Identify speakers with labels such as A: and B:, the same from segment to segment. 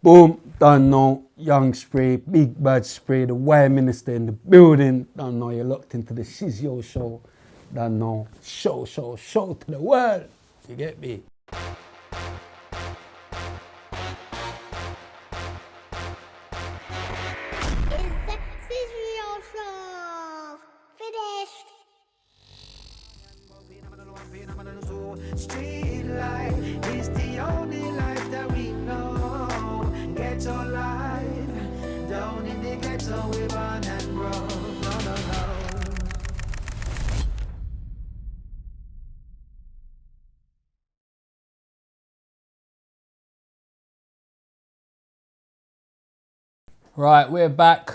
A: Boom, done know, young spray, big bad spray, the wire minister in the building. Don't know, you're locked into the Shizzio Show. Don't know, show to the world. You get me?
B: Shizzio Show. Finished.
C: Street life is the only life that we know. Ghetto life, down in the ghetto we born and grow. No.
D: Right, we're back.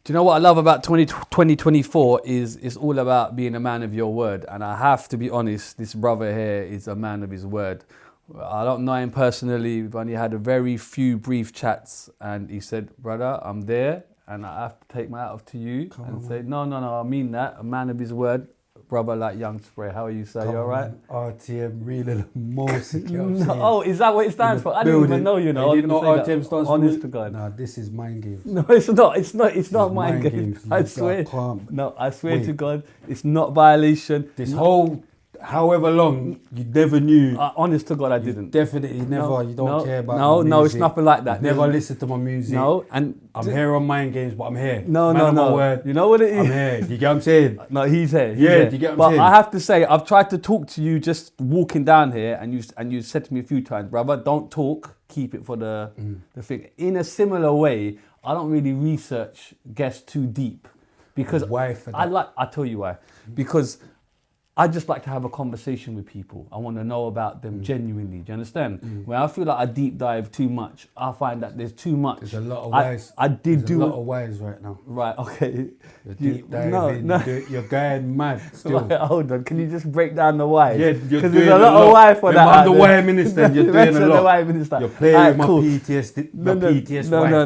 D: Do you know what I love about 2024 is it's all about being a man of your word. And I have to be honest, this brother here is a man of his word. I don't know him personally, we've only had a very few brief chats, and he said, brother, I'm there and I have to take my hat off to you say, no, I mean that, a man of his word. Brother like Young Spray, how are you, sir? You all right?
A: RTM, really most.
D: Oh, is that what it stands for? I didn't even know, you know.
A: You didn't know RTM stands for?
D: Honest to God.
A: Nah, this is mind games.
D: No, it's not. It's not mind games. I swear. No, I swear to God, it's not violation.
A: This whole, however long, you never knew.
D: Honest to God, I didn't.
A: Definitely never. You don't care about my
D: No, it's
A: music.
D: nothing like that.
A: Never listen to my music.
D: No, and
A: I'm here on mind games, but I'm here.
D: No.
A: My word,
D: you know what it is?
A: I'm here. You get what I'm saying?
D: No, he's here.
A: Yeah, do you get what I'm saying?
D: But I have to say, I've tried to talk to you just walking down here, and you said to me a few times, brother, don't talk, keep it for the thing. In a similar way, I don't really research guests too deep because
A: why for that?
D: I'll tell you why. Because I just like to have a conversation with people. I want to know about them genuinely. Do you understand? When I feel like I deep dive too much, I find that there's too much.
A: There's a lot of whys.
D: There's
A: a lot of whys right now.
D: Right, okay.
A: You're deep diving. You're going mad still.
D: Right, hold on, can you just break down the why?
A: Yeah,
D: because there's a lot of why for that.
A: I'm the wire minister. You're doing a lot. You're playing with my PTSD.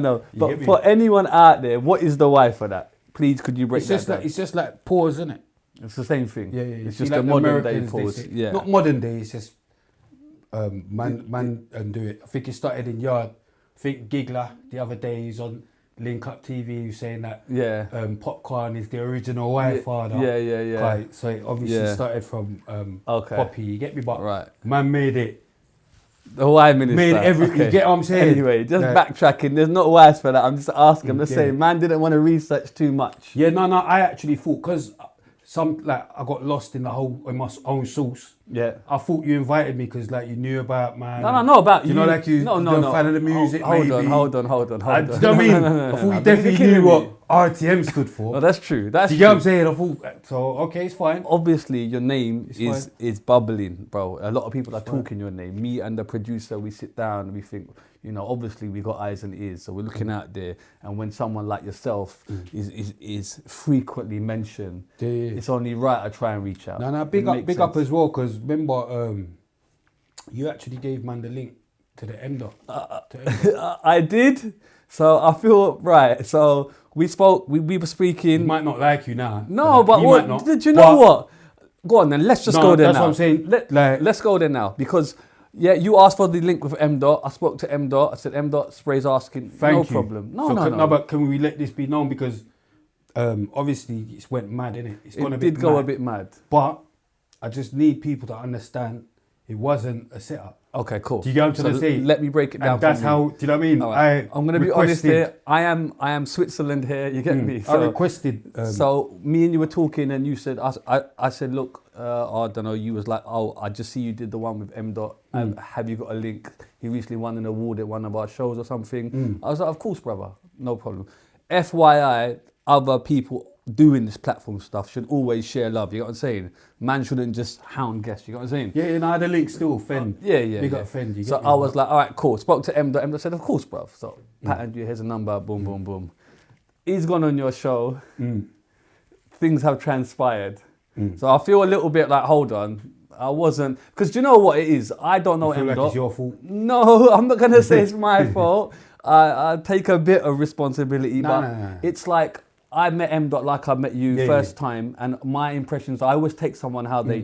D: No. But for anyone out there, what is the why for that? Please, could you break that down?
A: It's just like pause, isn't it?
D: It's the same thing.
A: Yeah.
D: It's just a modern day pause. Yeah.
A: Not modern day. It's just man and do it. I think it started in Yard. I think Giggler the other day he's on Link Up TV. He was saying that Popcorn is the original white father.
D: Yeah.
A: Right. So it obviously started from Poppy. You get me? But
D: right.
A: Man made it.
D: The why minister.
A: You get what I'm saying?
D: Anyway, just backtracking. There's not whys for that. I'm just asking. I'm just saying, man didn't want to research too much.
A: Yeah, no. I actually thought because. I got lost in my own source.
D: Yeah.
A: I thought you invited me because you knew about man.
D: No, not about you.
A: You know, you're a fan of the music.
D: Hold on.
A: Do you know what I mean?
D: No,
A: I thought you definitely knew what RTM stood for.
D: No, that's true.
A: Do you get what I'm saying? I thought okay, it's fine.
D: Obviously, your name is bubbling, bro. A lot of people are talking your name. Me and the producer, we sit down and we think, obviously we got eyes and ears, so we're looking out there. And when someone like yourself is frequently mentioned, it's only right I try and reach out.
A: No, big up as well, because remember, you actually gave man the link to the MDOTR.
D: I did. So I feel right. So we spoke. We were speaking.
A: He might not like you now.
D: No, but what? Did you know what? Go on then. Let's just go there now.
A: That's what I'm saying.
D: Let's go there now because. Yeah, you asked for the link with MDOT. I spoke to MDOT. I said, MDOT, Spray's asking. No problem. No,
A: but can we let this be known? Because obviously it went mad, innit?
D: It did go a bit mad.
A: But I just need people to understand it wasn't a setup.
D: Okay, cool.
A: Do you get what I'm trying to say?
D: Let me break it down.
A: And that's how, do you know what I mean?
D: Right. I'm going to be honest here. I am Switzerland here. You get me?
A: So, I requested.
D: So me and you were talking and you said, I said, look, I don't know, you was like, oh, I just see you did the one with MDOT. Have you got a link? He recently won an award at one of our shows or something. I was like, of course, brother, no problem. FYI, other people doing this platform stuff should always share love. You know what I'm saying? Man shouldn't just hound guests. You know what I'm saying?
A: Yeah, and I had a link still, Fend.
D: Big
A: up Fend.
D: So I was like, all right, cool. Spoke to MDOT. MDOT said, of course, bruv. So patterned you, here's a number, boom, boom, boom. He's gone on your show. Things have transpired. So I feel a little bit like, hold on. I wasn't, because do you know what it is? I don't know MDOT.
A: Like it's your fault?
D: No, I'm not going to say it's my fault. I take a bit of responsibility, but it's like, I met MDOT like I met you first time, and my impressions, I always take someone how they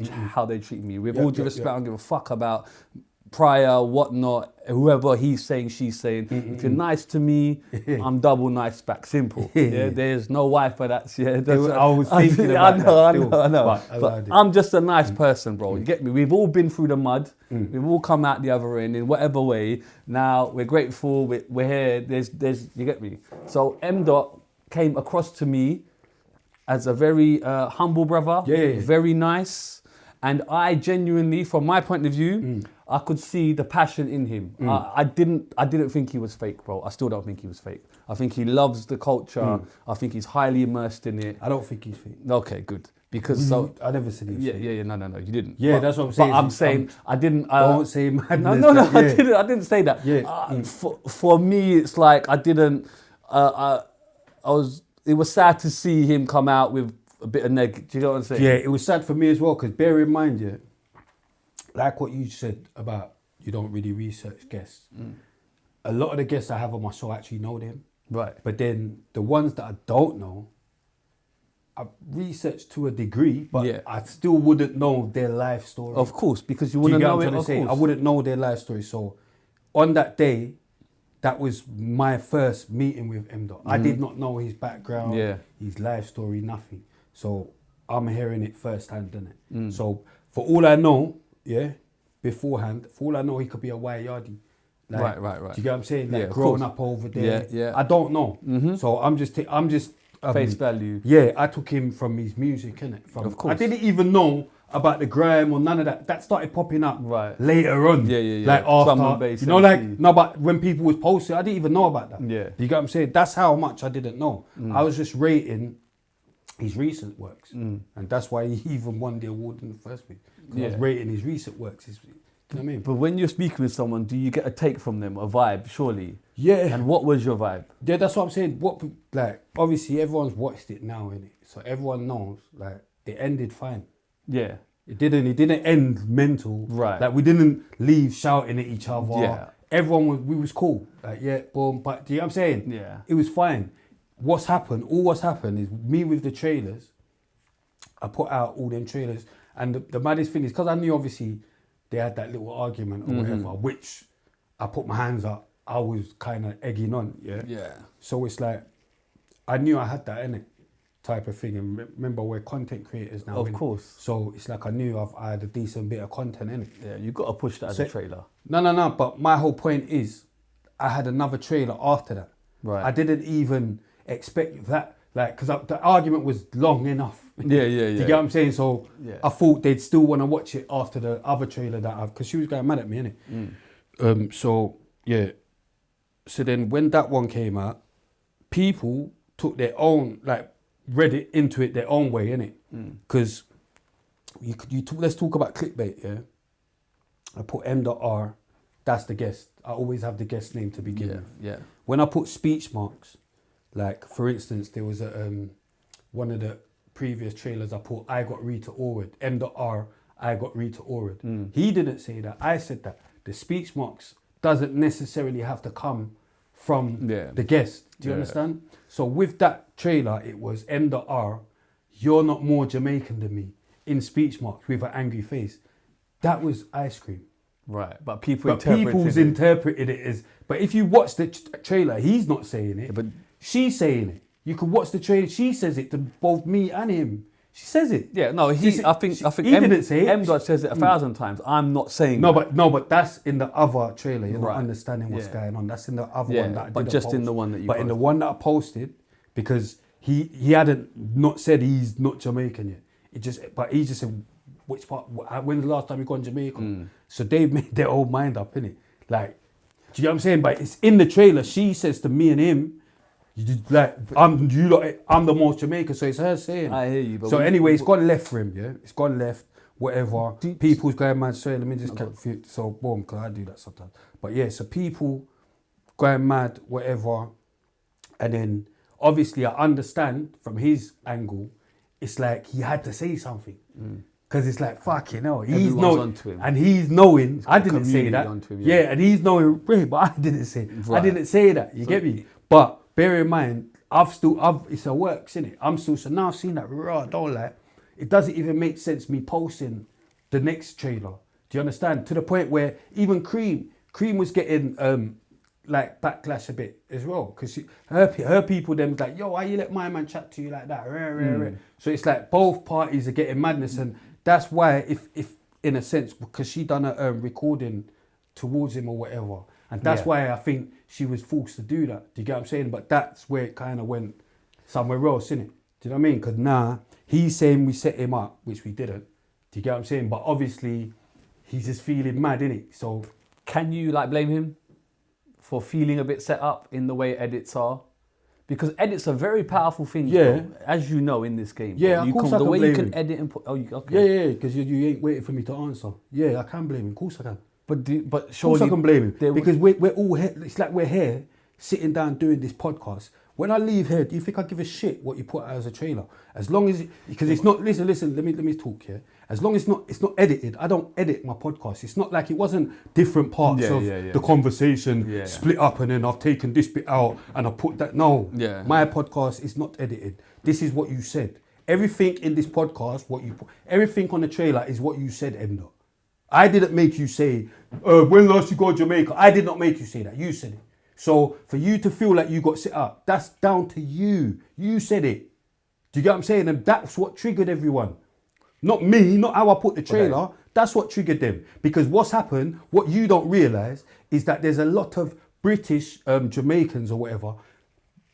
D: treat me. With all due respect, I don't give a fuck about prior, whatnot, whoever he's saying, she's saying. If you're nice to me, I'm double nice back. Simple. Yeah, there's no wife for that. Yeah,
A: I was thinking about
D: I know. But I'm just a nice person, bro. You get me? We've all been through the mud. We've all come out the other end in whatever way. Now we're grateful. We're here. There's. You get me? So M. came across to me as a very humble brother. Very nice. And I genuinely, from my point of view, I could see the passion in him. I didn't think he was fake, bro. I still don't think he was fake. I think he loves the culture. I think he's highly immersed in it.
A: I don't think he's fake.
D: Okay, good. Because so
A: I never said he was fake.
D: Yeah, no, you didn't.
A: Yeah, that's what I'm saying.
D: But I'm saying I didn't.
A: Don't say madness.
D: No, I didn't say that.
A: Yeah.
D: For me, it's like I didn't. It was sad to see him come out with a bit of neg. Do you know what I'm saying?
A: Yeah, it was sad for me as well, because bear in mind, yeah, like what you said about you don't really research guests. A lot of the guests I have on my show actually know them.
D: Right.
A: But then the ones that I don't know, I've researched to a degree, but I still wouldn't know their life story.
D: Of course, because you wouldn't know it, of course.
A: I wouldn't know their life story. So on that day, that was my first meeting with M. I did not know his background, his life story, nothing. So I'm hearing it firsthand, innit? So for all I know, beforehand, for all I know, he could be a white yardie. Like,
D: right.
A: Do you get what I'm saying? Like
D: growing
A: up over there.
D: Yeah.
A: I don't know. So I'm just
D: face value.
A: Yeah, I took him from his music, innit?
D: Of course.
A: I didn't even know about the grime or none of that. That started popping up later on.
D: Yeah.
A: Like after, you know, like, no, but when people was posting, I didn't even know about that.
D: Yeah.
A: You get what I'm saying? That's how much I didn't know. I was just rating his recent works. And that's why he even won the award in the first place. I was rating his recent works. You know what I mean?
D: But when you're speaking with someone, do you get a take from them, a vibe, surely?
A: Yeah.
D: And what was your vibe?
A: Yeah, that's what I'm saying. Like, obviously everyone's watched it now, innit? So everyone knows, like, it ended fine.
D: Yeah.
A: It didn't end mental.
D: Right.
A: Like, we didn't leave shouting at each other.
D: Yeah.
A: Everyone we was cool. Like, boom, but do you know what I'm saying?
D: Yeah.
A: It was fine. All what's happened is me with the trailers, I put out all them trailers, and the maddest thing is, because I knew obviously they had that little argument or whatever, which I put my hands up, I was kind of egging on,
D: Yeah.
A: So it's like, I knew I had that in it, type of thing. And remember, we're content creators now.
D: Of course.
A: So it's like I knew I had a decent bit of content in it.
D: Yeah, you got to push that as a trailer.
A: No. But my whole point is, I had another trailer after that.
D: Right.
A: I didn't even expect that, like, because the argument was long enough.
D: Yeah.
A: Do you get what I'm saying? So I thought they'd still want to watch it after the other trailer that I've, because she was going mad at me, innit? So then when that one came out, people took their own, like, read it into it their own way, innit? Because let's talk about clickbait, yeah? I put M.R, that's the guest. I always have the guest name to begin with.
D: Yeah.
A: When I put speech marks, like, for instance, there was one of the previous trailers I put, I got Rita Orwood, M.R, I got Rita Orwood. He didn't say that, I said that. The speech marks doesn't necessarily have to come from the guest. Do you understand? So with that trailer, it was M.R, you're not more Jamaican than me, in speech marks with an angry face. That was ice cream.
D: Right, but people's
A: interpreted it as. But if you watch the trailer, he's not saying it, but she's saying it. You can watch the trailer. She says it to both me and him. She says it.
D: Yeah, no, I think
A: he didn't say it.
D: M. says it 1,000 times. I'm not saying
A: no,
D: that.
A: but that's in the other trailer. You're not understanding what's going on. That's in the other one that I didn't post.
D: In the one that you.
A: But in the one that I posted, because he hadn't not said he's not Jamaican yet. He just said, which part? When's the last time you gone to Jamaica? So they've made their own mind up, innit? Like, do you know what I'm saying? But it's in the trailer. She says to me and him, I'm the most Jamaican, so it's her saying.
D: I hear you. But
A: so anyway, it's gone left for him, yeah? It's gone left, whatever. People's going mad, sorry, let me just confuse. So boom, because I do that sometimes. But yeah, so people going mad, whatever. And then obviously I understand from his angle, it's like he had to say something. Because it's like, fucking hell, he's knowing, and he's knowing, I didn't say that. And he's knowing, but I didn't say it. I didn't say that, you get me? But bear in mind, it's a works, innit? So now I've seen that, don't lie. It doesn't even make sense me posting the next trailer. Do you understand? To the point where even Cream was getting like backlash a bit as well, because her people them like, yo, why you let my man chat to you like that? So it's like both parties are getting madness, and that's why if in a sense, because she done a recording towards him or whatever, and that's why I think she was forced to do that. Do you get what I'm saying? But that's where it kind of went somewhere else, innit? Do you know what I mean? Because he's saying we set him up, which we didn't. Do you get what I'm saying? But obviously, he's just feeling mad, innit? So
D: can you like blame him for feeling a bit set up in the way edits are? Because edits are very powerful things, bro, as you know, in this game.
A: Yeah, of course I
D: the
A: can
D: way
A: blame
D: you can
A: him.
D: edit and put. Oh, okay.
A: Yeah, because you ain't waiting for me to answer. Yeah, I can blame him. Of course I can.
D: But
A: Of
D: surely
A: course I can blame him. Because we're all here. It's like we're here, sitting down doing this podcast. When I leave here, do you think I give a shit what you put out as a trailer? As long as, because it's not, listen, let me talk here. As long as it's not edited, I don't edit my podcast. It's not like it wasn't different parts of the conversation split up and then I've taken this bit out and I put that. No, my podcast is not edited. This is what you said. Everything in this podcast, what you put, everything on the trailer is what you said, Emda. I didn't make you say, when last you go to Jamaica? I did not make you say that. You said it. So for you to feel like you got set up, that's down to you. You said it. Do you get what I'm saying? And that's what triggered everyone. Not me, not how I put the trailer. Okay. That's what triggered them. Because what's happened, what you don't realise, is that there's a lot of British Jamaicans or whatever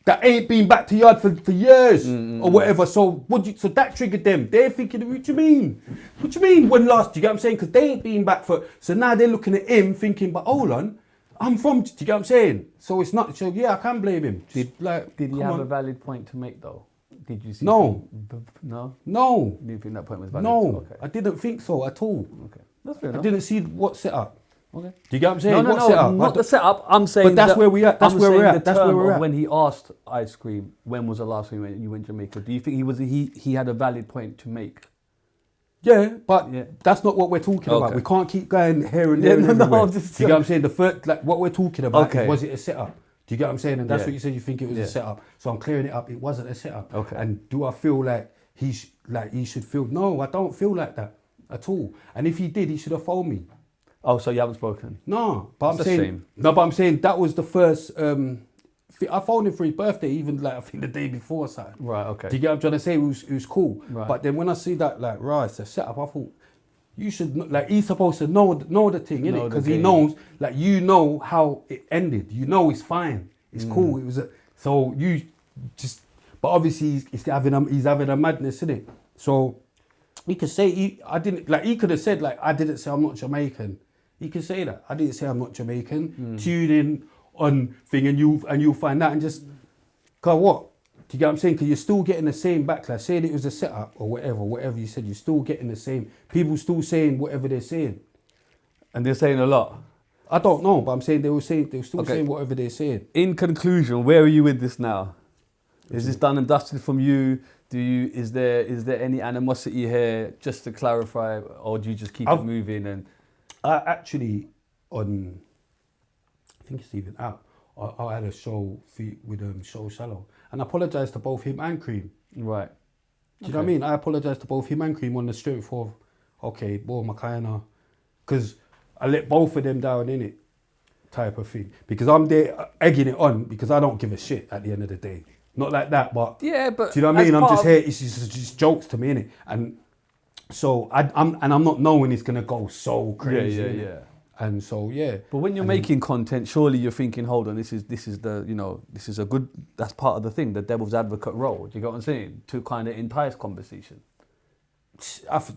A: that ain't been back to yard for years or whatever. So so that triggered them. They're thinking, what do you mean? What do you mean when last? Do you get what I'm saying? Because they ain't been back for... So now they're looking at him thinking, but hold on. I'm from, do you get what I'm saying? So it's not, so yeah, I can blame him.
D: Did he have a valid point to make though? Did you see?
A: No.
D: No?
A: No.
D: Do you think that point was valid?
A: No,
D: okay.
A: I didn't think so at all.
D: Okay, that's fair enough.
A: I didn't see what set up.
D: Okay.
A: Do you get what I'm saying?
D: No,
A: what set up?
D: not the setup. I'm saying
A: but that's where we at. That's where we're at. That's where we're at.
D: When he asked Ice Cream, when was the last time you went to Jamaica? Do you think he had a valid point to make?
A: Yeah, but that's not what we're talking about. We can't keep going here and there and everywhere. Do you get what I'm saying? The first, like what we're talking about is, was it a setup? Do you get what I'm saying? And that's what you said, you think it was a setup. So I'm clearing it up. It wasn't a setup. Okay. And do I feel like he should feel? No, I don't feel like that at all. And if he did, he should have phoned me.
D: Oh, so you haven't spoken?
A: No, but
D: That's
A: I'm saying
D: shame.
A: no, but I'm saying that was the first. I phoned him for his birthday, even like I think the day before, something.
D: Right. Okay.
A: Do you get what I'm trying to say? It was cool.
D: Right.
A: But then when I see that, like, right, it's a setup, I thought you should like he's supposed to know the thing, innit? Because he knows, like, you know how it ended. You know it's fine. It's cool. It was so you just. But obviously he's having a madness, innit? So he could say he could have said like I didn't say I'm not Jamaican. He could say that I didn't say I'm not Jamaican. Tune in on thing and you'll find out and just go what? Do you get what I'm saying? Because you're still getting the same backlash. Saying it was a setup or whatever you said, you're still getting the same. People still saying whatever they're saying.
D: And they're saying a lot.
A: I don't know, but I'm saying they were still saying whatever they're saying.
D: In conclusion, where are you with this now? Is this done and dusted from you? Is there any animosity here? Just to clarify, or do you just keep it moving? And
A: I actually I think it's even out. I had a show with Show Shallow, and I apologised to both him and Cream.
D: Right.
A: Do you know what I mean? I apologised to both him and Cream on the strength of, okay, boy, my kinda, because I let both of them down in it, type of thing. Because I'm there egging it on because I don't give a shit at the end of the day. Not like that, but
D: yeah, but
A: do you know what I mean? I'm just here. It's just jokes to me, innit? And so I'm not knowing it's gonna go so crazy.
D: Yeah.
A: And so
D: But when you're making content, surely you're thinking, hold on, this is a good. That's part of the thing, the devil's advocate role. Do you get what I'm saying? To kind of entice conversation.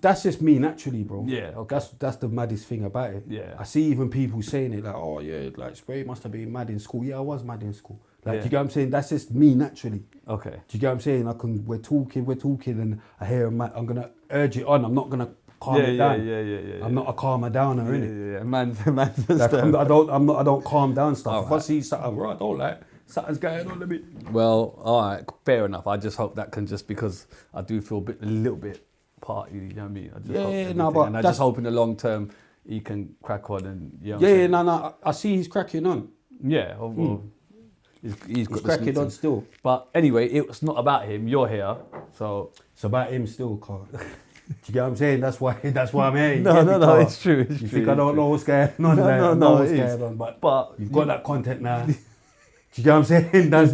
A: That's just me naturally, bro.
D: Yeah, okay.
A: That's the maddest thing about it.
D: Yeah.
A: I see even people saying it like, oh yeah, like Spray must have been mad in school. Yeah, I was mad in school. Like, do you get what I'm saying? That's just me naturally.
D: Okay.
A: Do you get what I'm saying? We're talking, and I hear him. I'm gonna urge it on. I'm not gonna calm it down.
D: Yeah.
A: I'm not a calmer downer, innit?
D: Yeah. Man.
A: Like, I don't calm down stuff. If I see something, right, I don't like something's going on. Let me.
D: Well, all right, fair enough. I just hope that can just because I do feel a little bit party. You know what I mean? I just hope in the long term he can crack on and
A: no. I see he's cracking on.
D: Yeah. Well, He's
A: cracking on still.
D: But anyway, it's not about him. You're here, so
A: it's about him still, Carl. you get what I'm saying? That's why I'm here. You
D: No,
A: get
D: no,
A: me,
D: no,
A: Carl?
D: it's true. It's
A: You
D: true,
A: think I
D: it's
A: don't
D: true.
A: know what's going on?
D: No,
A: Like,
D: no,
A: I
D: no,
A: know what's
D: it is.
A: going on,
D: But
A: you've got that content now. Do you get what I'm saying? That's,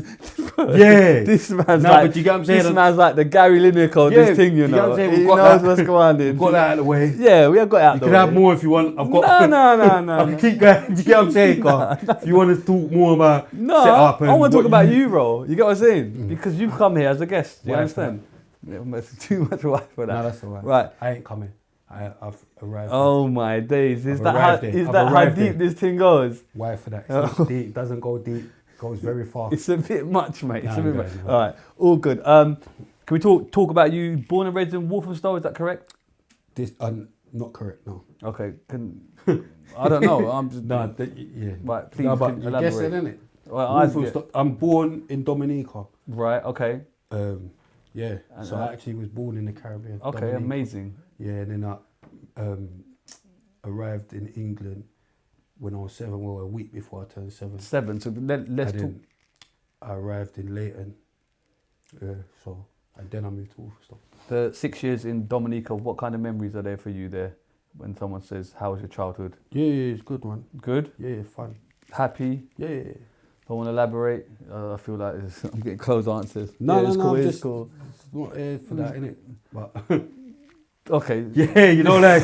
A: yeah.
D: this man's
A: No,
D: like,
A: but you get what I'm saying?
D: this man's like the Gary Lineker of
A: Yeah,
D: this thing, you
A: you get what
D: know.
A: I'm saying?
D: He
A: We've got
D: knows
A: that.
D: what's going on.
A: We've got that out of the way.
D: Yeah, we have got it out
A: You
D: the
A: can
D: way.
A: have more if you want. I've got.
D: No.
A: I can keep going. Do you get what I'm saying, Carl? If you want to talk more about
D: No,
A: setup and
D: I want to talk
A: what
D: about you, bro. You get what I'm saying? Because you've come here as a guest. Do you
A: Why
D: understand? Yeah, it's too much wife for that.
A: No, that's all right.
D: Right.
A: I ain't coming. I've arrived.
D: Oh my days. Is
A: I've
D: that
A: arrived there. I've
D: how
A: arrived
D: deep
A: there.
D: this thing goes?
A: Why for that? It's not deep. It doesn't go deep. It goes very far.
D: It's a bit much, mate. It's
A: No,
D: a bit
A: I'm
D: much.
A: going, no.
D: All right. All good. Can we talk about you born and raised in Walthamstow? Is that correct?
A: This not correct. No.
D: Okay. I don't know. I'm just
A: No. Yeah.
D: Right, please
A: No, but
D: can
A: you guessed it,
D: elaborate.
A: innit?
D: Well,
A: I'm born in Dominica.
D: right. Okay.
A: Yeah.
D: And,
A: So I actually was born in the Caribbean.
D: Okay.
A: Dominica.
D: Amazing.
A: Yeah, and then I arrived in England when I was 7. Well, a week before I turned 7.
D: 7. So let's
A: And
D: talk.
A: then I arrived in Leighton. And then I moved to Walthamstow.
D: The 6 years in Dominica. What kind of memories are there for you there? When someone says, "How was your childhood?"
A: Yeah, it's good, man.
D: Good.
A: Yeah, fun.
D: Happy.
A: Yeah.
D: Don't want to elaborate. I feel like I'm getting closed answers.
A: No,
D: yeah, it's
A: no,
D: cool.
A: I'm
D: It's
A: just
D: cool.
A: not here for that, innit? But
D: Okay.
A: yeah, you know, like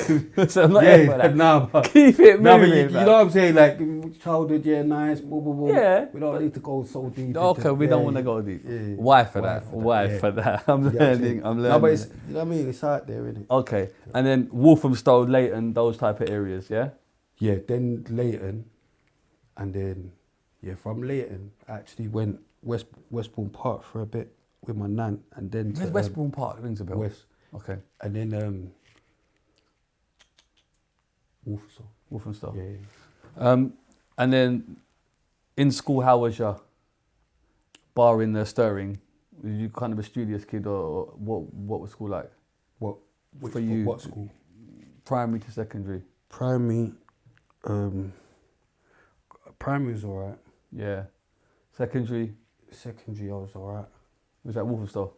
D: So I'm not here for
A: yeah,
D: that.
A: nah, but
D: Keep it
A: no, but
D: moving.
A: you
D: man.
A: know what I'm saying? Like childhood, yeah, nice, blah blah blah.
D: Yeah,
A: we don't need to go so deep.
D: Okay, we don't want to
A: yeah,
D: go deep.
A: yeah.
D: Why for that? Why
A: yeah.
D: for that? I'm
A: You get what I'm
D: learning.
A: saying?
D: I'm
A: No,
D: learning.
A: but it's, you know what I mean? It's out there, innit?
D: Okay, and then Walthamstow, Leighton, those type of areas, yeah.
A: Yeah, then Leighton, and then yeah, from Leighton I actually went Westbourne Park for a bit with my nan, and then
D: Where's
A: to,
D: Westbourne Park? Rings a bell.
A: West,
D: Okay,
A: and then Walthamstow.
D: Walthamstow.
A: Yeah.
D: And then in school, how was your barring the stirring? Were you kind of a studious kid, or what was school like?
A: What
D: For you?
A: What school?
D: Primary to secondary.
A: Primary. Primary was alright.
D: Yeah. Secondary
A: Secondary I was alright.
D: was at Walthamstow.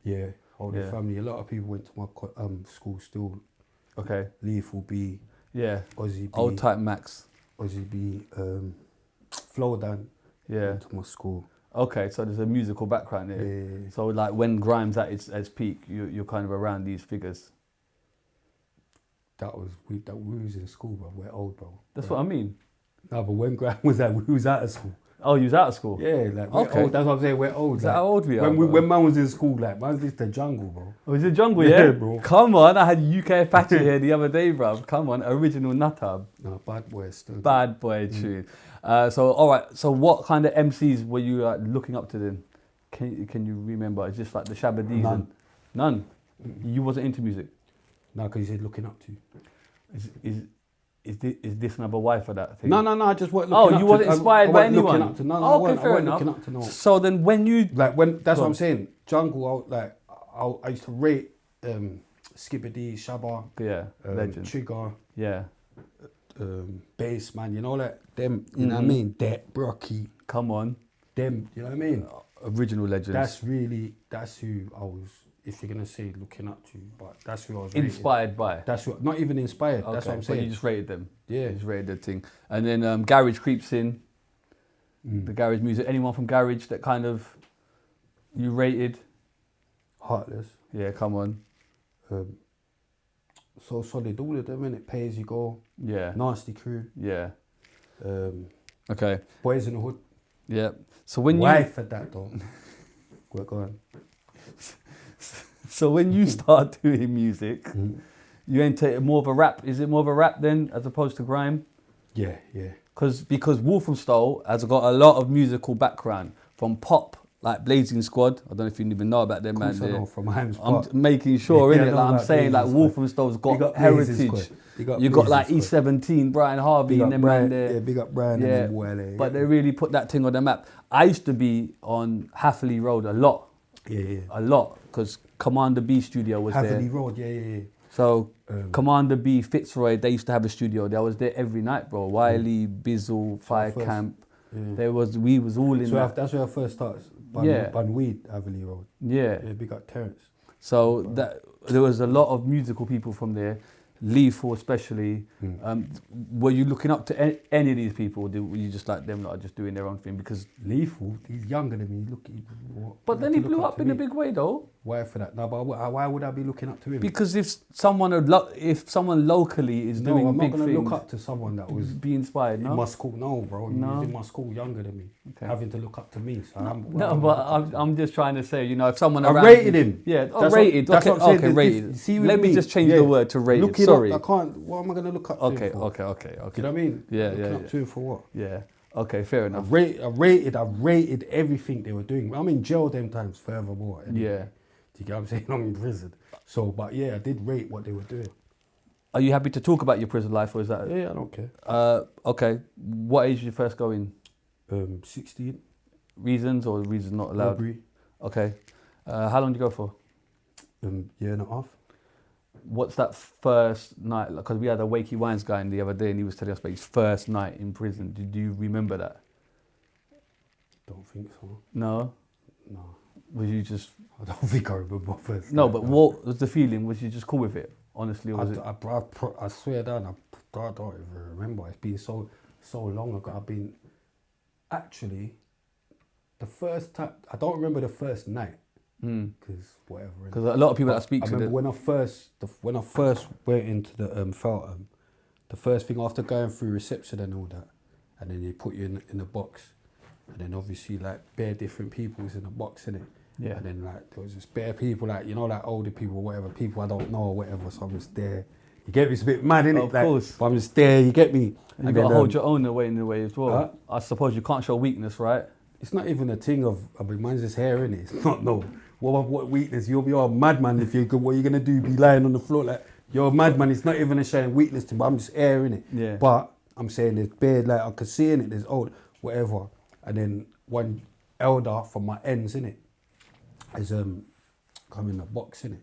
A: Yeah. Whole
D: Yeah.
A: family. A lot of people went to my school still.
D: Okay.
A: Lethal B,
D: Yeah.
A: Aussie B,
D: Old type Max.
A: Aussie B, Flowdown.
D: Yeah.
A: Went to my school.
D: Okay, so there's a musical background here.
A: Yeah.
D: So like when Grime's at its peak, you're kind of around these figures.
A: That was we was in school, bro. We're old, bro.
D: That's what I mean.
A: No, but when Graham was at, we was out of school.
D: Oh, you was out of school?
A: Yeah, like we're
D: Okay.
A: old. That's what I'm saying. We're old.
D: Is that how old we are,
A: When
D: bro?
A: when man was in school, like man was in the jungle, bro.
D: Oh, is it jungle,
A: Yeah,
D: yeah?
A: bro.
D: Come on, I had UK Apache here the other day, bro. Come on, original Nutter.
A: No, bad boy still.
D: Bad boy tune. So, all right, so what kind of MCs were you looking up to then? Can you remember? Is this like the Shabba D's?
A: None.
D: None? You wasn't into music?
A: No, because you said looking up to.
D: Is this another wife for that thing?
A: No, I just weren't
D: Oh,
A: looking up
D: you
A: to.
D: wasn't inspired
A: I
D: by
A: weren't looking
D: anyone?
A: up to, no,
D: Okay,
A: I weren't
D: fair enough.
A: looking up to no.
D: So then when you...
A: Like when that's
D: Go
A: what
D: on.
A: I'm saying. Jungle, I used to rate Skippity, Shabba,
D: Yeah, legend.
A: Trigger,
D: Yeah,
A: Bass, man. You know like them. You know what I mean? That Brocky,
D: come on.
A: them. You know what I mean?
D: Original legends.
A: That's who I was. If you're gonna say looking up to, but that's who I was. rating.
D: Inspired by.
A: That's what. Not even inspired. That's what I'm
D: but
A: saying.
D: you just rated them.
A: Yeah.
D: You just rated the thing. And then Garage creeps in. The Garage music. Anyone from Garage that kind of you rated?
A: Heartless.
D: Yeah, come on.
A: So solid. All of them, innit? Pay as you go.
D: Yeah.
A: Nasty Crew.
D: Yeah.
A: Okay. Boys in the Hood.
D: Yeah. So when
A: Why
D: you
A: for that though? Go on.
D: so when you start doing music, you enter more of a rap. Is it more of a rap then, as opposed to grime?
A: Yeah.
D: Because Walthamstow has got a lot of musical background from pop, like Blazing Squad. I don't know if you even know about them,
A: Of course
D: man.
A: I know from Hams
D: I'm
A: Park.
D: making sure,
A: Yeah, I
D: innit?
A: know
D: Like I'm
A: about
D: saying, like
A: Blazing
D: Walthamstow's
A: Big
D: got
A: up Blazing
D: heritage.
A: Squad.
D: You got like
A: Blazing Squad.
D: E17, Brian Harvey,
A: Big
D: and
A: up
D: them
A: Brian,
D: man there.
A: yeah, big up Brian
D: Yeah,
A: and Wale.
D: but they really put that thing on the map. I used to be on Hathaway Road a lot, because Commander B studio was
A: Haverly
D: there.
A: Road, yeah.
D: So Commander B, Fitzroy, they used to have a studio. I was there every night, bro. Wiley, Bizzle, Fire
A: first-
D: Camp. We was all in
A: So
D: that.
A: that's where I first started.
D: Yeah.
A: Bunweed, Haverly Road.
D: Yeah.
A: Yeah, big up Terrence.
D: So that there was a lot of musical people from there, Lethal especially. Were you looking up to any of these people? Or were you just like them that are just doing their own thing? Because
A: Lethal, he's younger than me.
D: but then he blew up in a big way though.
A: Why for that? No, but why would I be looking up to him?
D: Because if someone locally is doing
A: I'm not
D: big
A: going to
D: things,
A: look up to someone that was
D: be inspired.
A: in
D: No,
A: my school. No, bro.
D: No.
A: He was in my school younger than me.
D: Okay.
A: Having to look up to me. So
D: no, but I'm just trying to say, you know, if someone
A: I
D: around
A: rated
D: you-
A: him.
D: Yeah,
A: That's
D: rated.
A: That's
D: Okay,
A: what I'm saying.
D: okay, rated.
A: See with
D: Let me just change
A: yeah.
D: the word to rated.
A: Looking
D: Sorry.
A: Up, I can't. What am I going to look up to
D: Okay,
A: him for?
D: okay.
A: Do you know what I mean?
D: Yeah,
A: looking
D: yeah,
A: up
D: yeah.
A: to him for what?
D: Yeah. Okay, fair
A: I
D: enough.
A: rated everything they were doing. I'm in jail them times. Furthermore, anyway.
D: Yeah.
A: Do you get what I'm saying? I'm in prison. So, but yeah, I did rate what they were doing.
D: Are you happy to talk about your prison life, or is that?
A: Yeah, I don't care.
D: Okay. What age did you first go in?
A: 16.
D: Reasons or reasons not allowed?
A: Robbery.
D: Okay. How long did you go for?
A: Year and a half.
D: What's that first night? Because we had a Wakey Wines guy in the other day, and he was telling us about his first night in prison. Did you remember that?
A: Don't think so.
D: No.
A: No.
D: Was you just?
A: I don't think I remember first.
D: No,
A: night,
D: but what was the feeling? Was you just cool with it? Honestly, or was it?
A: I swear down, I don't even remember. It's been so long ago. I've been actually the first time. I don't remember the first night because whatever.
D: Because a lot of people that I speak
A: I
D: to,
A: remember when I first went into the Feltham, the first thing after going through reception and all that, and then they put you in a box, and then obviously like bare different people was in the box, innit?
D: Yeah.
A: And then like there was just bare people like, you know, like older people, whatever, people I don't know or whatever. So I'm just there. You get me? It's a bit mad, innit?
D: Of course.
A: But I'm just there. You get me?
D: you got to hold your own in a way as well.
A: Huh?
D: I suppose you can't show weakness, right?
A: It's not even a thing of. I mean, mine's just hair, innit? It's not no. What weakness? You'll be a madman if you. What you gonna do? Be lying on the floor like you're a madman? It's not even a showing weakness to me. I'm just air, innit?
D: Yeah.
A: But I'm saying there's bare like I could see in it. There's old whatever, and then one elder from my ends, innit? Has come in a box, innit?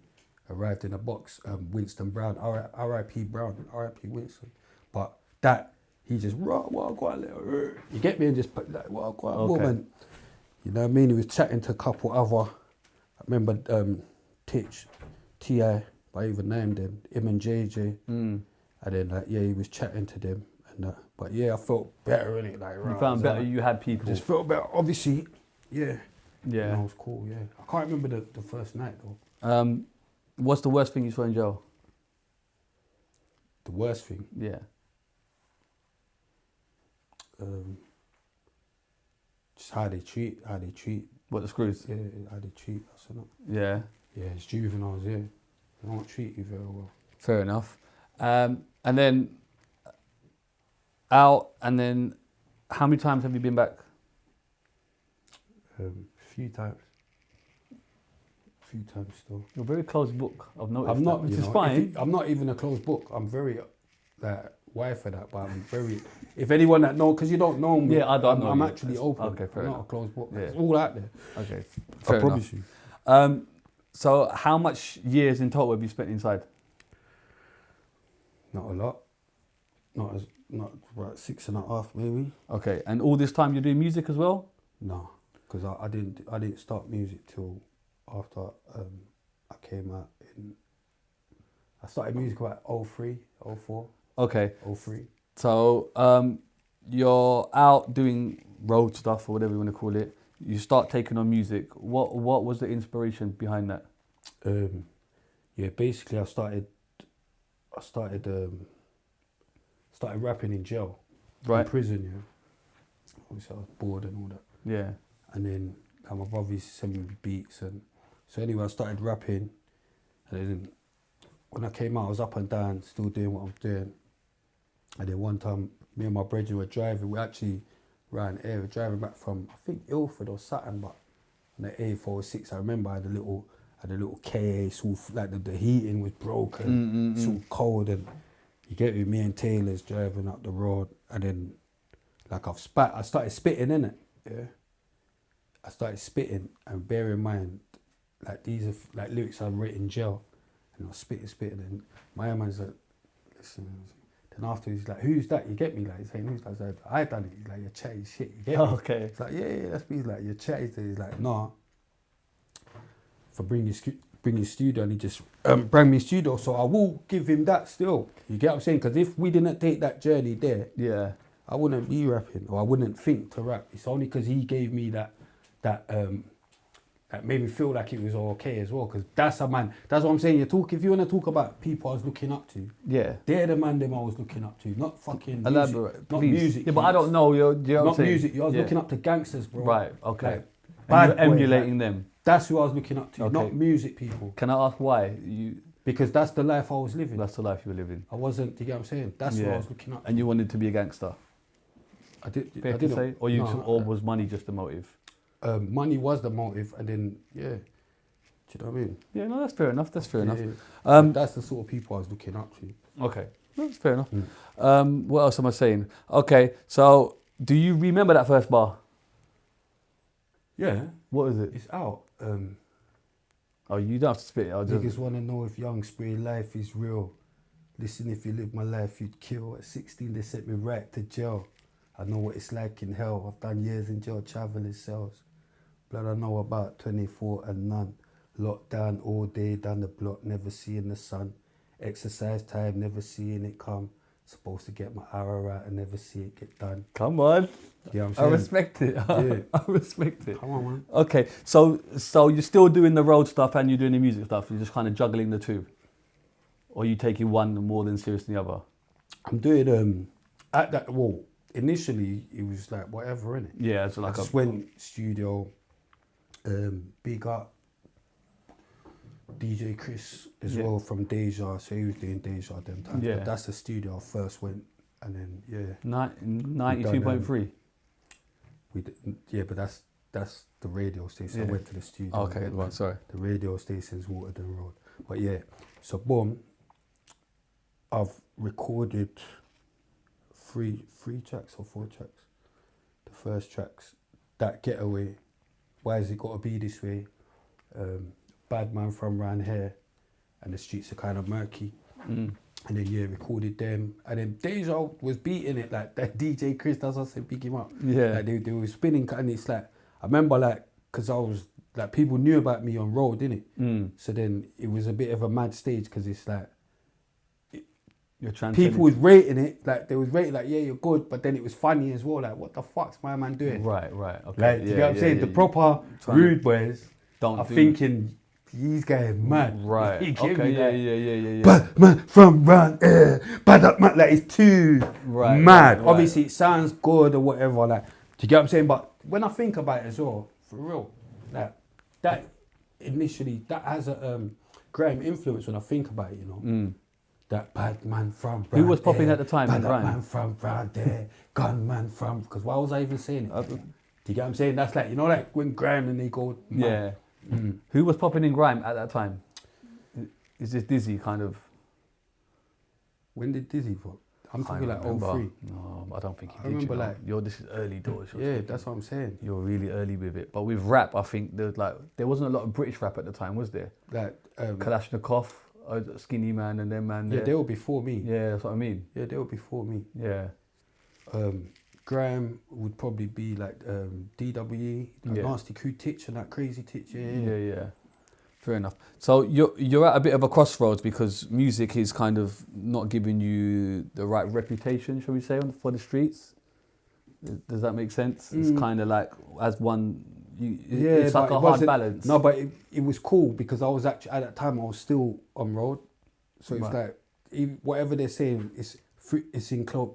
A: Arrived in a box, Winston Brown, R.I.P. Brown, R.I.P. Winston. But that, he just, you get me, and just put like, woman. You know what I mean? He was chatting to a couple other, I remember Titch, T.I., I even named him and JJ. And then like, yeah, he was chatting to them. And but yeah, I felt better, innit? Like,
D: You found better, you had people.
A: just felt better, obviously, yeah.
D: Yeah.
A: That was cool, yeah. I can't remember the first night though.
D: What's the worst thing you saw in jail?
A: The worst thing,
D: Yeah.
A: just how they treat.
D: What, the screws?
A: Yeah, how they treat us, innit?
D: Yeah.
A: Yeah, it's juveniles, yeah. They don't treat you very well.
D: Fair enough. And then out, and then how many times have you been back?
A: A few times still.
D: You're a very closed book, I've noticed.
A: I'm not,
D: that, which
A: you
D: is
A: know,
D: fine.
A: I'm not even a closed book. I'm very like why for that, but I'm very. If anyone that know, because you don't know me,
D: Yeah, I don't know
A: I'm
D: you.
A: actually
D: That's-
A: open.
D: okay, fair
A: I'm
D: enough.
A: not a closed book.
D: Yeah.
A: It's all out there.
D: Okay,
A: I
D: fair
A: promise
D: enough.
A: you.
D: So how much years in total have you spent inside?
A: Not a lot. Not about 6.5 maybe.
D: Okay, and all this time you're doing music as well?
A: No, because I didn't start music till after I came out in. I started music about 03, 04,
D: Okay,
A: 03.
D: so you're out doing road stuff or whatever you want to call it. You start taking on music. What was the inspiration behind that?
A: Yeah, basically I started rapping in jail,
D: Right.
A: in prison. Yeah, obviously I was bored and all that.
D: Yeah.
A: And then my brother used to send me beats, and so anyway I started rapping, and then when I came out I was up and down still doing what I'm doing. And then one time me and my brother were driving, we actually ran air, we were driving back from I think Ilford or Sutton, but on the A406 I remember I had a little KA, so like the heating was broken, it's all cold, and you get with me and Taylor's driving up the road, and then like I started spitting in it, yeah. I started spitting, and bear in mind, like these are like lyrics I've written in jail, and I was spitting, and my man's like, listen. Then after he's like, who's that? You get me? Like he's saying, who's that? I was like, I done it. He's like, you're chatty shit. You get me?
D: Okay.
A: It's like, yeah, that's me. He's like, you're chatty. He's like, nah. For bring bring his studio, and he just bring me studio. So I will give him that still. You get what I'm saying? Because if we didn't take that journey there,
D: Yeah.
A: I wouldn't be rapping, or I wouldn't think to rap. It's only because he gave me that made me feel like it was okay as well. Because that's a man. That's what I'm saying. If you want to talk about people I was looking up to,
D: Yeah.
A: they're the man them I was looking up to, not fucking
D: Elaborate,
A: music, not
D: please.
A: music.
D: Yeah, but I don't know. You know what I'm
A: not
D: saying?
A: music. I was
D: Yeah.
A: looking up to gangsters, bro.
D: Right. Okay.
A: Like,
D: And
A: bad
D: you're
A: boy,
D: emulating
A: like,
D: them.
A: That's who I was looking up to,
D: Okay.
A: not music people.
D: Can I ask why?
A: Because that's the life I was living.
D: That's the life you were living.
A: I wasn't. You get what I'm saying? That's who I was looking up to.
D: And you wanted to be a gangster.
A: I did.
D: Fair
A: I
D: to
A: didn't.
D: say, or was money just the motive?
A: Money was the motive, and then do you know what I mean?
D: Yeah, no, that's fair enough. That's fair enough.
A: That's the sort of people I was looking up to.
D: Okay, that's fair enough. What else am I saying? Okay, so do you remember that first bar?
A: Yeah.
D: What is it?
A: It's out.
D: Oh, you don't have to spit it. I'll just...
A: Niggas want to know if young spray life is real. Listen, if you live my life, you'd kill. At 16, they sent me right to jail. I know what it's like in hell. I've done years in jail, traveling cells. Blood I know about 24 and none. Locked down all day, down the block, never seeing the sun. Exercise time, never seeing it come. Supposed to get my hour out and never see it get done.
D: Come on.
A: Yeah, I'm
D: I
A: saying.
D: respect it.
A: Yeah.
D: I respect it.
A: Come on, man.
D: Okay, so you're still doing the road stuff and you're doing the music stuff. You're just kind of juggling the two, or are you taking one more than serious than the other?
A: I'm doing at that. Well, initially it was like whatever, innit?
D: Yeah, it's like
A: I just went studio. Big up DJ Chris as well from Deja. So he was doing Deja them times.
D: Yeah.
A: But that's the studio I first went, and then
D: 92.3.
A: We did, but that's the radio station.
D: Yeah.
A: I went to the studio.
D: Okay, right, sorry.
A: The radio station's Waterden Road. But yeah, so boom, I've recorded three tracks or 4 tracks. The first track's That Getaway, Why Has It Gotta Be This Way, Bad Man From Round Here, and The Streets Are Kind of Murky. And then recorded them, and then Deja was beating it like that. DJ Chris, that's what I said, pick him up.
D: Yeah.
A: Like they were spinning, and it's like I remember because I was like people knew about me on road, didn't it? So then it was a bit of a mad stage because it's like
D: You're trying
A: people was rating it, like they was rating like you're good, but then it was funny as well. Like what the fuck's my man doing?
D: Right, okay.
A: Like you know what I'm saying? The proper
D: Trying
A: rude boys
D: don't
A: are
D: do-
A: thinking. These guys mad.
D: Right.
A: You get
D: Okay.
A: me? Like,
D: Yeah.
A: Bad man from round here, bad up man, like it's too
D: Right,
A: mad.
D: right.
A: Obviously it sounds good or whatever, like, do you get what I'm saying? But when I think about it as well, for real, like that initially, that has a grime influence when I think about it, you know. That bad man from round
D: was popping
A: here,
D: at the time in
A: bad up
D: grime?
A: man from round there, gun man from, because why was I even saying it? Do you get what I'm saying? That's like, you know, like when grime and they go mad.
D: Yeah. Who was popping in grime at that time? Is this Dizzy kind of?
A: When did Dizzy pop? I'm talking like
D: remember.
A: 03.
D: No, I don't think he
A: I
D: did.
A: remember
D: you know.
A: like-
D: This is early doors.
A: Yeah, that's what I'm saying.
D: You're really early with it. But with rap, I think there wasn't a lot of British rap at the time, was there?
A: Like,
D: Kalashnikov, Skinny Man, and them man.
A: yeah,
D: there.
A: they were before me.
D: Yeah, that's what I mean.
A: Yeah, they were before me.
D: Yeah.
A: Graham would probably be like DWE, like
D: Yeah.
A: Nasty Crew Titch and that crazy Titch.
D: Yeah. Fair enough. So you're at a bit of a crossroads because music is kind of not giving you the right reputation, shall we say, for the streets. Does that make sense? It's kind of like as one. It's like
A: but
D: a
A: it
D: hard
A: wasn't-
D: balance.
A: No, but it was cool because I was actually at that time I was still on road, so it's
D: Right.
A: like whatever they're saying it's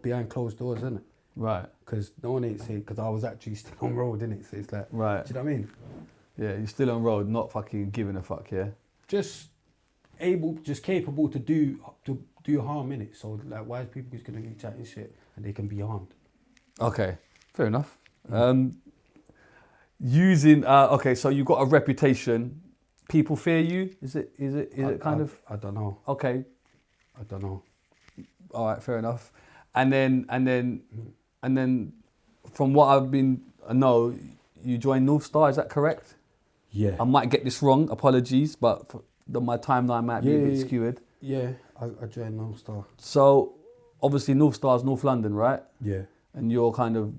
A: behind closed doors, isn't it?
D: Right.
A: Because no one ain't saying because I was actually still on road, innit? So it's like,
D: Right.
A: do you know what I mean?
D: Yeah, you're still on road, not fucking giving a fuck. Yeah.
A: Just capable to do harm in it. So like, why is people just gonna be chatting shit and they can be harmed?
D: Okay. Fair enough. Okay, so you've got a reputation. People fear you. Is it kind of?
A: I don't know.
D: Okay.
A: I don't know.
D: All right. Fair enough. And then, from what I know, you joined North Star. Is that correct?
A: Yeah.
D: I might get this wrong. Apologies, but my timeline might be a bit skewed.
A: Yeah. I joined North Star.
D: So, obviously, North Star is North London, right?
A: Yeah.
D: And you're kind of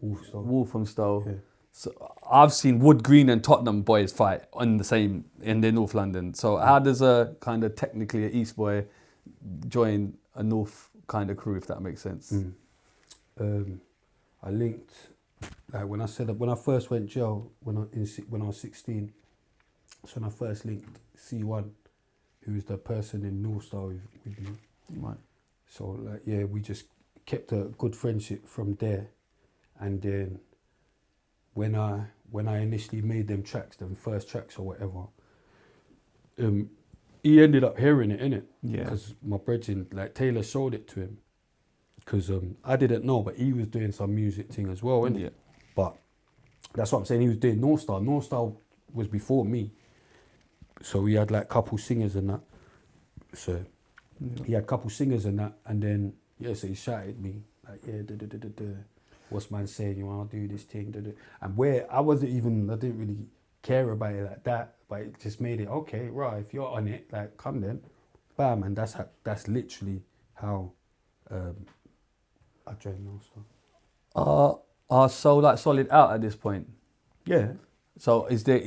A: Walthamstow.
D: Walthamstow.
A: Yeah.
D: So I've seen Wood Green and Tottenham boys fight in the North London. So how does a kind of technically an East boy join a North kind of crew, if that makes sense?
A: I linked, like when I first went jail when I was 16. So when I first linked C1, who was the person in North Star with me.
D: Right.
A: So like yeah, we just kept a good friendship from there, and then when I initially made them first tracks or whatever, he ended up hearing it, innit?
D: Yeah.
A: Because my brethren, like Taylor showed it to him. Because I didn't know, but he was doing some music thing as well, innit?
D: Yeah.
A: But that's what I'm saying, he was doing North Star. North Star was before me. So we had like couple singers and that. So he had couple singers and that, and then, yeah, so he shouted at me, like, yeah, what's man saying, you want to do this thing, and where I didn't really care about it like that, but it just made it, okay, right, if you're on it, like, come then, bam, and that's literally how I joined North Star.
D: Are So Like Solid out at this point?
A: Yeah.
D: So is there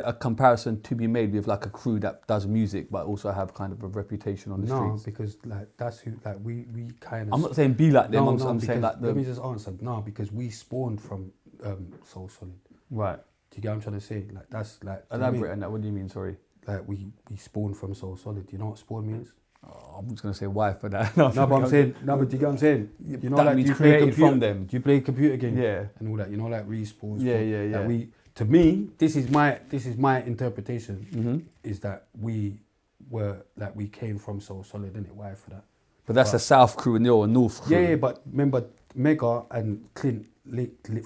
D: a comparison to be made with like a crew that does music but also have kind of a reputation on the
A: No,
D: streets?
A: because like that's who, like we kind of.
D: I'm not saying be like them. I'm saying
A: because-
D: like
A: let me just answer. No, because we spawned from Soul Solid.
D: right.
A: Do you get what I'm trying to say? Like that's like. do you know what I
D: Elaborate
A: mean?
D: on that. What do you mean? Sorry.
A: Like we spawned from Soul Solid. Do you know what spawn means?
D: Oh, I'm just gonna say why for that.
A: No, but I'm saying, no, but do you get what I'm saying? You know,
D: That
A: like,
D: means
A: do you play
D: created
A: computer
D: from them.
A: Do you play computer games?
D: Yeah.
A: And all that, you know, like respawns.
D: Yeah.
A: Like to me, this is my interpretation.
D: Mm-hmm.
A: Is that we came from Soul Solid, innit? Why for that?
D: But that's a South crew and you're a North crew.
A: Yeah, but remember Mega and Clint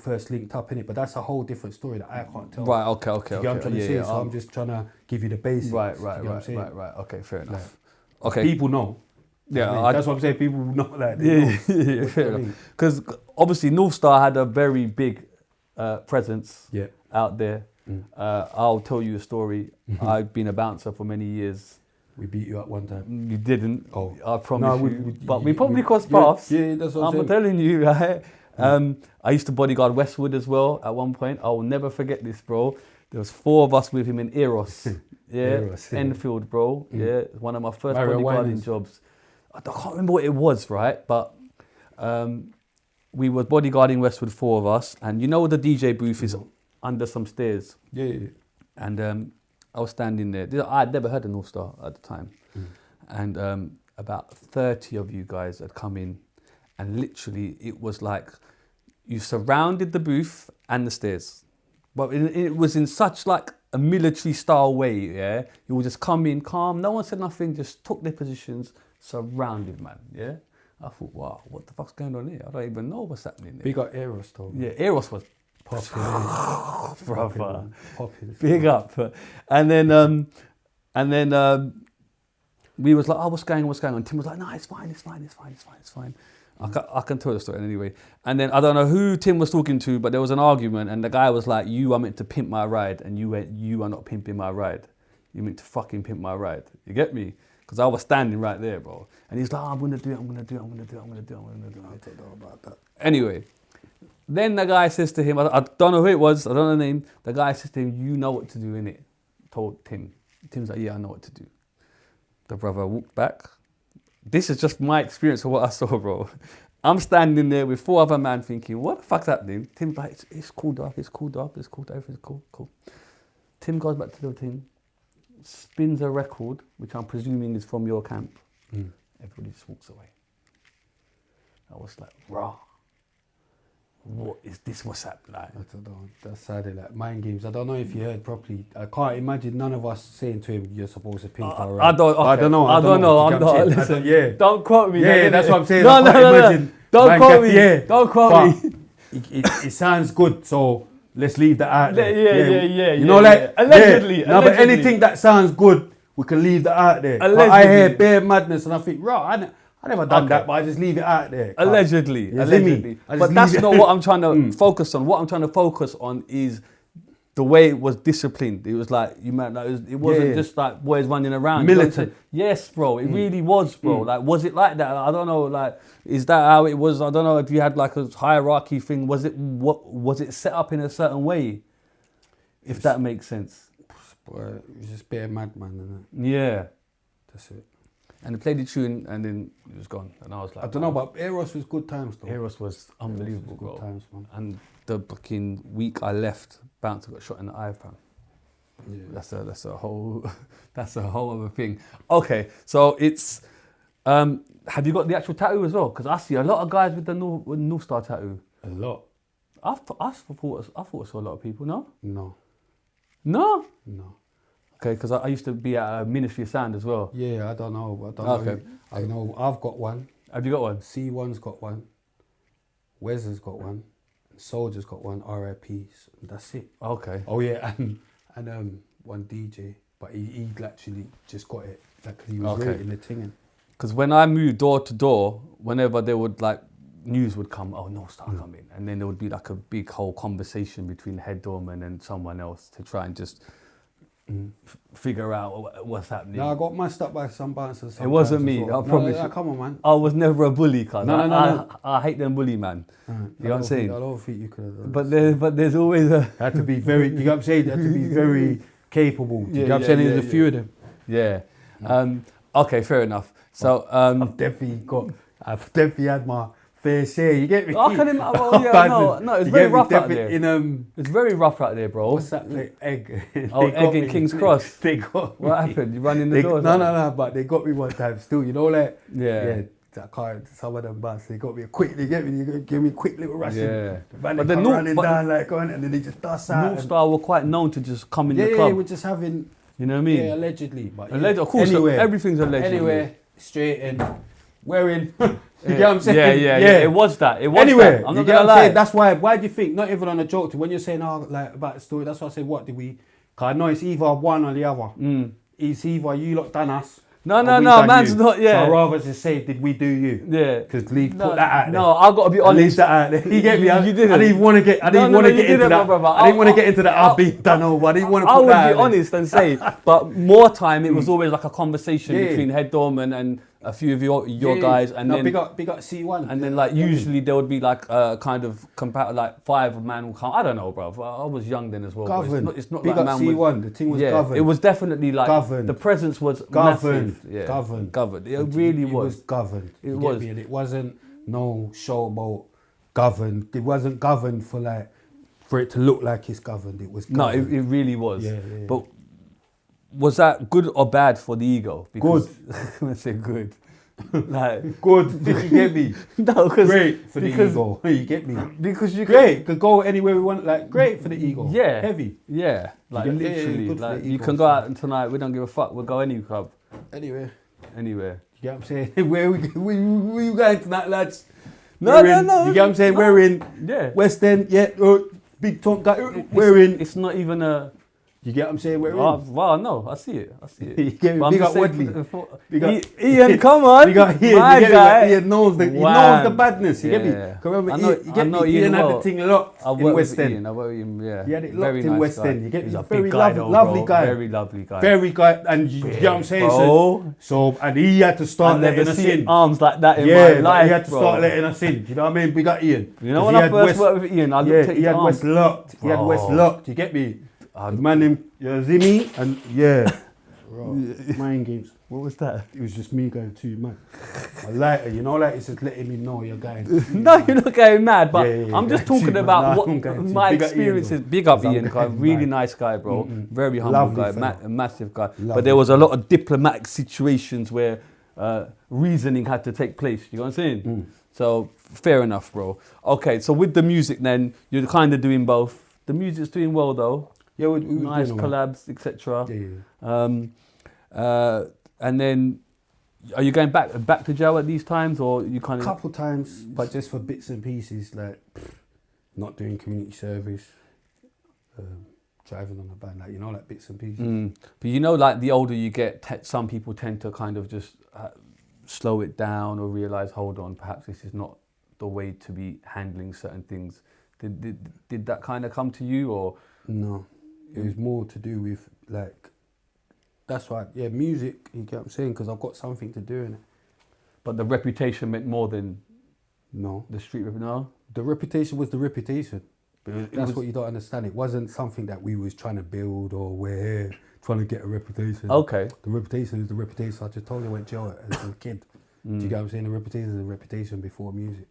A: first linked up, innit? But that's a whole different story that I can't tell.
D: Right. Okay.
A: Do you get what I'm trying to say? So I'm just trying to give you the basics.
D: Right.
A: Do you get what I'm saying?
D: Right. Okay. Fair enough.
A: Like,
D: Okay.
A: People know.
D: Yeah,
A: I mean, that's what I'm saying. People know that. They
D: Yeah,
A: know.
D: yeah,
A: You know
D: fair
A: what I
D: enough.
A: mean?
D: Because obviously North Star had a very big presence
A: Yeah.
D: out there. I'll tell you a story. I've been a bouncer for many years.
A: We beat you up one time.
D: You didn't.
A: Oh.
D: I promise
A: No,
D: you. But we probably crossed paths.
A: Yeah, that's what I'm
D: I'm
A: saying.
D: telling you, right? I used to bodyguard Westwood as well at one point. I will never forget this, bro. There was 4 of us with him in Eros. Yeah,
A: Eros, yeah.
D: Enfield, bro. Yeah, one of my first
A: Mario
D: bodyguarding
A: Winans.
D: jobs. I can't remember what it was, right? But we were bodyguarding Westwood, 4 of us. And you know the DJ booth is under some stairs.
A: Yeah.
D: And I was standing there. I had never heard of North Star at the time. And about 30 of you guys had come in. And literally, it was like you surrounded the booth and the stairs. But it was in such like a military style way, yeah? You would just come in calm, no one said nothing, just took their positions, surrounded, man, yeah? I thought, wow, what the fuck's going on here? I don't even know what's happening there.
A: Big up Eros though.
D: Yeah, Eros was
A: Popular.
D: brother.
A: Popular.
D: Big up. And then we was like, oh, what's going on? Tim was like, no, it's fine. I can tell the story anyway. And then I don't know who Tim was talking to, but there was an argument and the guy was like, you are meant to pimp my ride. And you went, you are not pimping my ride. You meant to fucking pimp my ride. You get me? Because I was standing right there, bro. And he's like, oh, I'm going to do it. I don't know about that. Anyway, then the guy says to him, I don't know who it was, I don't know the name. The guy says to him, you know what to do, innit? Told Tim. Tim's like, yeah, I know what to do. The brother walked back. This is just my experience of what I saw, bro. I'm standing there with 4 other men thinking, what the fuck's happening? Tim's like, it's cool, dog, everything's cool. Tim goes back to the thing, spins a record, which I'm presuming is from your camp. Everybody just walks away. I was like, rah. What is this? What's happening? Like,
A: I don't know. That's sad. Like mind games. I don't know if you heard properly. I can't imagine none of us saying to him, "You're supposed to pimp her." Right?
D: I don't know.
A: I don't know.
D: I'm
A: Do you
D: not.
A: get what I'm saying?
D: Listen,
A: yeah.
D: Don't quote me.
A: Yeah, that's what I'm saying.
D: No.
A: I can't imagine
D: Don't
A: man
D: quote
A: get-
D: me.
A: Yeah,
D: Don't quote
A: but
D: me.
A: It sounds good, so let's leave that out there.
D: Yeah.
A: You know, like
D: allegedly.
A: No, but anything that sounds good, we can leave that out there. But I hear
D: Allegedly.
A: bare madness, and I think, right, I never done that, but I just leave it out there.
D: Allegedly.
A: You see me? I just
D: But that's
A: leave it-
D: not what I'm trying to focus on. What I'm trying to focus on is the way it was disciplined, it was like you meant like it wasn't just like boys running around.
A: Militant.
D: Yes, bro. It really was, bro. Like, was it like that? I don't know. Like, is that how it was? I don't know if you had like a hierarchy thing. Was it set up in a certain way? If that makes sense.
A: Boy, it was just bare madman, innit?
D: Yeah.
A: That's it.
D: And they played the tune, and then it was gone. And I was like,
A: I don't know, but Eros was good times though.
D: Eros was unbelievable,
A: Good
D: bro.
A: times, man.
D: And the fucking week I left, Bouncer got shot in the eye, fam.
A: Yeah.
D: That's a whole that's a whole other thing. Okay, so it's have you got the actual tattoo as well? Because I see a lot of guys with the North Star tattoo.
A: A lot.
D: I thought I saw a lot of people. No.
A: No.
D: Okay, because I used to be at Ministry of Sound as well.
A: Yeah, I don't know.
D: Okay.
A: I know I've got one.
D: Have you got one?
A: C1's got one. Wes has got one. Soldier's got one. RIP. That's it.
D: Okay.
A: Oh yeah, and one DJ, but he actually just got it because he was rating the thing.
D: Because when I moved door to door, whenever there would like news would come, oh North Star coming, and then there would be like a big whole conversation between head doorman and someone else to try and just figure out what's happening.
A: No, I got messed up by some bouncers.
D: It wasn't me.
A: Well.
D: I promise.
A: No,
D: you.
A: come on, man.
D: I was never a bully, cuz.
A: No.
D: I hate them bully, man. You know what I'm saying?
A: I don't think you could have done.
D: But there's always a.
A: Had to be very. You know what I'm saying? Had to be very capable. You know what I'm saying? There's a few of them.
D: Yeah. Okay, fair enough. So
A: I've definitely had my fair share. You get me?
D: I can imagine. Well, yeah, no, it's very rough out there. It's very rough out there, bro.
A: What's that? Egg.
D: Egg in King's Cross.
A: They got me.
D: What happened? You run in the doors?
A: No. But they got me one time. Still, you know, like
D: Yeah.
A: That car. Some of them bus. They got me a quick. They get me. They give me a quick little rush.
D: Yeah.
A: But
D: But
A: they
D: the
A: come
D: North-
A: running
D: but-
A: down like going, and then they just dust out.
D: North Star were quite known to just come in the
A: Yeah,
D: club.
A: we're just having.
D: You know what I mean?
A: Yeah, allegedly. But
D: Of course,
A: anywhere,
D: everything's allegedly.
A: anywhere, straight in, wearing. You get what I'm saying?
D: Yeah. It was that. It was
A: Anywhere.
D: that. I'm
A: You
D: not
A: get
D: gonna
A: what I'm saying?
D: lie.
A: That's why do you think, not even on a joke, when you're saying, like, about the story, that's why I said, what did we, because I know it's either one or the other. It's either you lot done us.
D: No,
A: or
D: no,
A: we
D: no,
A: done
D: man's
A: you.
D: not, yeah.
A: So I'd rather just say, did we do you?
D: Yeah.
A: Because Lee
D: No,
A: put that out there.
D: No, I've got to be
A: Leave
D: honest.
A: that out there. You get me?
D: You didn't.
A: I didn't even want to get. I didn't
D: No,
A: want to
D: you
A: get into
D: didn't,
A: that.
D: brother.
A: I didn't want to get into that. I'll be done over. I didn't want to
D: I
A: put
D: would
A: that
D: be
A: out there.
D: honest and say, but more time it was always like a conversation
A: Yeah.
D: between head doorman and a few of your
A: Yeah,
D: guys, and
A: no,
D: then
A: big up C1.
D: and then like usually there would be like a kind of like 5 man will come. I don't know, bro. I was young then as well. but
A: Governed.
D: It's not
A: Big
D: like
A: up
D: man was,
A: C1. The thing was
D: yeah,
A: governed.
D: it was definitely like
A: Governed.
D: the presence was
A: Governed.
D: massive. Yeah.
A: Governed.
D: It really
A: It was governed.
D: It
A: You get
D: was.
A: me? And it wasn't no showboat governed. It wasn't governed for it to look like it's governed. It was
D: No,
A: governed.
D: it really was.
A: Yeah.
D: But was that good or bad for the ego? Because,
A: Good.
D: I'm gonna say good. Like
A: Good. You get me?
D: no,
A: Great for the
D: because
A: ego. You get me?
D: because you
A: Great. Could go anywhere we want. Like great for the ego.
D: Yeah.
A: Heavy.
D: Yeah, like
A: Yeah,
D: literally,
A: good for
D: like
A: the
D: you
A: ego,
D: can go
A: so.
D: out tonight. We don't give a fuck. We'll go any club,
A: Anywhere.
D: anywhere.
A: You get what I'm saying? Where you going tonight, lads?
D: No,
A: We're
D: no,
A: in-
D: no.
A: You get what I'm saying?
D: No.
A: We're in
D: Yeah,
A: West End. Yeah. Big Tonk guy. We're in.
D: It's not even a.
A: You get what I'm saying? We're in.
D: Wow, no, I see it. I see it.
A: You get me?
D: But I'm
A: Big
D: just
A: up
D: saying
A: Wadley.
D: for-
A: Big up-
D: Ian, come on.
A: We got Ian.
D: my
A: You get me?
D: guy.
A: Ian knows the
D: Wow.
A: badness. You get me?
D: Yeah.
A: 'Cause remember,
D: I know-
A: Ian, you
D: I
A: get
D: know
A: me?
D: Ian
A: Ian had
D: well.
A: the thing locked
D: I
A: in
D: worked
A: West
D: with
A: End.
D: Ian. I worked with him. Yeah,
A: He had it
D: very
A: locked in
D: nice
A: West
D: guy.
A: End. You get me?
D: He's a
A: Very
D: big guy,
A: lovely
D: though,
A: guy.
D: Very lovely guy.
A: Very guy, and you get what I'm saying?
D: Bro.
A: So and he had to start
D: I've
A: letting
D: never
A: us
D: seen
A: in.
D: arms like that in
A: Yeah,
D: my
A: but
D: life,
A: he had to
D: bro.
A: start letting us in. You know what I mean? We got Ian.
D: You know
A: 'Cause
D: when
A: he
D: I
A: had
D: first
A: West-
D: worked with Ian, I
A: Yeah,
D: looked at
A: he
D: his
A: had
D: arms.
A: West locked. He had
D: Bro.
A: West locked. You get me? The man him, Zimmy, and yeah. Mind games.
D: What was that?
A: It was just me going too mad. A lighter, you know, like it's just letting me know you're going.
D: No, you're not going mad, but
A: Yeah,
D: I'm just
A: going
D: talking
A: too
D: about
A: mad. Nah,
D: what
A: I'm going too-
D: my
A: big up Ian,
D: experiences.
A: though.
D: Big up
A: 'Cause I'm
D: Ian, guy,
A: going
D: really
A: mad.
D: nice guy, bro. Very humble
A: Lovely
D: guy,
A: fella.
D: massive guy.
A: Lovely
D: But there was a lot of diplomatic situations where reasoning had to take place. You know what I'm saying? So fair enough, bro. Okay, so with the music, then you're kind of doing both. The music's doing well though.
A: Yeah, we
D: Nice
A: doing all right.
D: collabs, etc.
A: Yeah.
D: And then, are you going back to jail at these times, or you kind of?
A: Couple times, but just for bits and pieces, like not doing community service, driving on a van, like you know, like bits and pieces.
D: But you know, like the older you get, some people tend to kind of just slow it down or realize, hold on, perhaps this is not the way to be handling certain things. Did that kind of come to you, or?
A: No, It was more to do with like, that's why, yeah, music, you get what I'm saying? Because I've got something to do in it.
D: But the reputation meant more than
A: No.
D: the street rep. No?
A: The reputation was the reputation.
D: But
A: That's what you don't understand. It wasn't something that we was trying to build or we're here trying to get a reputation.
D: Okay.
A: The reputation is the reputation. I just told you I went to jail as a kid. Do you get what I'm saying? The reputation is a reputation before music.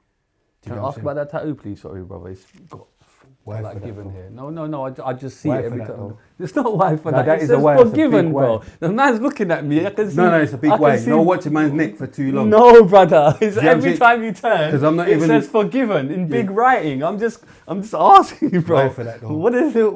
A: Do you
D: Can
A: get
D: I
A: what
D: ask
A: I'm
D: about that tattoo, please? Sorry, brother. It's got
A: Why
D: like
A: for that,
D: given
A: though?
D: here. No. I just see
A: Why
D: it
A: for
D: every
A: that,
D: time.
A: though?
D: It's not why for
A: No,
D: that.
A: that
D: It
A: is a
D: says
A: why, it's a
D: forgiven,
A: big
D: bro.
A: why.
D: The man's looking at me. I can see.
A: No, it's a big
D: I can
A: way.
D: see-
A: No, watching man's neck for too long.
D: No, brother. It's
A: Do you know what I'm
D: every
A: saying?
D: time you turn.
A: 'Cause I'm not
D: it
A: even-
D: says forgiven in big writing. I'm just asking you, bro.
A: Why for that, though?
D: What is it?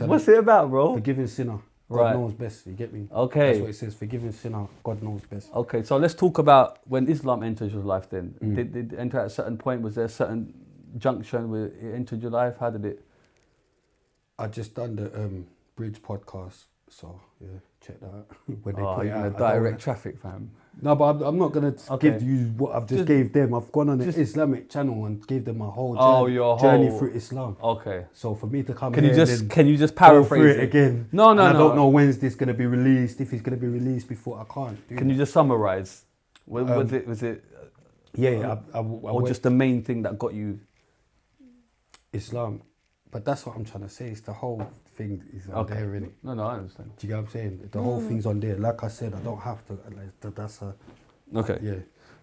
D: What's it about, bro?
A: Forgiving sinner. God
D: Right.
A: knows best. You get me?
D: Okay.
A: That's what it says. Forgiving sinner. God knows best.
D: Okay, so let's talk about when Islam entered your life. Then
A: Mm.
D: did it enter at a certain point? Was there a certain junction where it entered your life? How did it?
A: I just done the Bridge podcast. So, yeah, check that out. When they
D: Oh,
A: put it
D: you're
A: out.
D: gonna
A: I don't
D: direct
A: wanna-
D: traffic, fam.
A: No, but I'm not going to
D: Okay.
A: give you what I've just
D: Just-
A: gave them. I've gone on an
D: just-
A: Islamic channel and gave them my whole
D: Oh,
A: journey,
D: your
A: journey
D: whole-
A: through Islam.
D: Okay.
A: So for me to come
D: Can
A: here
D: you
A: and
D: just
A: then
D: can you just
A: go through
D: paraphrase
A: it again?
D: No,
A: and
D: no,
A: I
D: no.
A: don't know when's this going to be released, if it's going to be released before, I can't do
D: Can you
A: that.
D: just summarize? Was it,
A: Yeah, I
D: or
A: went
D: just the main thing that got you?
A: Islam. But that's what I'm trying to say. It's the whole thing is on there, really.
D: No, I understand.
A: Do you get what I'm saying? The whole thing's on there. Like I said, I don't have to. Like, that's a
D: Okay.
A: yeah.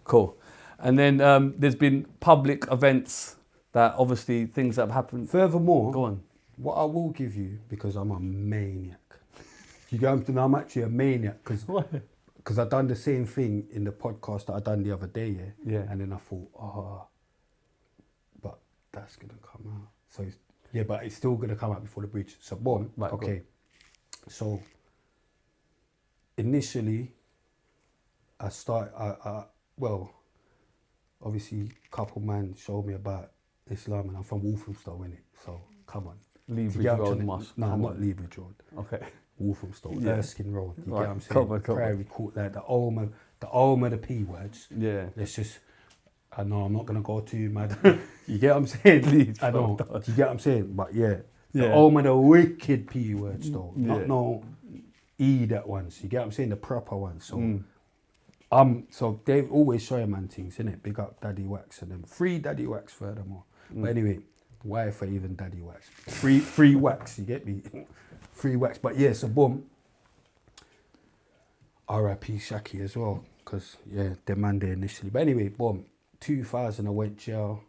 D: Cool. And then there's been public events that obviously things that have happened.
A: Furthermore,
D: Go on.
A: what I will give you, because I'm a maniac. You get what I'm saying? I'm actually a maniac because I done the same thing in the podcast that I done the other day,
D: Yeah.
A: And then I thought, but that's gonna come out. So but it's still gonna come out before the bridge. So boom,
D: Right,
A: okay. So initially, well, obviously, couple man showed me about Islam, and I'm from Walthamstow, innit? So come on.
D: Leave
A: Do
D: Bridge
A: you get what I'm
D: Road
A: saying?
D: must.
A: No,
D: Come
A: not
D: on.
A: Leave Bridge Road.
D: Okay.
A: Walthamstow,
D: Yeah.
A: Erskine Road. You
D: Right,
A: get what I'm saying?
D: come on.
A: Prairie Court, like the Alma of the P words.
D: Yeah.
A: Let's just. I know I'm not gonna go too mad. You get what I'm saying?
D: Please,
A: I know.
D: bro,
A: Do you get what I'm saying? But yeah,
D: Yeah.
A: the Alma the wicked P words though,
D: Yeah.
A: not no that ones. You get what I'm saying? The proper ones. So.
D: Mm.
A: So they always show man things, innit? Big up Daddy Wax and them. Free Daddy Wax furthermore. But anyway, why for even Daddy Wax? Free wax, you get me? Free wax. But yeah, so boom. R.I.P. Shaki as well. Because, yeah, the man there initially. But anyway, boom. 2000 I went jail.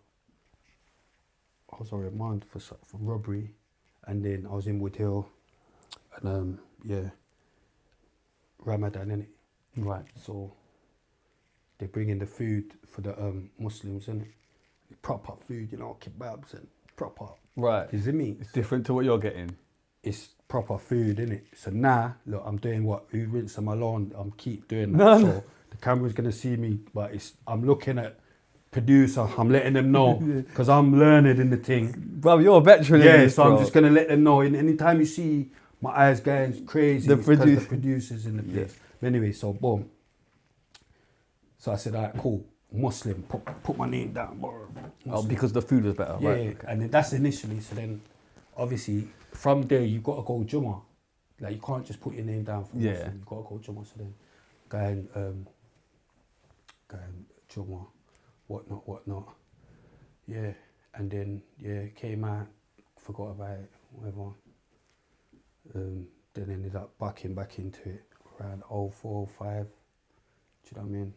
A: I was on remand for robbery. And then I was in Wood Hill. And yeah. Ramadan, innit?
D: Right.
A: So they bring in the food for the Muslims, innit? Proper food, you know, kebabs and proper.
D: Right.
A: You see me?
D: It's different to what you're getting.
A: It's proper food, innit? So now, look, I'm doing what? Who rinse my lawn? I'm keep doing that.
D: No,
A: So
D: no.
A: the camera's gonna see me, but I'm looking at producer. I'm letting them know because I'm learned in the thing.
D: Bro, you're a veteran in
A: Yeah,
D: this,
A: so I'm
D: bro.
A: just gonna let them know. And anytime you see my eyes going crazy,
D: The
A: it's 'cause
D: producer.
A: the producers in the place. But anyway, so boom. So I said, all right, cool. Muslim, put my name down, bro.
D: Oh,
A: Muslim.
D: because the food was better.
A: Yeah,
D: Right.
A: yeah. And then that's initially. So then, obviously, from there you got to go Jumma. Like you can't just put your name down for
D: Yeah.
A: Muslim. You got to go Jumma. So then, going Jumma, whatnot. Yeah, and then came out, forgot about it, whatever. Then ended up backing back into it around 04, 05. Do you know what I mean?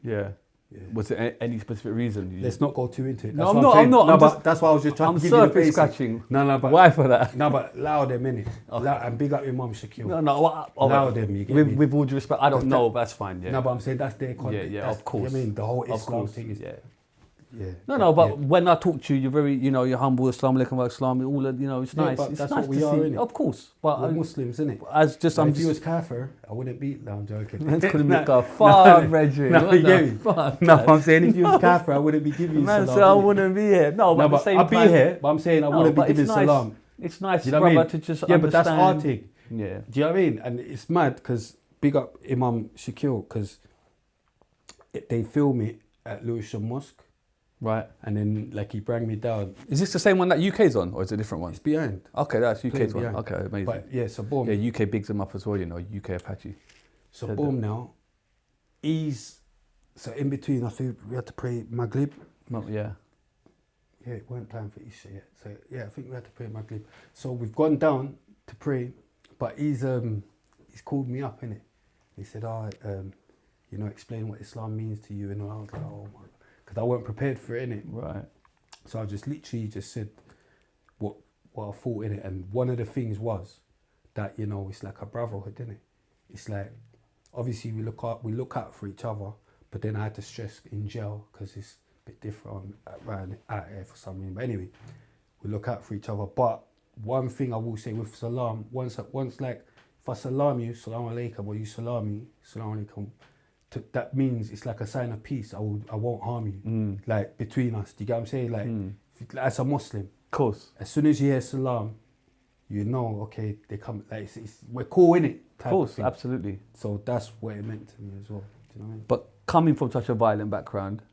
D: Yeah.
A: Yeah.
D: Was there any specific reason? You
A: Let's not go too into it.
D: No,
A: That's
D: I'm
A: what
D: not,
A: saying.
D: I'm not,
A: No,
D: I'm
A: but
D: just-
A: that's why I was just trying
D: I'm
A: to give you the
D: surface
A: basics.
D: scratching.
A: No, but
D: Why for that?
A: No, but allow them, innit? And big up your mum, Shaquille.
D: No.
A: Allow them, you get me?
D: with all due respect, I don't know. That's fine. Yeah.
A: No, but I'm saying that's their content.
D: Yeah,
A: That's,
D: of course.
A: You know what I mean, the whole
D: Of
A: Islam
D: course.
A: thing is.
D: Yeah.
A: Yeah.
D: No, but
A: yeah.
D: when I talk to you, you're very, you're humble. Assalamu alaikum wa Islam. All of, it's
A: Yeah,
D: nice.
A: but
D: It's
A: that's
D: nice
A: what we
D: to
A: are,
D: see.
A: innit?
D: Of course, but
A: We're Muslims, innit?
D: as just
A: Like,
D: I'm
A: if you was
D: just.
A: kafir, I wouldn't beat. No, I'm joking.
D: Man's calling me
A: No,
D: a fuck, Reggie.
A: No,
D: What
A: you get
D: the
A: me?
D: fuck?
A: No, I'm saying if you was kafir, I wouldn't be giving you
D: Man
A: salam.
D: said I
A: innit?
D: wouldn't be here. No, but
A: No,
D: at the
A: but
D: same
A: I'd be
D: time,
A: here, but I'm saying I wouldn't be
D: but
A: giving
D: it's nice.
A: salam.
D: It's nice,
A: Do you know what I
D: brother,
A: mean?
D: to just
A: Yeah, but that's our
D: understand.
A: thing.
D: Yeah.
A: Do you know what I mean? And it's mad because big up Imam Shaquille because they film it at Lewisham Mosque
D: Right.
A: And then like he brought me down.
D: Is this the same one that UK's on, or is it a different one?
A: It's behind.
D: Okay, that's UK's one.
A: behind.
D: Okay, amazing.
A: But yeah, so boom.
D: Yeah, UK bigs them up as well, you know, UK Apache.
A: So
D: Said
A: boom now. So in between, I think we had to pray Maghrib.
D: Yeah.
A: Yeah, it weren't time for Isha yet. So yeah, I think we had to pray Maghrib. So we've gone down to pray, but he's called me up, innit? He said, explain what Islam means to you. And I was like, oh my, because I weren't prepared for it, innit?
D: Right.
A: So I just literally just said what I thought in it. And one of the things was that, you know, it's like a brotherhood, innit? It's like, obviously we look out for each other, but then I had to stress in jail because it's a bit different around out here for some reason. But anyway, we look out for each other. But one thing I will say with salam, once like, if I salam you, salam alaikum, or you salam me, salam alaikum, that means it's like a sign of peace. I won't harm you, like between us. Do you get what I'm saying? Like, as a Muslim,
D: Of course.
A: as soon as you hear salam, you know, okay, they come. Like we're cool, innit?
D: Of course, absolutely.
A: So that's what it meant to me as well. Do you know what I mean?
D: But coming from such a violent background,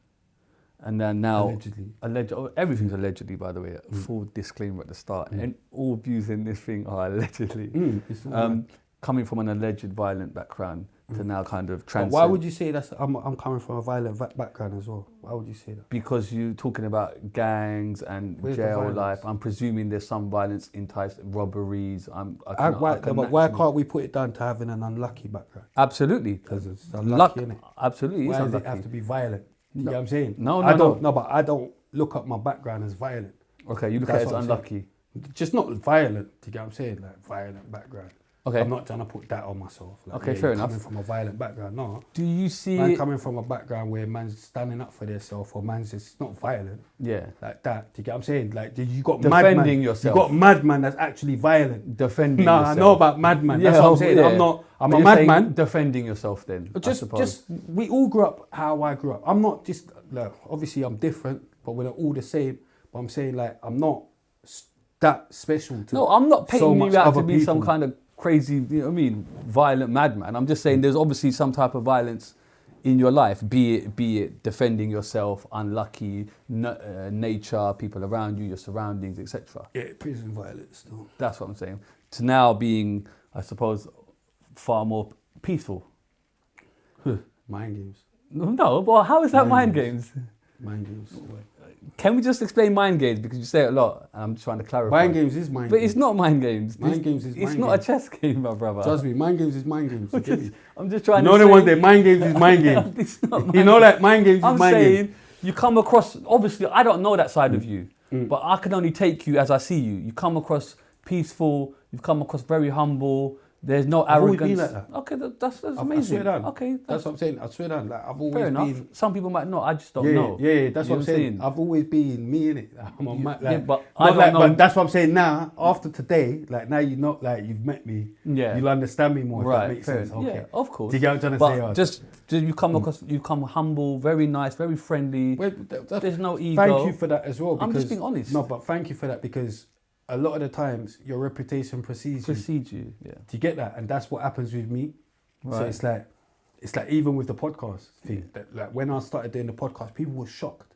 D: and then now
A: Allegedly.
D: everything's allegedly, by the way. Full disclaimer at the start, and all views in this thing are allegedly.
A: It's all
D: Coming from an alleged violent background to now kind of
A: But
D: transcend.
A: why would you say I'm coming from a violent background as well? Why would you say that?
D: Because you're talking about gangs and
A: Where's the
D: jail
A: violence?
D: life. I'm presuming there's some violence enticed, robberies.
A: Why can't we put it down to having an unlucky background?
D: Absolutely.
A: Because it's unlucky, innit?
D: Absolutely.
A: Why
D: It's
A: does it
D: unlucky.
A: have to be violent? You know what I'm saying?
D: No,
A: but I don't look up my background as violent.
D: Okay, you look
A: That's
D: at it as
A: what I'm
D: unlucky.
A: Just not violent. Do you get what I'm saying? Like violent background.
D: Okay.
A: I'm not trying to put that on myself. Like,
D: Okay,
A: yeah,
D: fair
A: you're
D: enough.
A: Coming from a violent background, no.
D: Do you see
A: Man
D: it?
A: coming from a background where man's standing up for themselves, or man's just not violent.
D: Yeah.
A: Like that. Do you get what I'm saying? Like you got
D: Defending
A: madman.
D: yourself.
A: You got madman that's actually violent.
D: Defending
A: Nah,
D: yourself.
A: I know about madman.
D: Yeah,
A: That's what I'm saying.
D: yeah.
A: I'm
D: But
A: a
D: you're saying
A: madman.
D: Defending yourself then, I suppose.
A: Just we all grew up how I grew up. I'm not just like, obviously I'm different, but we're all the same. But I'm saying like I'm not that special to
D: No, I'm not
A: so
D: painting
A: much
D: you out
A: other
D: to be some
A: people.
D: kind of crazy, you know what I mean, violent madman. I'm just saying there's obviously some type of violence in your life, be it defending yourself, unlucky, nature, people around you, your surroundings, etc.
A: Yeah, prison violence still.
D: That's what I'm saying. To now being, I suppose, far more peaceful.
A: Mind games.
D: No, but how is that mind
A: Mind
D: games?
A: Mind games.
D: Can we just explain mind games, because you say it a lot and I'm just trying to clarify.
A: Mind games is mind
D: But
A: games.
D: it's not mind games.
A: Mind games is
D: It's
A: mind
D: not a
A: games.
D: chess game, my brother.
A: Trust me, mind games is mind games. You get me?
D: I'm just trying
A: You
D: to
A: know
D: say...
A: the ones that mind games is mind games.
D: It's not
A: You
D: mind
A: know,
D: games.
A: like mind games is
D: I'm
A: mind
D: saying
A: games.
D: you come across, obviously I don't know that side of you, but I can only take you as I see you. You come across peaceful, you've come across very humble, there's no
A: I've always
D: arrogance.
A: been like that.
D: Okay, that's
A: I
D: amazing.
A: swear down.
D: Okay,
A: That's what I'm saying. I swear down. Like I've always
D: fair enough.
A: been.
D: Some people might not, I just don't
A: Yeah,
D: know.
A: yeah, that's
D: You
A: what I'm
D: know
A: saying. I've always been me, innit? I'm a man, like,
D: yeah, but
A: not
D: I don't
A: like,
D: know-
A: But that's what I'm saying now. After today, like now you're not like you've met me.
D: Yeah.
A: You'll understand me more. If that
D: Right,
A: makes
D: fair
A: sense.
D: enough.
A: Okay.
D: Yeah, of course.
A: Do you get what I'm trying to
D: But
A: say?
D: just you come across, you come humble, very nice, very friendly. There's no ego.
A: Thank you for that as well.
D: I'm just
A: because-
D: being honest.
A: No, but thank you for that because a lot of the times your reputation precedes you.
D: Precede you, yeah.
A: Do you get that? And that's what happens with me. So
D: Right.
A: it's like even with the podcast thing. That, like when I started doing the podcast, people were shocked.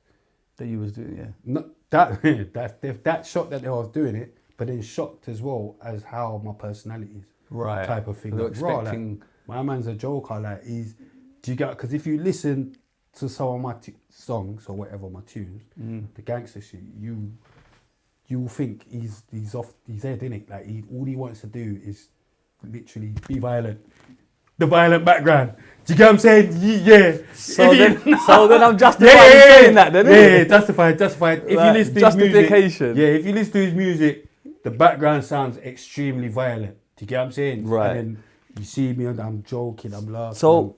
D: That you was doing, yeah.
A: Not that shocked that I was doing it, but then shocked as well as how my personality is.
D: Right.
A: Type of thing.
D: They were
A: Like, raw,
D: expecting-
A: like, my man's a joker. Like do you get? Because if you listen to some of my songs or whatever, my tunes, the gangster shit, you will think he's off his head, innit? Like all he wants to do is literally be violent. The violent background. Do you get what I'm saying? Yeah.
D: So
A: If you-
D: so then I'm justified in saying that then, isn't
A: yeah,
D: it?
A: justified. If
D: Like,
A: you listen to his music,
D: justification.
A: yeah, if you listen to his music, the background sounds extremely violent. Do you get what I'm saying?
D: Right.
A: And then you see me and I'm joking, I'm laughing.
D: So,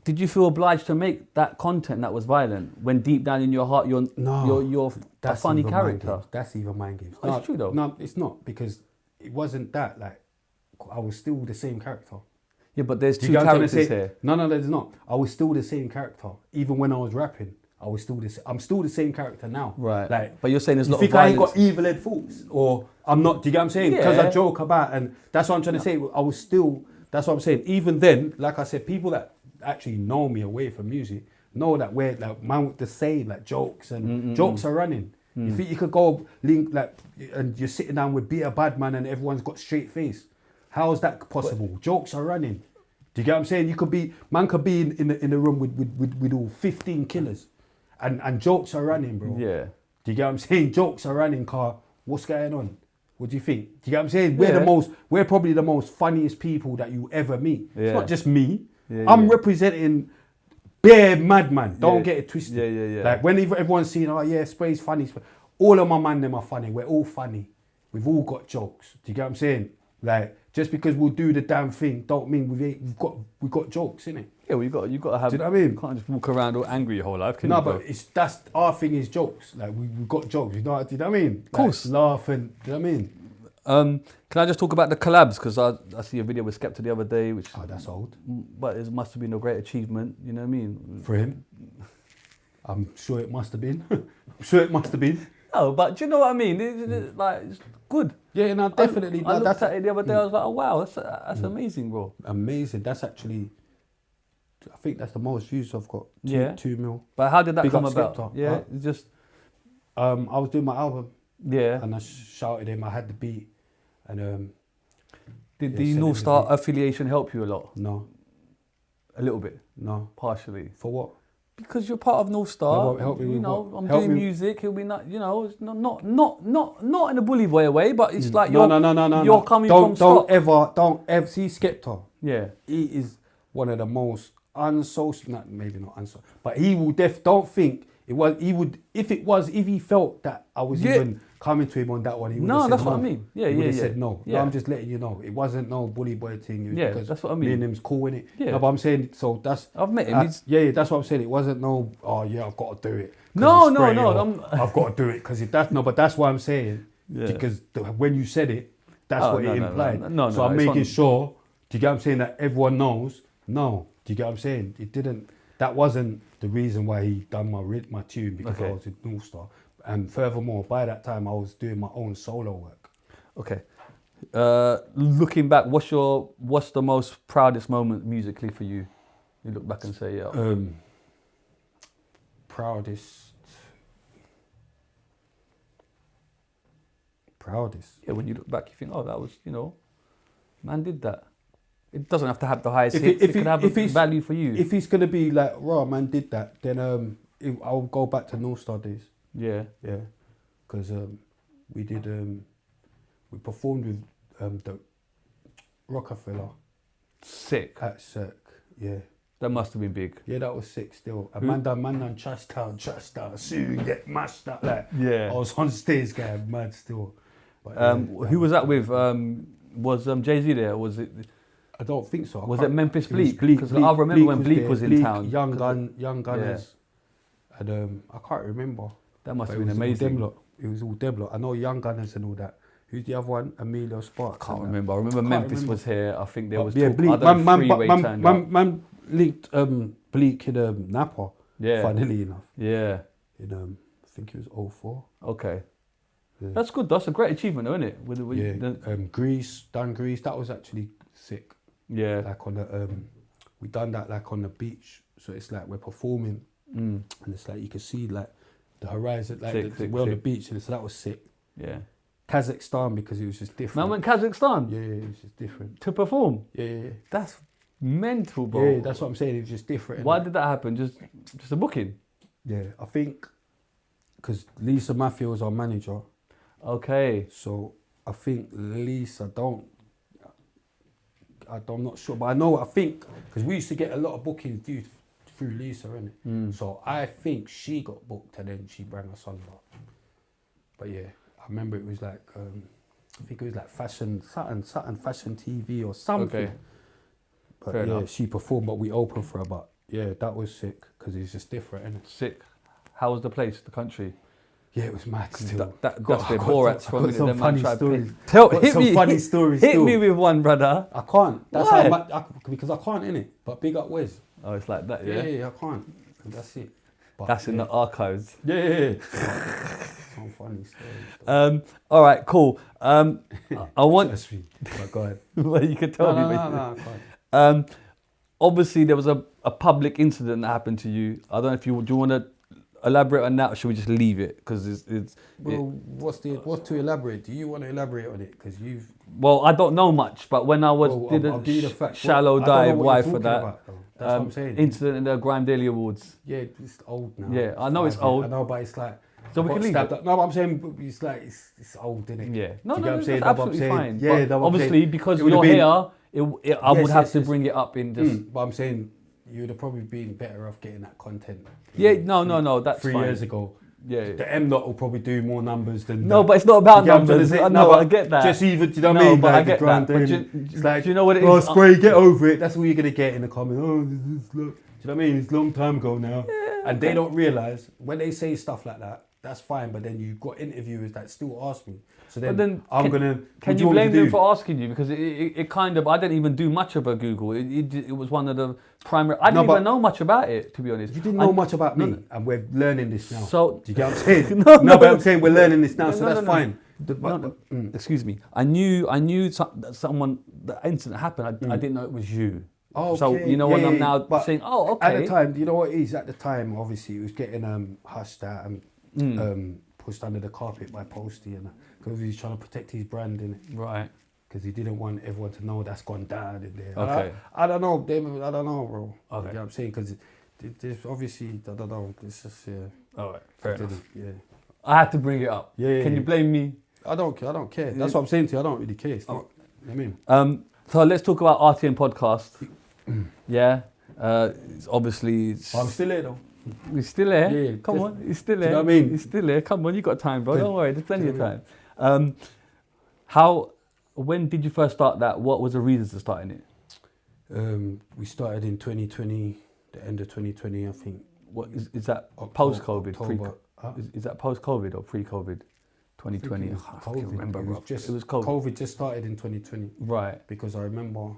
D: did you feel obliged to make that content that was violent when deep down in your heart you're a funny
A: even mind
D: character?
A: games. That's even mind games.
D: Oh, it's true though.
A: No, it's not because it wasn't that. Like I was still the same character.
D: Yeah, but there's
A: Do
D: two
A: you get what I'm trying to
D: characters
A: say?
D: here.
A: No, there's not. I was still the same character. Even when I was rapping, I was still I'm still the same character now.
D: Right.
A: Like,
D: But you're saying there's a
A: you
D: lot
A: think
D: of
A: I ain't
D: violence.
A: got evil head thoughts, or I'm not? Do you get what I'm saying? Because
D: Yeah.
A: I joke about, and that's what I'm trying to say. I was still. That's what I'm saying. Even then, like I said, people that actually know me away from music know that we're like man with the same like jokes and jokes are running. You think you could go link like and you're sitting down with Be a Bad Man and everyone's got straight face? How is that possible? Jokes are running. Do you get what I'm saying? Man could be in the room with all 15 killers, and jokes are running, bro.
D: Yeah.
A: Do you get what I'm saying? Jokes are running, car. What's going on? What do you think? Do you get what I'm saying? We're probably the most funniest people that you ever meet.
D: Yeah.
A: It's not just me.
D: Yeah,
A: I'm
D: yeah.
A: representing bare madman. Don't get it twisted.
D: Yeah.
A: Like when everyone's saying, oh yeah, Spray's funny. All of my man them are funny. We're all funny. We've all got jokes. Do you get what I'm saying? Like just because we'll do the damn thing, don't mean we've got jokes, innit?
D: Yeah, well, you got to have.
A: Do you know what I mean?
D: You can't just walk around all angry your whole life, can
A: No,
D: you?
A: but that's our thing is jokes. Like we've got jokes. You know what I mean? Of
D: course.
A: Laugh and do you know what I mean?
D: Can I just talk about the collabs? Because I see a video with Skepta the other day, which
A: That's old.
D: but it must have been a great achievement. You know what I mean?
A: For him. I'm sure it must have been. I'm sure it must have been.
D: No, but do you know what I mean? It's good.
A: Yeah, no, definitely.
D: I looked at it the other day. I was like, oh wow, that's amazing, bro.
A: Amazing. That's actually, I think that's the most views I've got. 2 mil.
D: But how did that
A: Big
D: come
A: up
D: about?
A: Skepta.
D: Yeah,
A: Huh?
D: it's just
A: I was doing my album
D: yeah.
A: and I shouted him. I had the beat and
D: Did
A: yeah,
D: the
A: send
D: North
A: him
D: Star
A: the beat.
D: affiliation help you a lot?
A: no,
D: A little bit,
A: partially. For what?
D: because you're part of North Star.
A: No, but help me
D: you
A: with
D: know,
A: what?
D: I'm
A: Help
D: doing
A: me-
D: music. He'll be not, you know, it's not in a bully boy way, but it's like
A: No.
D: you're coming from stock.
A: Don't ever see Skepta.
D: Yeah.
A: He is one of the most unsocial, maybe not unsocial, but he will don't think it was, if he felt that I was
D: Yeah.
A: even coming to him on that one, he would
D: No,
A: have said
D: that's
A: no.
D: what I mean. Yeah,
A: he would
D: yeah,
A: have
D: yeah.
A: said no.
D: Yeah.
A: No, I'm just letting you know. It wasn't no bully boy thing. It was
D: Yeah,
A: because
D: that's what I mean.
A: Me and him's cool, innit?
D: Yeah.
A: No, but I'm saying, so that's...
D: I've met him. He's-
A: yeah, that's what I'm saying. It wasn't no, oh yeah, I've got to do it. 'cause
D: No,
A: it's
D: no,
A: spray,
D: no,
A: or
D: I'm-
A: I've got to do it because but that's what I'm saying.
D: Yeah.
A: Because when you said it, that's
D: Oh,
A: what
D: no,
A: it
D: no,
A: implied.
D: no,
A: So I'm
D: it's
A: making
D: on-
A: sure, do you get what I'm saying, that everyone knows? No. Do you get what I'm saying? It didn't, that wasn't the reason why he done my tune, because
D: Okay.
A: I was with North Star. And furthermore, by that time I was doing my own solo work.
D: Okay. Looking back, what's the most proudest moment musically for you? You look back and say, yeah.
A: Proudest.
D: Yeah, when you look back, you think, oh, that was, you know, man did that. It doesn't have to have the highest hits. It could have a value for you.
A: If he's gonna be like, raw man did that, then I'll go back to North Star days.
D: Yeah.
A: Yeah, because we performed with the Rocafella
D: Sick.
A: at Cirque. Yeah,
D: That must have been big.
A: yeah, that was sick. Still, a man done trust down, soon get mashed up. Like,
D: Yeah.
A: I was on stage, going mad still. But,
D: Who was that with? Was Jay-Z there? Was it?
A: I don't think so.
D: Was it Memphis Bleak? Because I remember when Bleak was in town.
A: Young Gunners. And I can't remember.
D: That must
A: But
D: have been
A: it was all
D: amazing.
A: them lot. It was all them lot. I know Young Gunners and all that. Who's the other one? Emilio Sparks.
D: I can't
A: and that.
D: remember. I remember
A: Can't
D: Memphis
A: remember.
D: was here. I think there was
A: Yeah,
D: talk,
A: Bleak.
D: other freeway turned up.
A: Man linked Bleak in Napa.
D: Yeah.
A: Funnily enough.
D: Yeah.
A: In I think it was 04.
D: Okay.
A: Yeah.
D: That's good. That's a great achievement, isn't it? With
A: Yeah. Greece, done Greece. That was actually sick.
D: yeah.
A: Like on the we done that like on the beach. So it's like we're performing and it's like you can see like the horizon, like
D: Sick,
A: we're on the
D: sick.
A: beach, and so that was sick.
D: Yeah.
A: Kazakstan, because it was just different.
D: Man went Kazakstan
A: Yeah, it was just different.
D: to perform.
A: Yeah.
D: That's mental, bro.
A: Yeah, that's what I'm saying. It was just different.
D: Why
A: innit?
D: did that happen? Just a booking.
A: Yeah, I think because Lisa Mafia was our manager,
D: Okay.
A: so I think Lisa I'm not sure, but I think because we used to get a lot of bookings through Lisa, innit? So I think she got booked and then she brought us on. But yeah, I remember it was like I think it was like fashion fashion TV or something.
D: Okay.
A: But
D: Fair
A: yeah,
D: enough.
A: she performed, but we opened for her. But yeah, that was sick because it's just different, innit?
D: Sick. How was the place, the country?
A: Yeah, it was mad still.
D: That's
A: Got-
D: where
A: I got
D: Borat's
A: some-
D: from.
A: I got
D: innit?
A: some
D: Them man
A: funny
D: tried to
A: stories.
D: Got
A: Some funny stories
D: Hit
A: still.
D: me with one, brother.
A: I can't. That's
D: Why?
A: because I can't, innit? But big up Wes.
D: Oh, it's like that,
A: Yeah,
D: yeah?
A: I can't. And that's it. But
D: That's in
A: yeah.
D: the archives.
A: Yeah. Some funny stories.
D: All right, cool. I want.
A: That's me. But go ahead.
D: Well, you can tell me.
A: No,
D: basically.
A: I can't.
D: Obviously, there was a a public incident that happened to you. I don't know if do you want to elaborate on that, or should we just leave it? Because
A: what's to elaborate? Do you want to elaborate on it? Because you've...
D: Well, I don't know much, but when I did
A: I'll give you the fact.
D: shallow
A: I don't know
D: dive,
A: what
D: why
A: you're
D: for
A: talking
D: that?
A: about, though. That's what I'm saying.
D: Incident in the Grime Daily Awards.
A: Yeah, it's old now.
D: Yeah, I know it's old.
A: I know, but it's like...
D: So we can leave it.
A: No, but I'm saying it's like, it's old, isn't it?
D: Yeah. No,
A: Do you get what
D: no,
A: I'm
D: that's
A: saying?
D: absolutely fine.
A: Yeah,
D: but obviously, because
A: it would
D: you're
A: have been-
D: here, I would have to
A: yes.
D: bring it up in just...
A: But I'm saying you would have probably been better off getting that content.
D: Yeah, no, that's
A: 3
D: fine.
A: years ago.
D: Yeah.
A: The MDOT will probably do more numbers than...
D: No, but it's not about
A: You get what I'm trying to
D: numbers.
A: say?
D: I
A: No,
D: know,
A: but
D: I get that.
A: Just even, do you know what I
D: No,
A: mean?
D: but
A: Like
D: I get
A: the grand
D: that. But
A: thing.
D: do
A: It's like,
D: you know what it
A: oh,
D: is?
A: Spray, get over it. That's what you're going to get in the comment. Oh, this is, look. Do you know what I mean? It's a long time ago now.
D: Yeah,
A: and they don't realise, when they say stuff like that, that's fine, but then you've got interviewers that still ask me. So then, I'm going to...
D: Can you blame them for asking you? Because it kind of... I didn't even do much of a Google. It was one of the primary... I didn't even know much about it, to be honest.
A: You didn't know much about me, and we're learning this now.
D: So...
A: Do you get what I'm saying?
D: No,
A: but I'm saying we're learning this now, so that's fine.
D: Excuse me. I knew someone... The incident happened. I didn't know it was you.
A: Oh,
D: so, you know what I'm now saying? Oh, okay.
A: At the time, you know what it is? At the time, obviously, it was getting hushed out and pushed under the carpet by Posty, and because he was trying to protect his brand, innit?
D: Right.
A: Because he didn't want everyone to know that's gone down in there.
D: Okay.
A: I don't know, David. I don't know, bro.
D: Okay.
A: You know what I'm saying? Because there's obviously, I don't know. It's just, yeah.
D: All right. Fair enough.
A: Yeah.
D: I had to bring it up.
A: Yeah.
D: Can you blame me?
A: I don't care. That's what I'm saying to you. I don't really care. It's not, you know what I mean?
D: So let's talk about RTN podcast. Yeah. It's obviously...
A: I'm still here, though.
D: You're still here?
A: Yeah,
D: Come on, you're still
A: do you
D: here.
A: know what I mean?
D: You're still here. Come on, you got time, bro.
A: Yeah.
D: Don't worry, there's plenty of
A: Do you know
D: time. When did you first start that? What was the reasons for starting it?
A: We started in 2020, the end of 2020, I think.
D: What is that
A: October,
D: post-COVID? Is that post-COVID or pre-COVID? 2020. I can't remember.
A: It was
D: COVID.
A: COVID just started in 2020.
D: Right.
A: Because I remember,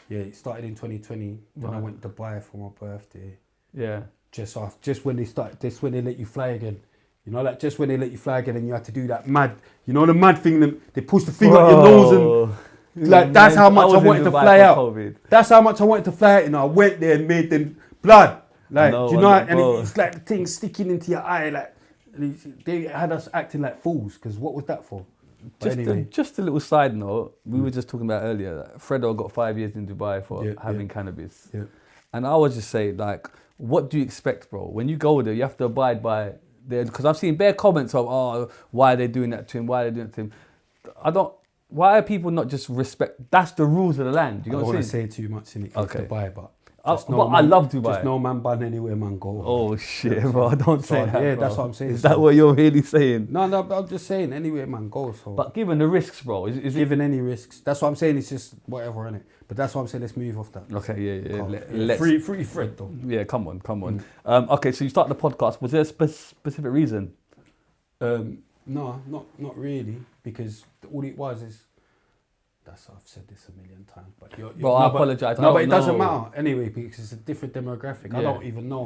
A: it started in 2020. Then I went to Dubai for my birthday.
D: Yeah.
A: Just when they let you fly again. You know, like just when they let you fly again and you had to do that mad, you know, the mad thing, they push the finger at your nose and like that's how much I wanted to fly out. COVID. That's how much I wanted to fly out. You know, I went there and made them blood. Like, do you know, and it's like the thing sticking into your eye. Like, they had us acting like fools because what was that for?
D: Just a little side note, we were just talking about earlier that Fredo got 5 years in Dubai for having cannabis. Yeah. And I was just saying, like, what do you expect, bro? When you go there, you have to abide by there. Because I've seen bare comments of, oh, why are they doing that to him? Why are they doing it to him? Why are people not just respect? That's the rules of the land. You know
A: I don't
D: what
A: want
D: I'm
A: to
D: saying?
A: say too much in it.
D: Okay.
A: Dubai, but
D: I love Dubai.
A: Just no man ban anywhere man go.
D: Oh shit, bro! Don't say that.
A: Yeah,
D: bro.
A: that's what I'm saying.
D: Is that what you're really saying?
A: No, I'm just saying anywhere man go. So.
D: But given the risks, bro, is it
A: given any risks? That's what I'm saying. It's just whatever, innit? But that's what I'm saying. Let's move off that.
D: Okay, yeah.
A: Let's free Fred though.
D: Yeah, come on. Okay, so you started the podcast. Was there a specific reason?
A: No, not really, because all it was is. I've said this a million times, but
D: bro, I apologise.
A: No, but it doesn't matter anyway because it's a different demographic.
D: Yeah.
A: I don't even know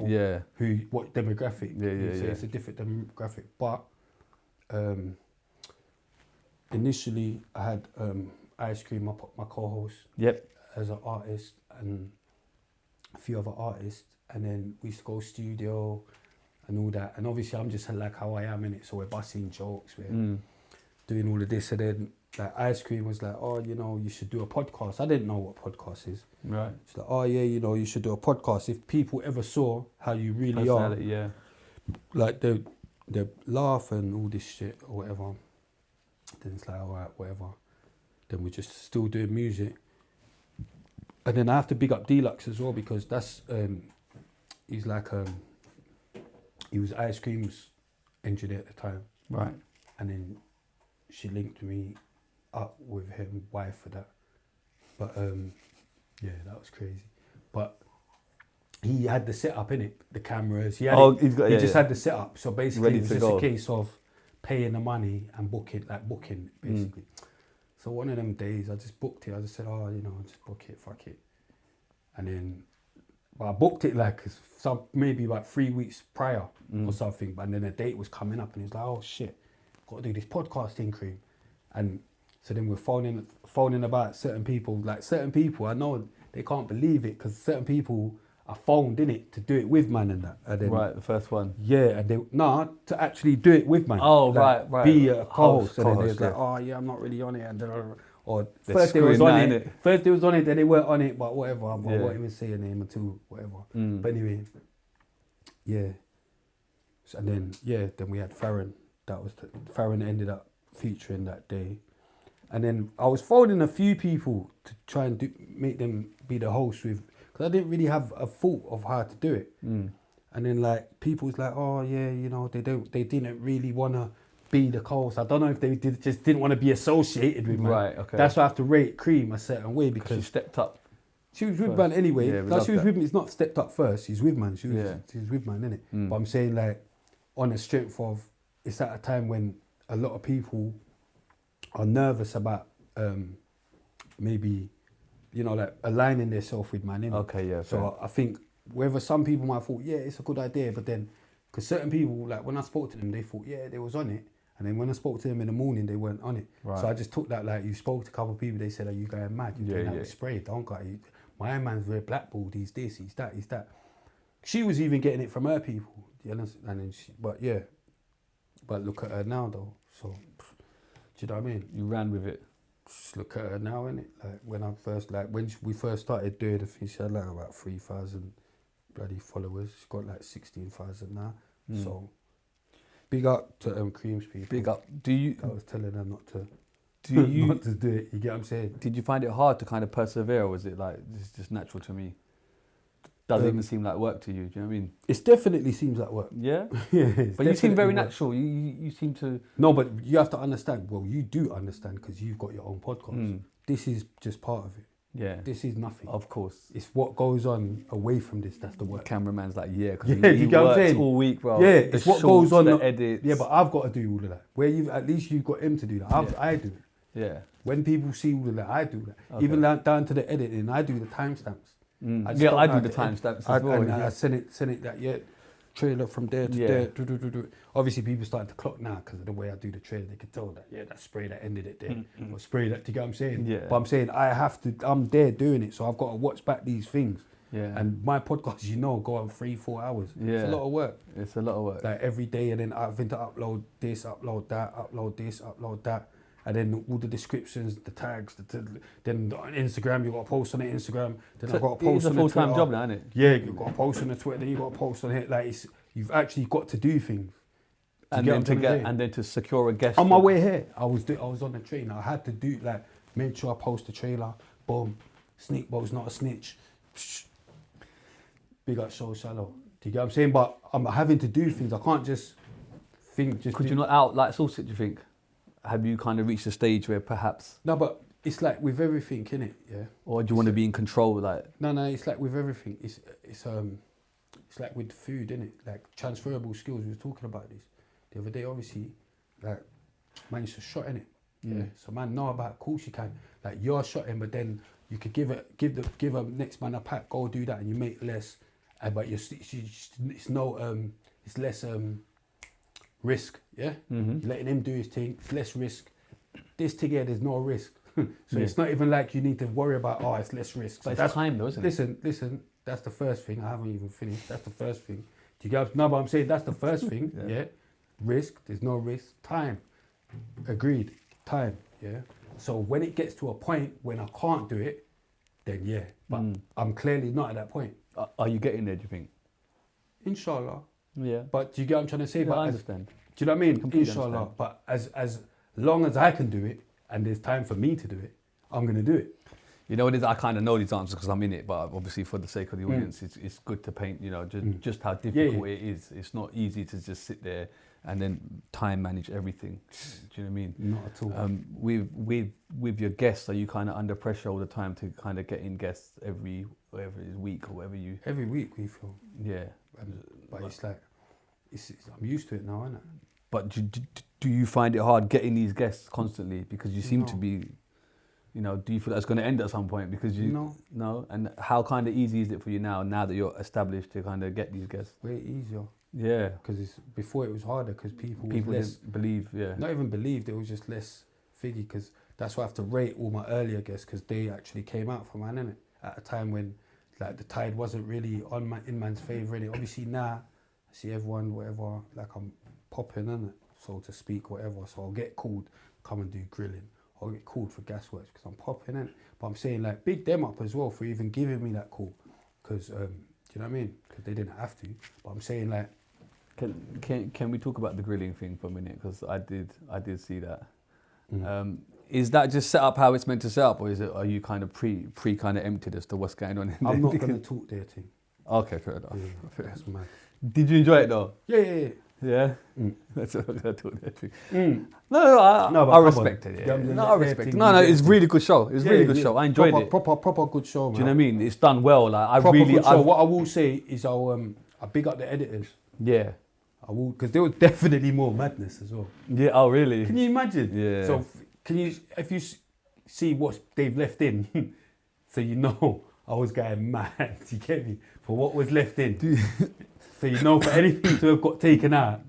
A: what demographic.
D: Yeah.
A: It's a different demographic. But initially, I had Ice Cream, my co-host, as an artist, and a few other artists, and then we used to go studio and all that. And obviously, I'm just like how I am in it, so we're busting jokes, we're doing all of this, and then. Like Ice Cream was like, oh, you know, you should do a podcast. I didn't know what podcast is.
D: Right.
A: It's like, oh yeah, you know, you should do a podcast. If people ever saw how you really are, like they laugh and all this shit or whatever. Then it's like, all right, whatever. Then we're just still doing music. And then I have to big up Deluxe as well because that's he's like he was Ice Cream's engineer at the time.
D: Right.
A: And then she linked me up with him wife for that, but that was crazy. But he had the setup in it, the cameras. He just had the setup. So basically, it was just a case of paying the money and booking basically. So one of them days, I just booked it. I just said, oh, you know, just book it, fuck it. And then, but I booked it like maybe like 3 weeks prior or something. But then the date was coming up, and he was like, oh shit, got to do this podcasting cream. And so then we're phoning about certain people. Like certain people, I know they can't believe it because certain people I phoned in it to do it with man and that. And then,
D: Right, the first one.
A: Yeah, and to actually do it with man.
D: Oh,
A: like,
D: right.
A: Be a co-host. And then they
D: co-host,
A: was like,
D: yeah.
A: oh yeah, I'm not really on it. And or
D: They're
A: first they was
D: screwing
A: on
D: that,
A: it.
D: innit?
A: First they was on it, then they weren't on it. But whatever, I
D: Yeah.
A: won't even say a name until whatever.
D: Mm.
A: But anyway, yeah. So, and then we had Farron. Farron ended up featuring that day. And then I was phoning a few people to try and make them be the host with, because I didn't really have a thought of how to do it.
D: Mm.
A: And then like people was like, oh yeah, you know, they didn't really want to be the co-host. I don't know if they just didn't want to be associated with me.
D: Right, okay.
A: That's why I have to rate Cream a certain way,
D: Because she
A: because
D: stepped up.
A: she was with
D: first.
A: man anyway.
D: Yeah, we
A: Like
D: love
A: she was
D: that.
A: with me. It's not stepped up first. She's with man. She was with man, innit?
D: Mm.
A: But I'm saying like on the strength of, it's at a time when a lot of people are nervous about maybe, you know, like aligning themselves with man, innit?
D: Okay, yeah.
A: So I think whether some people might have thought, yeah, it's a good idea, but then, because certain people, like when I spoke to them, they thought, yeah, they was on it. And then when I spoke to them in the morning, they weren't on it.
D: Right.
A: So I just took that, like, you spoke to a couple of people, they said, are you going mad? You're doing that with spray, don't got it. My man's very blackballed, he's this, he's that, he's that. She was even getting it from her people, do you understand? And then but look at her now though, so, do you know what I mean?
D: You ran with it.
A: Just look at her now, innit? Like when we first started doing the thing, she had like about 3,000 bloody followers. She's got like 16,000 now.
D: Mm.
A: So big up to Cream's people.
D: Big up.
A: I was telling her not to not to do it. You get what I'm saying?
D: Did you find it hard to kind of persevere, or was it like, this is just natural to me? Doesn't even seem like work to you, do you know what I mean?
A: It definitely seems like work.
D: Yeah?
A: Yeah.
D: But you seem very natural. You seem to...
A: No, but you have to understand. Well, you do understand because you've got your own podcast.
D: Mm.
A: This is just part of it.
D: Yeah.
A: This is nothing.
D: Of course.
A: It's what goes on away from this. That's the work.
D: Cameraman's like, yeah, because
A: Yeah,
D: he
A: you get what I'm
D: works
A: saying?
D: all week, bro.
A: Yeah,
D: The
A: it's what
D: shorts,
A: goes on.
D: the edits.
A: Yeah, but I've got to do all of that. Where at least you've got him to do that. I do it.
D: Yeah.
A: When people see all of that, I do that.
D: Okay.
A: Even down to the editing, I do the timestamps.
D: Mm.
A: I
D: Yeah,
A: don't
D: I
A: know
D: do the
A: how to
D: timestamps
A: I,
D: as well.
A: and
D: yeah.
A: I send it that trailer from there to
D: Yeah.
A: there. Obviously, people starting to clock now because of the way I do the trailer. They can tell that that spray that ended it there, or spray that. Do you get what I'm saying?
D: Yeah.
A: But I'm saying I'm there doing it, so I've got to watch back these things.
D: Yeah.
A: And my podcast, go on 3-4 hours.
D: Yeah.
A: It's a lot of work.
D: It's a lot of work.
A: Like every day, and then I've been to upload this, upload that, upload this, upload that, and then all the descriptions, the tags. Then on Instagram, you got to post on the Instagram. Then I've got to post
D: It's a
A: on the
D: full-time
A: Twitter.
D: job now, isn't it?
A: Yeah, you've got to post on the Twitter. Then you got to post on it. Like you've actually got to do things.
D: And then to secure a guest.
A: On my way here, I was on the train. I had to do make sure I post the trailer. Boom, sneak boat's not a snitch. Big up So Shallow. Do you get what I'm saying? But I'm having to do things. I can't just think.
D: Could you not out source it, do you think? Have you kind of reached a stage where perhaps...
A: No, but it's like with everything, innit? Yeah.
D: Or do you want to be in control? Like,
A: No, it's like with everything. It's like with food, innit? Like transferable skills. We were talking about this the other day. Obviously, like man, it's a shot, innit? Yeah. So man, know about. Of course you can. Like you're shotting, but then you could give a next man a pack. Go do that, and you make less. But it's less risk. Yeah.
D: Mm-hmm.
A: You're letting him do his thing. It's less risk. This thing here, there's no risk. So it's not even like you need to worry about. Oh, it's less risk.
D: but
A: So
D: it's time though, isn't it?
A: Listen. That's the first thing. I haven't even finished. That's the first thing. Do you get? No, but I'm saying that's the first thing. Yeah. Risk. There's no risk. Time. Agreed. Time. Yeah. So when it gets to a point when I can't do it, then yeah. But I'm clearly not at that point.
D: Are you getting there, do you think?
A: Inshallah.
D: Yeah.
A: But do you get what I'm trying to say?
D: Yeah,
A: but
D: I understand.
A: Do you know what I mean?
D: Completely
A: Inshallah.
D: understand.
A: But as long as I can do it and there's time for me to do it, I'm going to do it.
D: You know what it is? I kind of know these answers because I'm in it, but obviously for the sake of the audience, it's good to paint, just how difficult it is. It's not easy to just sit there and then time manage everything. Do you know what I mean?
A: Not at all.
D: With your guests, are you kind of under pressure all the time to kind of get in guests every week or whatever you?
A: Every week we film.
D: Yeah.
A: But it's like, I'm used to it now, innit?
D: But do you find it hard getting these guests constantly? Because you seem to
A: No.
D: be, do you feel that's going to end at some point? Because No? And how kind of easy is it for you now that you're established to kind of get these guests?
A: Way easier.
D: Yeah.
A: Because before it was harder because people
D: Didn't believe, yeah.
A: not even believed, it was just less figgy because that's why I have to rate all my earlier guests because they actually came out for man, innit? At a time when like the tide wasn't really in man's favour, innit? Obviously now, I see everyone, whatever, like I'm popping, innit? So to speak, whatever. So I'll get called, come and do grilling. I'll get called for gasworks because I'm popping, innit? But I'm saying, like, big them up as well for even giving me that call. Because, do you know what I mean? Because they didn't have to. But I'm saying, like...
D: Can we talk about the grilling thing for a minute? Because I did see that. Is that just set up how it's meant to set up, or are you kind of pre kind of emptied as to what's going on?
A: I'm not going to talk their thing.
D: Okay, fair enough.
A: Yeah, that's mad.
D: Did you enjoy it though?
A: Yeah.
D: Yeah. That's what I'm going to talk their thing. No, I respect it. Yeah. No, I respect it. No, it's really good show. It's really good show. I enjoyed it.
A: Proper good show, man.
D: Do you know what I mean? It's done well. Like
A: good show. What I will say is I big up the editors.
D: Yeah.
A: I will, because there was definitely more madness as well.
D: Yeah. Oh, really?
A: Can you imagine?
D: Yeah.
A: So if you see what they've left in, so you know I was going mad. You get me? For what was left in, so you know for anything to have got taken out,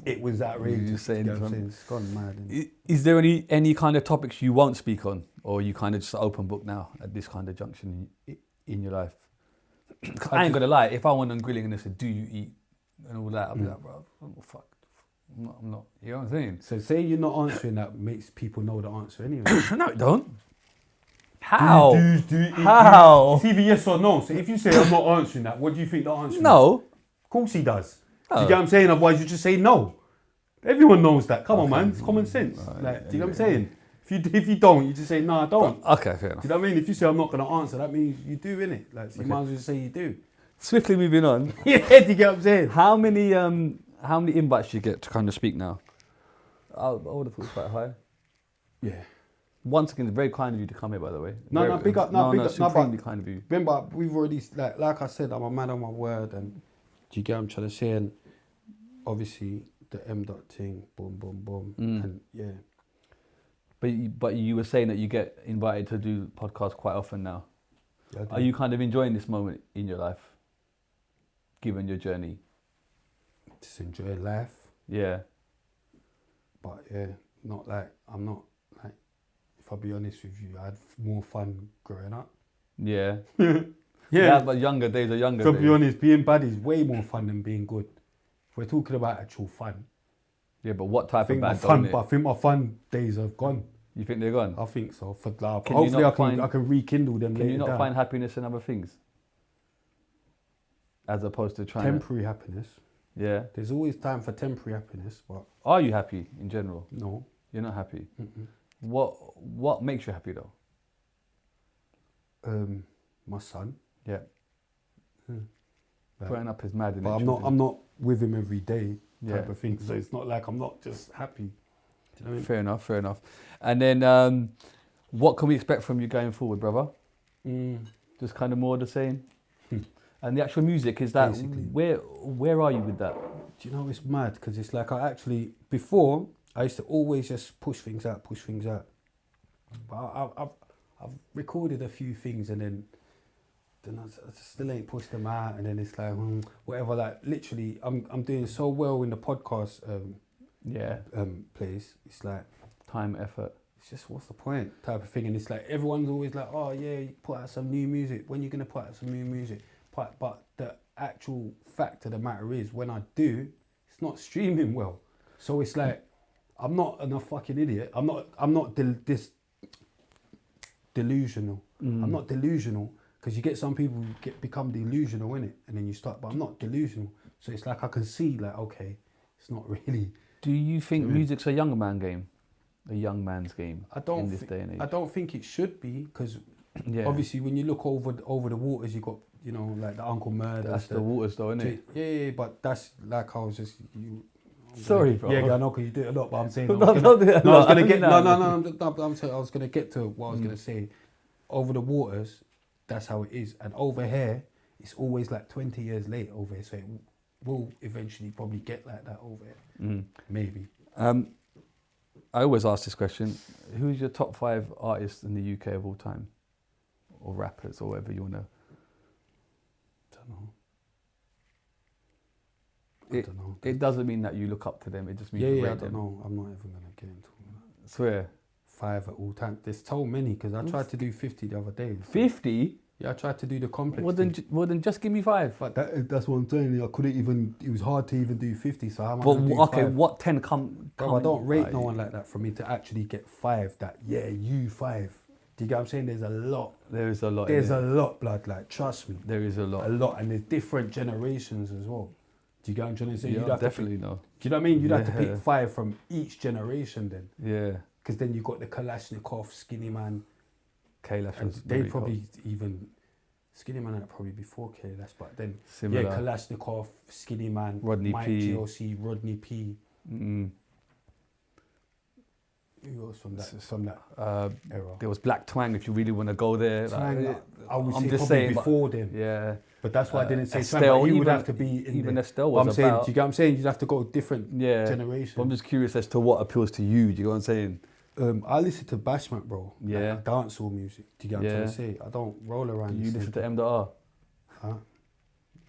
A: it was outrageous. It's gone mad.
D: Is there any kind of topics you won't speak on, or you kind of just open book now at this kind of junction in your life? I ain't gonna lie. If I went on grilling and they said, "Do you eat?" and all that, I'd be like, "Bro, oh, fuck, I'm not." You know what I'm saying?
A: So say you're not answering that makes people know the answer anyway.
D: No, it don't. How?
A: How? It's either yes or no. So if you say I'm not answering that, what do you think the answer is?
D: No.
A: Of course he does. Do you get what I'm saying? Otherwise you just say no. Everyone knows that. Come on, man. It's common sense. Like, do you know what I'm saying? If you don't, you just say no, I don't.
D: Okay, fair enough.
A: Do you know what I mean? If you say I'm not going to answer, that means you do, innit? Like, so you might as well just say you do.
D: Swiftly moving on.
A: Yeah, do you get what I'm saying?
D: How many invites do you get to kind of speak now? I would have thought it's quite high.
A: Yeah.
D: Once again, it's very kind of you to come here, by the way.
A: Big up.
D: Supremely kind of you.
A: Remember, we've already, like I said, I'm a man on my word, and do you get what I'm trying to say? And obviously, the M.dot thing, boom, boom, boom, and yeah.
D: But you were saying that you get invited to do podcasts quite often now.
A: Yeah,
D: are you kind of enjoying this moment in your life, given your journey?
A: Just enjoy life.
D: Yeah.
A: But yeah, I'm not like, if I'll be honest with you, I had more fun growing up.
D: Yeah.
A: Yeah.
D: But younger days are younger days.
A: To be honest, being bad is way more fun than being good. If we're talking about actual fun.
D: Yeah, but what type of bad?
A: But I think my fun days have gone.
D: You think they're gone?
A: I think so. Hopefully I can rekindle them later.
D: Can you not find happiness in other things? As opposed to trying
A: temporary happiness.
D: Yeah.
A: There's always time for temporary happiness, but...
D: Are you happy in general?
A: No.
D: You're not happy?
A: Mm-mm.
D: What makes you happy though?
A: My son.
D: Yeah. Growing up is mad.
A: But I'm not with him every day type of thing. So it's not like I'm not just happy. Do you know what I mean?
D: Fair enough. And then what can we expect from you going forward, brother? Just kind of more of the same? And the actual music, is that, basically, where are you with that?
A: Do you know, it's mad, because it's like before, I used to always just push things out. But I've recorded a few things and then I still ain't pushed them out, and then it's like, whatever, like literally, I'm doing so well in the podcast place. It's like
D: time, effort.
A: It's just, what's the point type of thing, and it's like everyone's always like, oh yeah, you put out some new music. When you gonna put out some new music? But the actual fact of the matter is, when I do, it's not streaming well. So it's like, I'm not a fucking idiot. I'm not delusional. I'm not delusional, because you get some people who become delusional in it, and then you start. But I'm not delusional. So it's like I can see, like, okay, it's not really.
D: Do you think music's a young man's game? A young man's game in this day and age?
A: I don't think it should be, because obviously when you look over the waters, you got, you know, like the Uncle Murders.
D: That's the waters though, isn't it?
A: Yeah, but that's like, I was just...
D: Sorry, bro.
A: Yeah, I know, because you do it a lot, but I'm saying...
D: I was going
A: to get to what I was going to say. Over the waters, that's how it is. And over here, it's always like 20 years late over here, so it will eventually probably get like that over here. Maybe.
D: I always ask this question. Who's your top 5 artists in the UK of all time? Or rappers, or whatever you want to...
A: I don't know.
D: It doesn't mean that you look up to them. It just means
A: I don't know. I'm not even going to get into that.
D: Swear.
A: 5 at all times. There's so many because I tried to do 50 the other day.
D: 50?
A: Yeah, I tried to do the complex.
D: Well, then just give me 5.
A: But that's what I'm saying. I couldn't even. It was hard to even do 50. So how am I
D: But
A: gonna do
D: okay,
A: 5?
D: what 10 come?
A: Bro, I don't rate no one like that for me to actually get 5. That you 5. Do you get what I'm saying? There's a lot.
D: There is a lot.
A: There's a lot, blood. Like trust me,
D: There is a lot.
A: a lot, and there's different generations as well. Do you get what I'm trying to say?
D: Yeah,
A: You'd have
D: definitely
A: To
D: no.
A: pick, do you know what I mean? You'd have to
D: Yeah.
A: pick 5 from each generation then,
D: Yeah.
A: because then you got the Kalashnikov, Skinny Man,
D: Kailash
A: and
D: was
A: they
D: very
A: probably even Skinny Man probably before Kailash, but then
D: Similar.
A: yeah, Kalashnikov, Skinny Man,
D: Rodney
A: Mike
D: P.
A: GLC, Rodney P.
D: Mm.
A: Who else from that era?
D: There was Black Twang if you really want to go there.
A: Twang, I would
D: I'm
A: say
D: just
A: probably
D: saying,
A: before them.
D: Yeah.
A: But that's why I didn't say
D: Estelle,
A: Twang, but he would
D: even-
A: have to be in
D: even
A: there.
D: Estelle
A: But
D: was
A: I'm saying,
D: about-
A: do you get what I'm saying? You'd have to go different
D: Yeah.
A: generation.
D: But I'm just curious as to what appeals to you. Do you know what I'm saying?
A: I listen to bashment, bro.
D: Yeah.
A: Like dancehall music. Do you get what I'm trying to say? I don't roll around.
D: Do you listen to MDOTR?
A: Huh?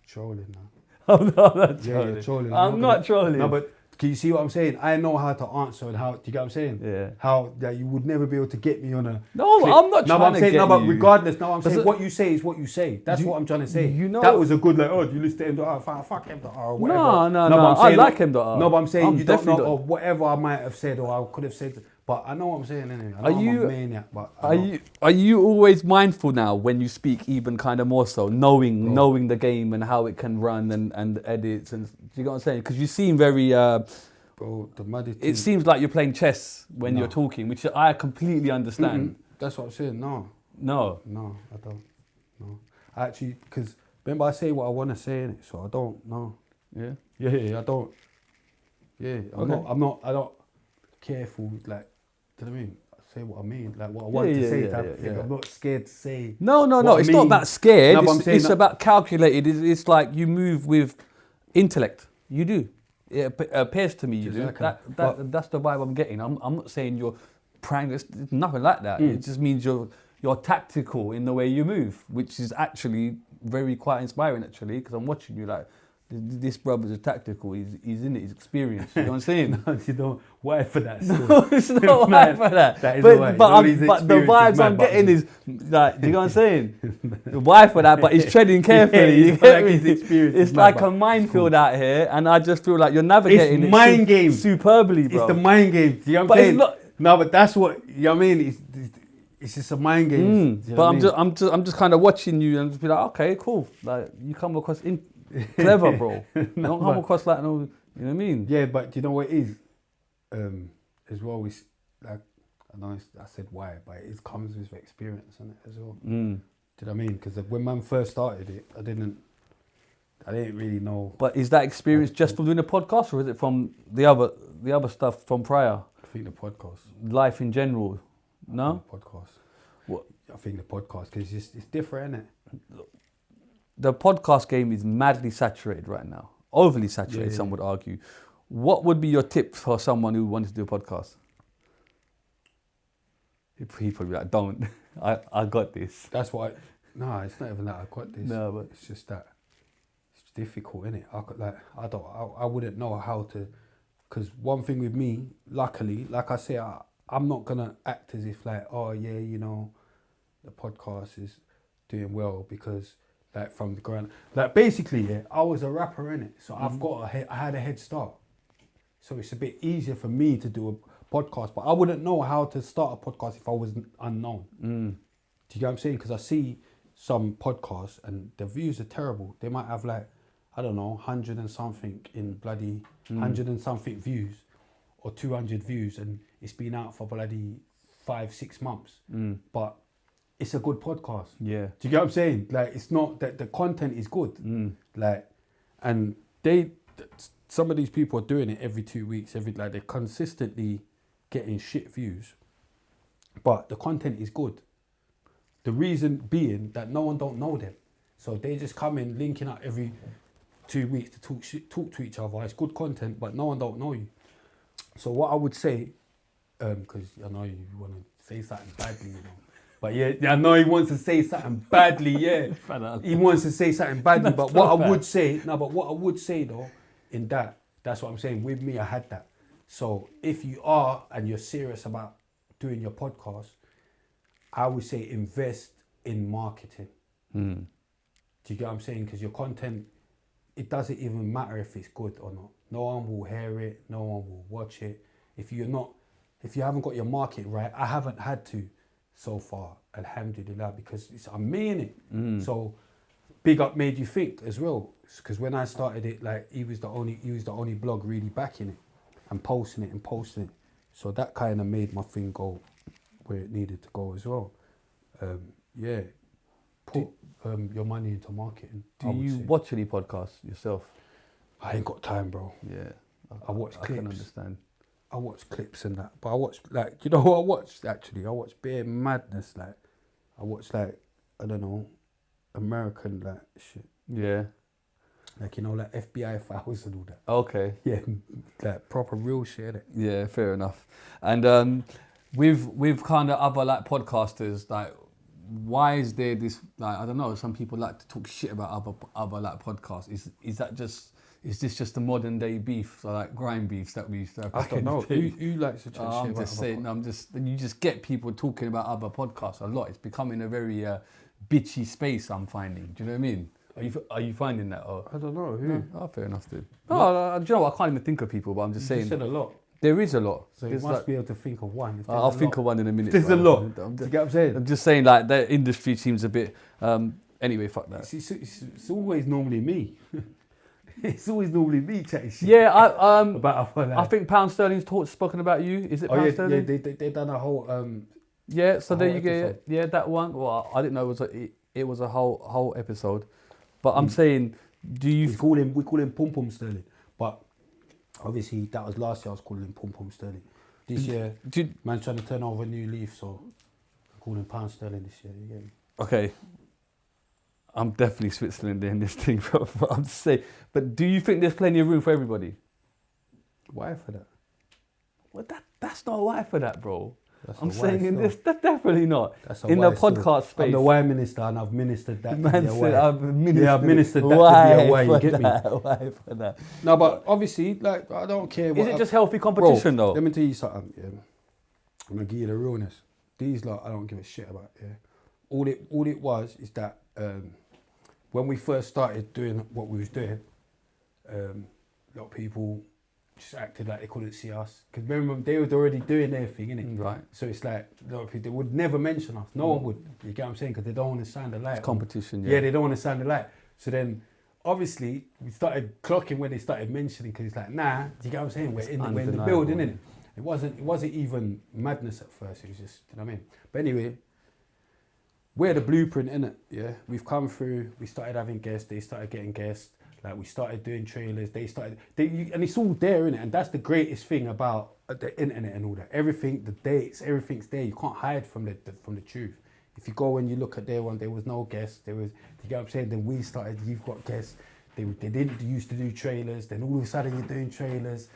A: Trolling now.
D: I'm not
A: Yeah,
D: trolling.
A: you're trolling.
D: I'm not
A: gonna-
D: trolling.
A: No, but can you see what I'm saying? I know how to answer and how. Do you get what I'm saying?
D: Yeah.
A: How that you would never be able to get me on a.
D: No,
A: clip.
D: I'm not
A: No, but
D: trying
A: I'm
D: to
A: saying,
D: get
A: no, but
D: you.
A: regardless, no, I'm
D: Does
A: saying
D: it-
A: what you say is what you say. That's
D: You-
A: what I'm trying to say.
D: you know-
A: that was a good like. Oh, do you listen to MDOTR? Fuck MDOTR or whatever.
D: No,
A: but I'm
D: I
A: saying
D: like
A: that-
D: MDOTR.
A: No, but I'm saying
D: I'm
A: you don't know
D: definitely
A: or whatever I might have said or I could have said. But I know what I'm saying anyway. I know
D: Are
A: I'm
D: you-
A: a maniac, but I know.
D: Are you always mindful now when you speak, even kind of more so, knowing the game and how it can run and edits and do you know what I'm saying? Because you seem very.
A: Bro, the muddy
D: It seems like you're playing chess when
A: No.
D: you're talking, which I completely understand.
A: That's what I'm saying. No,
D: No.
A: I don't. No, actually, because remember I say what I want to say in it, so I don't. No.
D: Yeah.
A: Yeah, I don't. Yeah,
D: Okay.
A: I don't careful, like, do you know what I mean? I say what I mean, like what I want to
D: Yeah,
A: say.
D: yeah,
A: type of thing.
D: yeah.
A: I'm not scared to say.
D: No.
A: what I
D: It's not
A: mean.
D: about scared.
A: No, but I'm saying
D: It's
A: that-
D: about calculated. It's like you move with intellect. You do. It appears to me you do.
A: Exactly.
D: That's the vibe I'm getting. I'm not saying you're prang. It's nothing like that.
A: Mm.
D: It just means you're tactical in the way you move, which is actually very quite inspiring. Actually, because I'm watching you like. This brother's a tactical. He's in it. He's experienced. You know what I'm saying?
A: No, you don't. Why for that? Still?
D: No, it's not
A: mad.
D: why for that.
A: That is
D: but
A: why.
D: but,
A: Nobody's
D: but the
A: experience is
D: vibes
A: mad,
D: I'm
A: but-
D: getting is like, do you know what I'm saying? The why for that, but he's treading carefully.
A: Yeah,
D: you
A: it's
D: get
A: like
D: me?
A: his experience is
D: It's
A: mad,
D: like
A: but
D: a minefield out here, and I just feel like you're navigating
A: It's mind game.
D: superbly, bro.
A: It's the mind game. Do you know what
D: But
A: I'm
D: it's
A: saying?
D: not-
A: No, but that's what you know what I mean. It's just a mind game. Do you know
D: But
A: what I mean?
D: I'm just kind of watching you and just be like, okay, cool. Like you come across clever, bro. You don't come across like no, you know what I mean?
A: Yeah, but do you know what it is? As well, it's like I know I said why, but it comes with experience in it as well. Do you know what I mean? Because when man first started it, I didn't really know.
D: But is that experience just from doing a podcast, or is it from the other stuff from prior?
A: I think the podcast.
D: Life in general? No?
A: The podcast.
D: What?
A: I think the podcast because it's different, isn't it?
D: The podcast game is madly saturated right now. Overly saturated,
A: Yeah.
D: some would argue. What would be your tip for someone who wanted to do a podcast? He'd probably be like, don't. I got this.
A: That's why. No, it's not even that I got this.
D: No, but-
A: it's just that it's difficult, isn't it? I wouldn't know how to. Because one thing with me, luckily, like I say, I'm not gonna act as if like, oh yeah, you know, the podcast is doing well because like from the ground, like basically, yeah, I was a rapper in it, so I had a head start, so it's a bit easier for me to do a podcast. But I wouldn't know how to start a podcast if I was unknown. Do you get what I'm saying? Because I see some podcasts and the views are terrible. They might have like, I don't know, 100 and something in bloody 100 and something views or 200 views, and it's been out for bloody 5-6 months. But it's a good podcast.
D: Yeah.
A: Do you get what I'm saying? Like, it's not that the content is good. Like, and some of these people are doing it every 2 weeks, like they're consistently getting shit views, but the content is good. The reason being that no one don't know them, so they just come in linking up every 2 weeks to talk to each other. It's good content, but no one don't know you. So what I would say, because I know you want to say something badly, you know. But yeah, I know he wants to say something badly, yeah. He wants to say something badly, but what I would say, though, in that's what I'm saying. With me, I had that. So if you are and you're serious about doing your podcast, I would say invest in marketing. Do you get what I'm saying? Because your content, it doesn't even matter if it's good or not. No one will hear it. No one will watch it. If you haven't got your market right, I haven't had to so far, alhamdulillah, because I mean it. So big up Made You Think as well, because when I started it, like he was the only blog really backing it and posting it. So that kind of made my thing go where it needed to go as well. Put your money into marketing.
D: Do you watch any podcasts yourself?
A: I ain't got time, bro.
D: Yeah,
A: I watch clips.
D: I can understand.
A: I watch clips and that, but I watch, like, you know what I watched actually? I watched bare madness, like, I watched, like, I don't know, American, like, shit.
D: Yeah.
A: Like, you know, like FBI files and all that.
D: Okay.
A: Yeah, like proper real shit, innit?
D: Yeah, fair enough. And with kind of other, like, podcasters, like, why is there this, like, I don't know, some people like to talk shit about other like, podcasts. Is this just the modern day beef, so like grime beefs that we used to have?
A: I don't know. Who likes to chat shit
D: I'm
A: about
D: just saying. You just get people talking about other podcasts a lot. It's becoming a very bitchy space. I'm finding. Do you know what I mean? Are you finding that? Or?
A: I don't know. Who?
D: Oh, fair enough, dude. No, do you know what? I can't even think of people, but I'm just saying.
A: You said a lot.
D: There is a lot.
A: So you must be able to think of one.
D: I'll think of one in a minute.
A: There's a lot.
D: Do you
A: get what I'm saying?
D: I'm just saying, like, the industry seems a bit. Anyway, fuck that.
A: It's always normally me. It's always normally me chatting shit.
D: Yeah,
A: about
D: I think Pound Sterling's spoken about you. Is it Pound Sterling?
A: Yeah, they done a whole.
D: Yeah, so there you
A: episode.
D: go. Yeah, that one. Well, I didn't know it was a whole episode, but I'm saying, do you?
A: We call him Pum Pum Sterling, but obviously that was last year. I was calling him Pum Pum Sterling. This year, man's trying to turn over a new leaf, so I'm calling Pound Sterling this year. You get me?
D: Okay. I'm definitely Switzerland in this thing, bro. I'm just saying. But do you think there's plenty of room for everybody?
A: Why for that?
D: Well, that's not why for that, bro.
A: That's
D: I'm saying in
A: still.
D: this, that's definitely not.
A: That's a
D: in
A: why
D: the
A: still.
D: podcast space.
A: I'm the why minister and I've ministered that
D: Man
A: to be a
D: said
A: why.
D: I've ministered,
A: I've ministered that
D: why
A: to be a why, you
D: for
A: get me?
D: that? Why for that?
A: No, but obviously, like, I don't care.
D: Is it just healthy competition,
A: bro,
D: though?
A: Let me tell you something, yeah. I'm going to give you the realness. These lot, I don't give a shit about, yeah. All it was is that when we first started doing what we was doing, a lot of people just acted like they couldn't see us. Because remember, they were already doing their thing, innit?
D: Right.
A: So it's like, a lot of people, they would never mention us. No one would. You get what I'm saying? Because they don't want to sound alike.
D: It's competition, yeah.
A: Yeah, they don't want to sound alike. So then, obviously, we started clocking when they started mentioning, because it's like, nah, do you get what I'm saying? We're in the building, innit? It wasn't even madness at first. It was just, you know what I mean? But anyway, we're the blueprint, innit? Yeah, we've come through. We started having guests. They started getting guests. Like, we started doing trailers. And it's all there, innit? And that's the greatest thing about the internet and all that. Everything, the dates, everything's there. You can't hide from the truth. If you go and you look at their one, there was no guests. You get what I'm saying? Then we started. You've got guests. They didn't used to do trailers. Then all of a sudden you're doing trailers.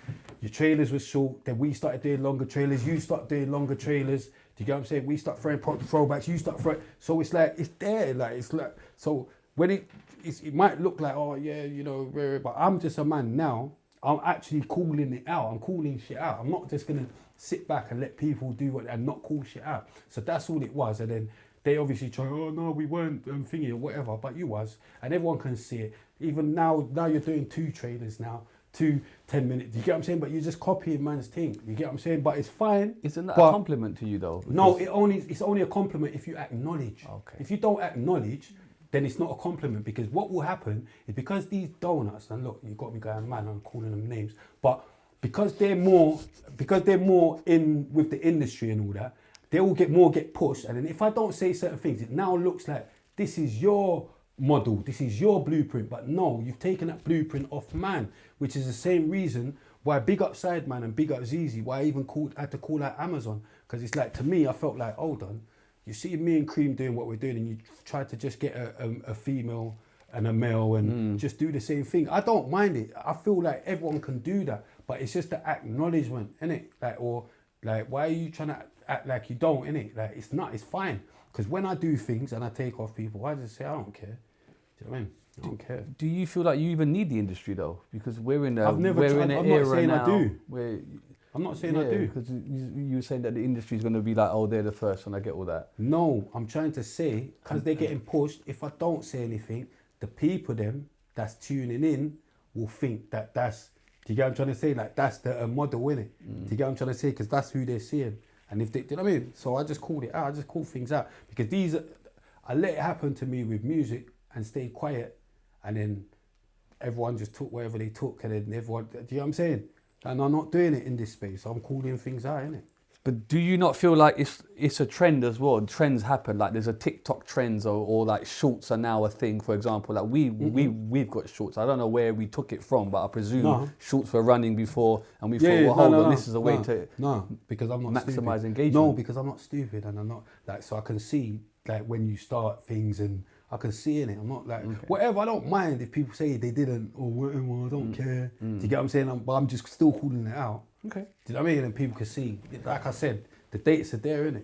A: Your trailers were short. Then we started doing longer trailers. You start doing longer trailers. Do you get what I'm saying? We start throwing throwbacks. You start throwing. So it's like, it's there. Like, it's like, so when it might look like, oh yeah, you know, but I'm just a man now. I'm actually calling it out. I'm calling shit out. I'm not just gonna sit back and let people do what and not call shit out. So that's all it was. And then they obviously try, oh no, we weren't thingy or whatever, but you was, and everyone can see it. Even now you're doing 2 trailers now, 2 10 minutes. You get what I'm saying? But you're just copying man's thing. You get what I'm saying? But it's fine.
D: Isn't that a compliment to you though?
A: No, it's only a compliment if you acknowledge.
D: Okay.
A: If you don't acknowledge, then it's not a compliment, because what will happen is, because these donuts, and look, you got me going mad on calling them names, but because they're more in with the industry and all that, they will get pushed. And then if I don't say certain things, it now looks like this is your model, this is your blueprint. But no, you've taken that blueprint off man, which is the same reason why big up Sideman and big up ZZ, why I even had to call out Amazon. Because it's like, to me, I felt like, hold on, you see me and Cream doing what we're doing, and you try to just get a female and a male and just do the same thing. I don't mind it. I feel like everyone can do that, but it's just the acknowledgement, innit? Like, or like, why are you trying to act like you don't, innit? Like, it's not, it's fine. Because when I do things and I take off people, I just say, I don't care. Do you know what I mean? I don't care.
D: Do you feel like you even need the industry though? Because we're in a,
A: I've never tried.
D: in an
A: I'm
D: era
A: not saying
D: now
A: I do.
D: where
A: I'm not saying I do.
D: Because you were saying that the industry is going to be like, oh, they're the first, and I get all that.
A: No, I'm trying to say, because they're getting pushed, if I don't say anything, the people them that's tuning in will think that that's, do you get what I'm trying to say? Like, that's the model, innit? Do you get what I'm trying to say? Because that's who they're seeing. And if they, do you know what I mean? So I just called it out, I just called things out. Because these, I let it happen to me with music and stayed quiet. And then everyone just took whatever they took. And then everyone, do you know what I'm saying? And I'm not doing it in this space. So I'm calling things out, innit?
D: But do you not feel like it's a trend as well? Trends happen, like there's a TikTok trends or like shorts are now a thing, for example. Like we've got shorts. I don't know where we took it from, but I presume shorts were running before and we thought, well, hold on, this is a way to
A: because I'm not
D: maximize
A: stupid.
D: engagement.
A: No, because I'm not stupid and I'm not like, so I can see like when you start things and I can see in it. I'm not like, whatever, I don't mind if people say they didn't or whatever, I don't care. Do you get what I'm saying? But I'm just still calling it out.
D: Okay.
A: Do you know what I mean? And people can see, like I said, the dates are there, innit?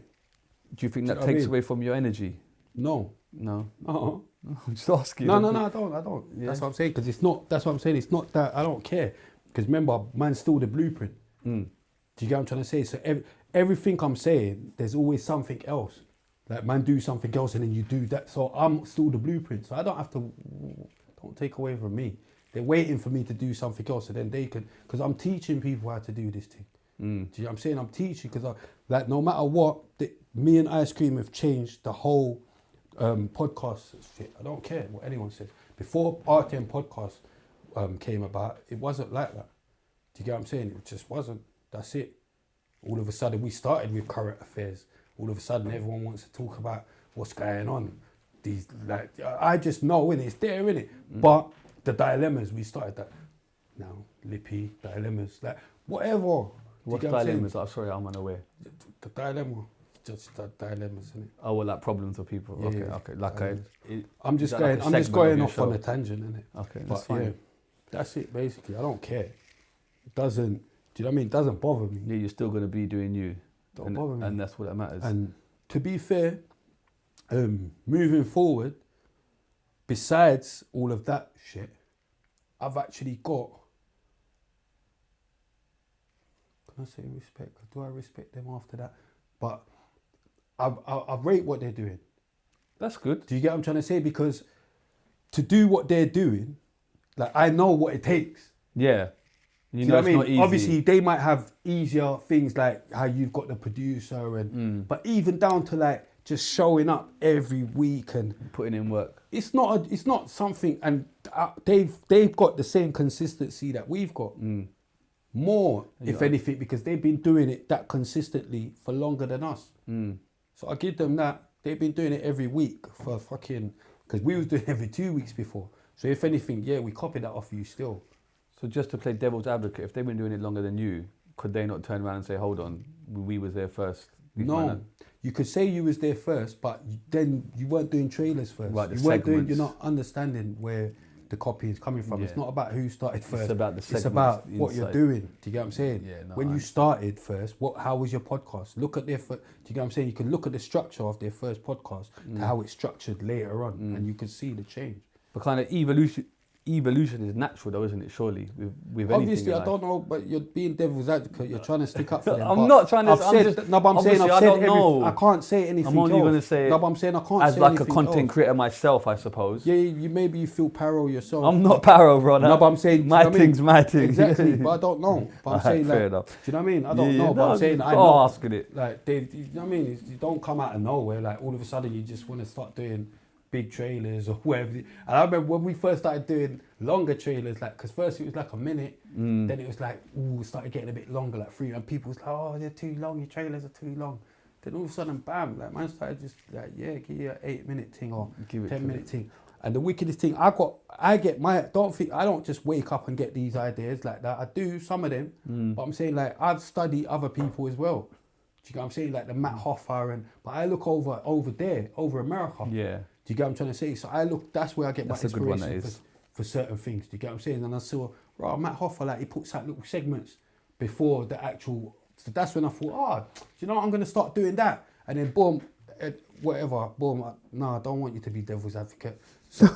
D: Do you think that takes away from your energy?
A: No.
D: No.
A: Uh-uh.
D: I'm just asking.
A: No, I don't. Yeah. That's what I'm saying, because it's not, that's what I'm saying, it's not that, I don't care. Because remember, man's still the blueprint. Do you get what I'm trying to say? So everything I'm saying, there's always something else. Like, man do something else and then you do that. So I'm still the blueprint. So I don't have to, don't take away from me. They're waiting for me to do something else and then they can, because I'm teaching people how to do this thing. Do you know what I'm saying? I'm teaching because like no matter what, me and Ice Cream have changed the whole podcast shit. I don't care what anyone says. Before RTM podcast came about, it wasn't like that. Do you get what I'm saying? It just wasn't. That's it. All of a sudden, we started with current affairs. All of a sudden, everyone wants to talk about what's going on. These, like, I just know, innit? It's there, innit? But the dilemmas, we started that. Now, Lippy, dilemmas, like, whatever.
D: What dilemmas? Oh, sorry, I'm unaware.
A: The dilemma, just the dilemmas, innit?
D: Oh, well, like problems of people.
A: Yeah,
D: okay. Like
A: I'm just going off on a tangent, innit?
D: Okay,
A: but
D: that's fine.
A: Yeah, that's it, basically. I don't care. It doesn't, do you know what I mean? It doesn't bother me.
D: Yeah, you're still going to be doing you.
A: Don't bother me.
D: And that's what matters.
A: And to be fair, moving forward, besides all of that shit, I've actually got, can I say respect? Do I respect them after that? But I rate what they're doing.
D: That's good.
A: Do you get what I'm trying to say? Because to do what they're doing, like, I know what it takes.
D: Yeah.
A: You know what I mean? Not easy. Obviously, they might have easier things like how you've got the producer and, but even down to like just showing up every week and
D: putting in work.
A: It's not something, and they've got the same consistency that we've got. More, if anything, because they've been doing it that consistently for longer than us. So I give them that. They've been doing it every week for fucking, because we was doing it every 2 weeks before. So if anything, yeah, we copied that off you still.
D: So just to play devil's advocate, if they've been doing it longer than you, could they not turn around and say, hold on, we was there first?
A: No, you could say you was there first, but then you weren't doing trailers first.
D: Right,
A: you weren't doing, you're not understanding where the copy is coming from. Yeah. It's not about who started first.
D: It's about the segments.
A: It's about what you're doing. Do you get what I'm saying?
D: Yeah, no,
A: when you started first, how was your podcast? Look at their, do you get what I'm saying? You can look at the structure of their first podcast to how it's structured later on, and you can see the change.
D: But kind of evolution is natural though, isn't it, surely, with
A: obviously,
D: anything
A: I don't know, but you're being devil's advocate, you're trying to stick up for them.
D: I'm not trying to,
A: I can't say anything
D: I'm only going to say,
A: no, but I'm saying I can't
D: as
A: say
D: like a
A: anything
D: content
A: else.
D: creator myself, I suppose.
A: Yeah, maybe you feel paro yourself.
D: I'm not paro, brother.
A: No, but I'm saying,
D: my thing's my thing.
A: Exactly, but I don't know. But I'm saying, like,
D: fair enough.
A: Do you know what I mean? I don't know, but I'm saying, I
D: know.
A: know.
D: Asking it.
A: Like, you know what I mean? You don't come out of nowhere, like, all of a sudden you just want to start doing big trailers or whatever. And I remember when we first started doing longer trailers, like, because first it was like a minute, then it was like, it started getting a bit longer, like 3, and people was like, oh, they're too long, your trailers are too long. Then all of a sudden, bam, like, man started just like, yeah, give you an 8-minute thing or 10-minute thing. And the wickedest thing, I don't just wake up and get these ideas like that. I do some of them, but I'm saying, like, I've studied other people as well. Do you get what I'm saying? Like the Matt Hoffa but I look over there, over America.
D: Yeah.
A: Do you get what I'm trying to say? So I look, that's where I get my inspiration for certain things. Do you get what I'm saying? And I saw, right, Matt Hoffa, like, he puts out little segments before the actual, so that's when I thought, do you know what, I'm going to start doing that. And then boom, whatever, boom, no, I don't want you to be devil's advocate. So,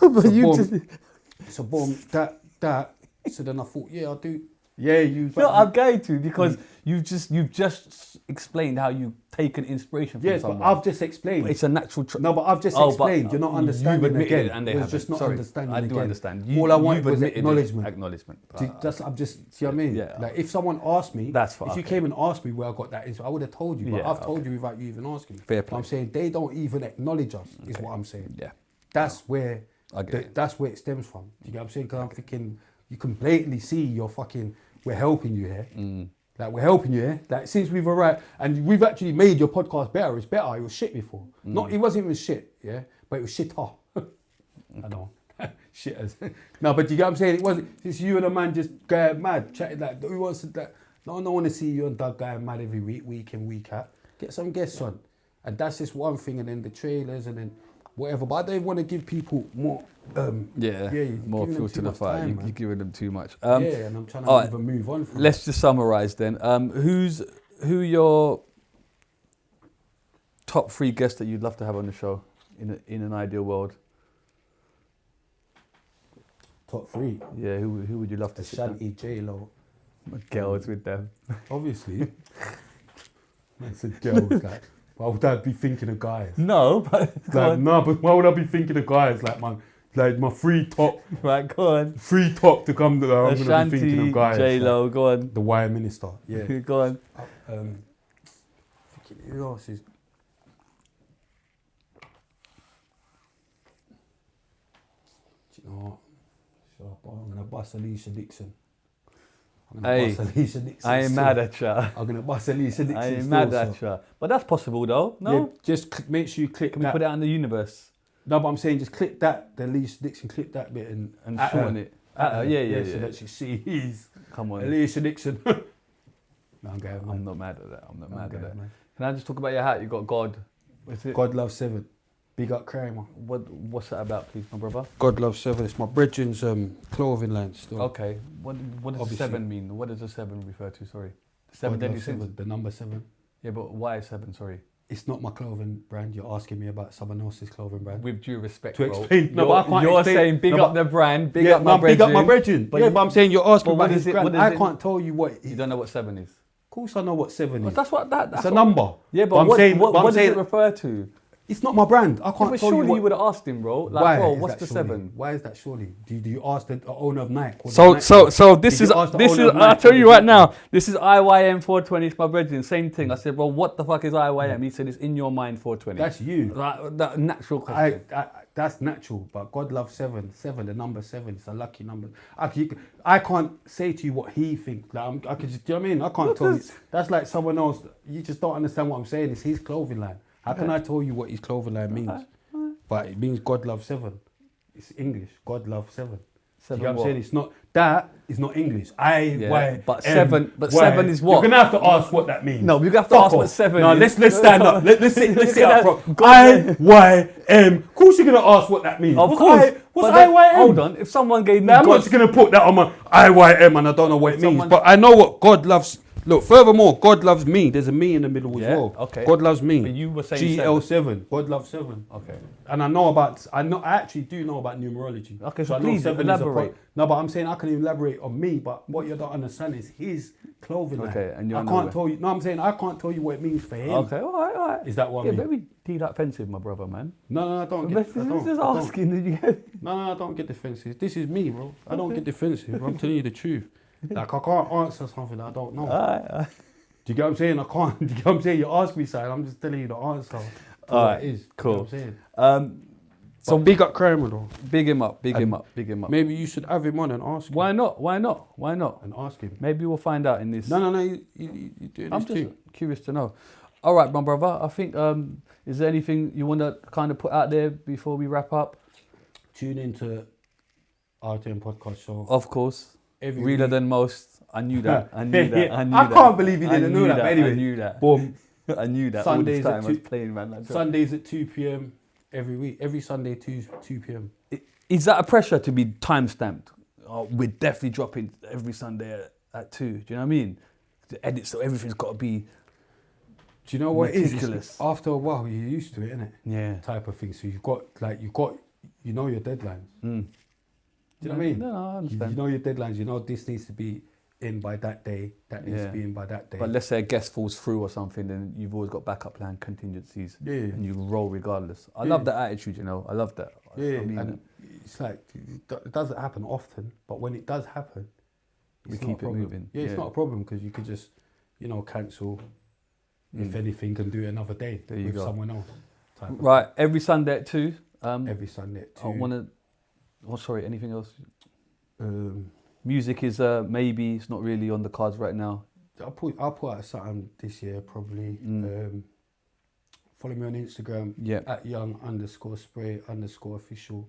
A: so boom, that, so then I thought, yeah, I'll do Yeah, you.
D: No, I'm going to because you've just explained how you've taken inspiration from
A: Yes,
D: someone.
A: but I've just explained.
D: It's a natural.
A: No, but I've just explained. You're not understanding
D: You've admitted
A: again.
D: it and they
A: You're
D: haven't.
A: just not
D: Sorry,
A: understanding
D: I do
A: again.
D: understand.
A: All I wanted
D: you've
A: was
D: admitted it.
A: acknowledgement.
D: Acknowledgement.
A: I'm just. See what I mean?
D: Yeah.
A: Like if someone asked me,
D: That's fine,
A: if you
D: okay.
A: came and asked me where I got that, I would have told you. But
D: Yeah,
A: I've told you without you even asking.
D: Fair
A: But
D: play.
A: I'm saying they don't even acknowledge us. Is what I'm saying.
D: Yeah.
A: That's where.
D: I get it.
A: That's where it stems from. Do you get what I'm saying? Because I'm thinking you can blatantly see you're fucking. We're helping you here. Like we're helping you here. Like since we've arrived and we've actually made your podcast better. It's better. It was shit before. Not. It wasn't even shit. Yeah. But it was shitter. I know. Shitters. No, but you get what I'm saying? It wasn't. It's you and a man just going mad, chatting like who wants to. Like, no, I don't want to see you and Doug going mad every week in, week out. Get some guests on, and that's just one thing. And then the trailers, and then whatever. But I don't want to give people more. You're
D: more
A: giving them
D: fuel
A: too
D: to the
A: much
D: fire.
A: time,
D: You're
A: man.
D: giving them too much.
A: Yeah, and I'm trying to
D: alright,
A: even move on from.
D: Let's just summarise then. Who your top 3 guests that you'd love to have on the show in an ideal world?
A: Top 3.
D: Yeah, who would you love to sit down?
A: Ashanti, J-Lo.
D: Girls with them.
A: Obviously. That's a girls. Like, why would I be thinking of guys?
D: No, but
A: Like, no, but why would I be thinking of guys? Like my free top
D: right, go on.
A: to come to. I'm gonna be thinking
D: Ashanti,
A: of guys.
D: J-Lo,
A: like,
D: go on.
A: the wire minister. Yeah.
D: Go on.
A: Thinking, who else is? Do you know what? I'm gonna bust Alicia Dixon.
D: Hey, I ain't mad at ya.
A: I'm gonna bust Alicia Dixon.
D: I ain't
A: still,
D: mad
A: so-
D: at ya. But that's possible though, no?
A: Yeah, just make sure you click
D: Can we
A: that.
D: put it out in the universe
A: No, but I'm saying just click that, the Alicia Dixon, click that bit and at
D: shorten
A: her.
D: it?
A: At her,
D: Yeah.
A: So that she sees
D: Come on.
A: Alicia Dixon. No, I'm going,
D: I'm
A: man.
D: not mad at that. I'm not mad at
A: going,
D: that.
A: man.
D: Can I just talk about your hat? You got God. What's it?
A: God Love 7. Big up Kramer.
D: What's that about, please, my brother?
A: God Love 7. It's my brethren's clothing line still.
D: Okay. What does
A: Obviously.
D: 7 mean? What does the 7 refer to? Sorry. The
A: God
D: 7
A: Love
D: deadly sins.
A: 7, the number 7.
D: Yeah, but why 7? Sorry.
A: It's not my clothing brand. You're asking me about someone else's clothing brand.
D: With due respect,
A: To
D: bro.
A: explain- no, but I can't
D: You're
A: explain-
D: saying big
A: no,
D: up
A: but-
D: the brand, big
A: yeah,
D: up my
A: big up my
D: brethren.
A: brethren. But I'm saying you're asking
D: but what
A: about
D: is
A: his
D: it-
A: brand.
D: what is
A: I
D: it-
A: can't tell you what.
D: You don't know what 7 is.
A: Of course I know what 7
D: But
A: is.
D: that's what that.
A: It's
D: That's
A: a
D: what-
A: number.
D: Yeah, but
A: I'm
D: what,
A: saying,
D: what,
A: but I'm
D: what does
A: saying,
D: it refer to?
A: it's not my brand. I
D: Yeah,
A: can't
D: but
A: tell
D: surely
A: you
D: you would have asked him, bro. Like,
A: Why
D: bro,
A: is
D: what's
A: that
D: the
A: surely?
D: 7?
A: Why is that surely? Do you ask the owner of Nike? What
D: So
A: does Nike
D: so
A: do?
D: this
A: Did
D: is
A: you ask the
D: this
A: owner
D: is
A: of Nike
D: I'll tell
A: what
D: you
A: does
D: right
A: Nike
D: now.
A: do?
D: This is IYM 420. It's my brethren. Same thing. I said, bro, what the fuck is IYM? He said it's in your mind 420.
A: That's you.
D: Like, that natural question.
A: That's natural, but God loves 7. 7, the number 7, it's a lucky number. I can't say to you what he thinks. Like, I could just, do you know what I mean? I can't tell you. That's like someone else. You just don't understand what I'm saying. It's his clothing line. How can I tell you what his clothing line means? But it means God loves 7. It's English. God loves 7. You know what I'm saying? It's not, that is not English.
D: But 7 is what?
A: You're going to have to ask what that means.
D: No, we're gonna have to
A: Fuck
D: ask what
A: off.
D: 7
A: no,
D: is.
A: let's stand up. Let's sit up, bro.
D: God-
A: IYM. Of course you're going to ask what that means.
D: Of
A: What's
D: course.
A: What's
D: But then-
A: IYM?
D: Hold on. If someone gave me
A: Now, I'm not
D: God,
A: just going to put that on my IYM and I don't know what it means.
D: Someone-
A: But I know what God loves. Look, furthermore, God loves me. There's a me in the middle as
D: Yeah,
A: well.
D: okay.
A: God loves me.
D: But you were saying
A: GL7. God loves 7.
D: okay.
A: And I actually do know about numerology.
D: Okay, so
A: I know
D: please
A: 7 is a
D: elaborate.
A: no, but I'm saying I can elaborate on me, but what you don't understand is his clothing line.
D: Okay, and you're
A: I
D: nowhere.
A: can't tell you. No, I'm saying I can't tell you what it means for him.
D: Okay, all right.
A: Is that what I
D: Yeah,
A: mean?
D: very defensive, my brother, man.
A: No, I don't
D: Just
A: get. I don't,
D: asking. Did you get?
A: No, I don't get defensive. This is me, bro. I don't get defensive. I'm telling you the truth. Like I can't answer something I don't know.
D: Alright.
A: Do you get what I'm saying? I can't. Do you get what I'm saying? You ask me something, I'm just telling you the answer.
D: Alright,
A: It is.
D: cool.
A: You know what I'm saying?
D: So
A: But big up Kramer though.
D: big him up, big him up.
A: Maybe you should have him on and ask him.
D: Why not?
A: And ask him.
D: Maybe we'll find out in this.
A: No, you doing
D: I'm
A: this
D: just
A: too.
D: curious to know. All right, my brother. I think is there anything you want to kind of put out there before we wrap up?
A: Tune into RTM podcast show.
D: Of course,
A: Every
D: realer
A: week.
D: than most. I knew that. I knew
A: Yeah,
D: that.
A: yeah.
D: I knew
A: I
D: that.
A: can't believe you
D: I
A: didn't know
D: knew
A: that, but anyway.
D: I knew that.
A: Boom.
D: I knew that.
A: Sundays
D: all
A: at
D: this time I was
A: 2
D: playing, man. That's right.
A: Sundays at 2 p.m. every week. Every Sunday 2 p.m.
D: Is that a pressure to be time stamped? Oh, we're definitely dropping every Sunday at 2. Do you know what I mean? The edit, so everything's got to be.
A: Do you know what it is?
D: Meticulous.
A: After a while, you're used to it, innit?
D: Yeah.
A: Type of thing. So you know your deadlines. Do you know what I mean?
D: No, I
A: You
D: understand.
A: know your deadlines. You know this needs to be in by that day, that needs to be in by that day.
D: But let's say a guest falls through or something, then you've always got backup plan contingencies.
A: Yeah.
D: And you roll regardless. I love that attitude, you know. I love that.
A: Yeah,
D: I mean,
A: and it's like, it doesn't happen often, but when it does happen,
D: we
A: it's not
D: keep
A: a
D: it
A: problem.
D: moving.
A: Yeah, it's not a problem because you could just, you know, cancel, if anything, and do it another day
D: There you
A: with
D: go.
A: someone else. type of
D: Right, every Sunday at 2.
A: Every Sunday at 2.
D: I want to... Oh, sorry, anything else?
A: Um,
D: Music is maybe, it's not really on the cards right now.
A: I'll put out something this year probably. Follow me on Instagram
D: Yeah.
A: at young_spray_official.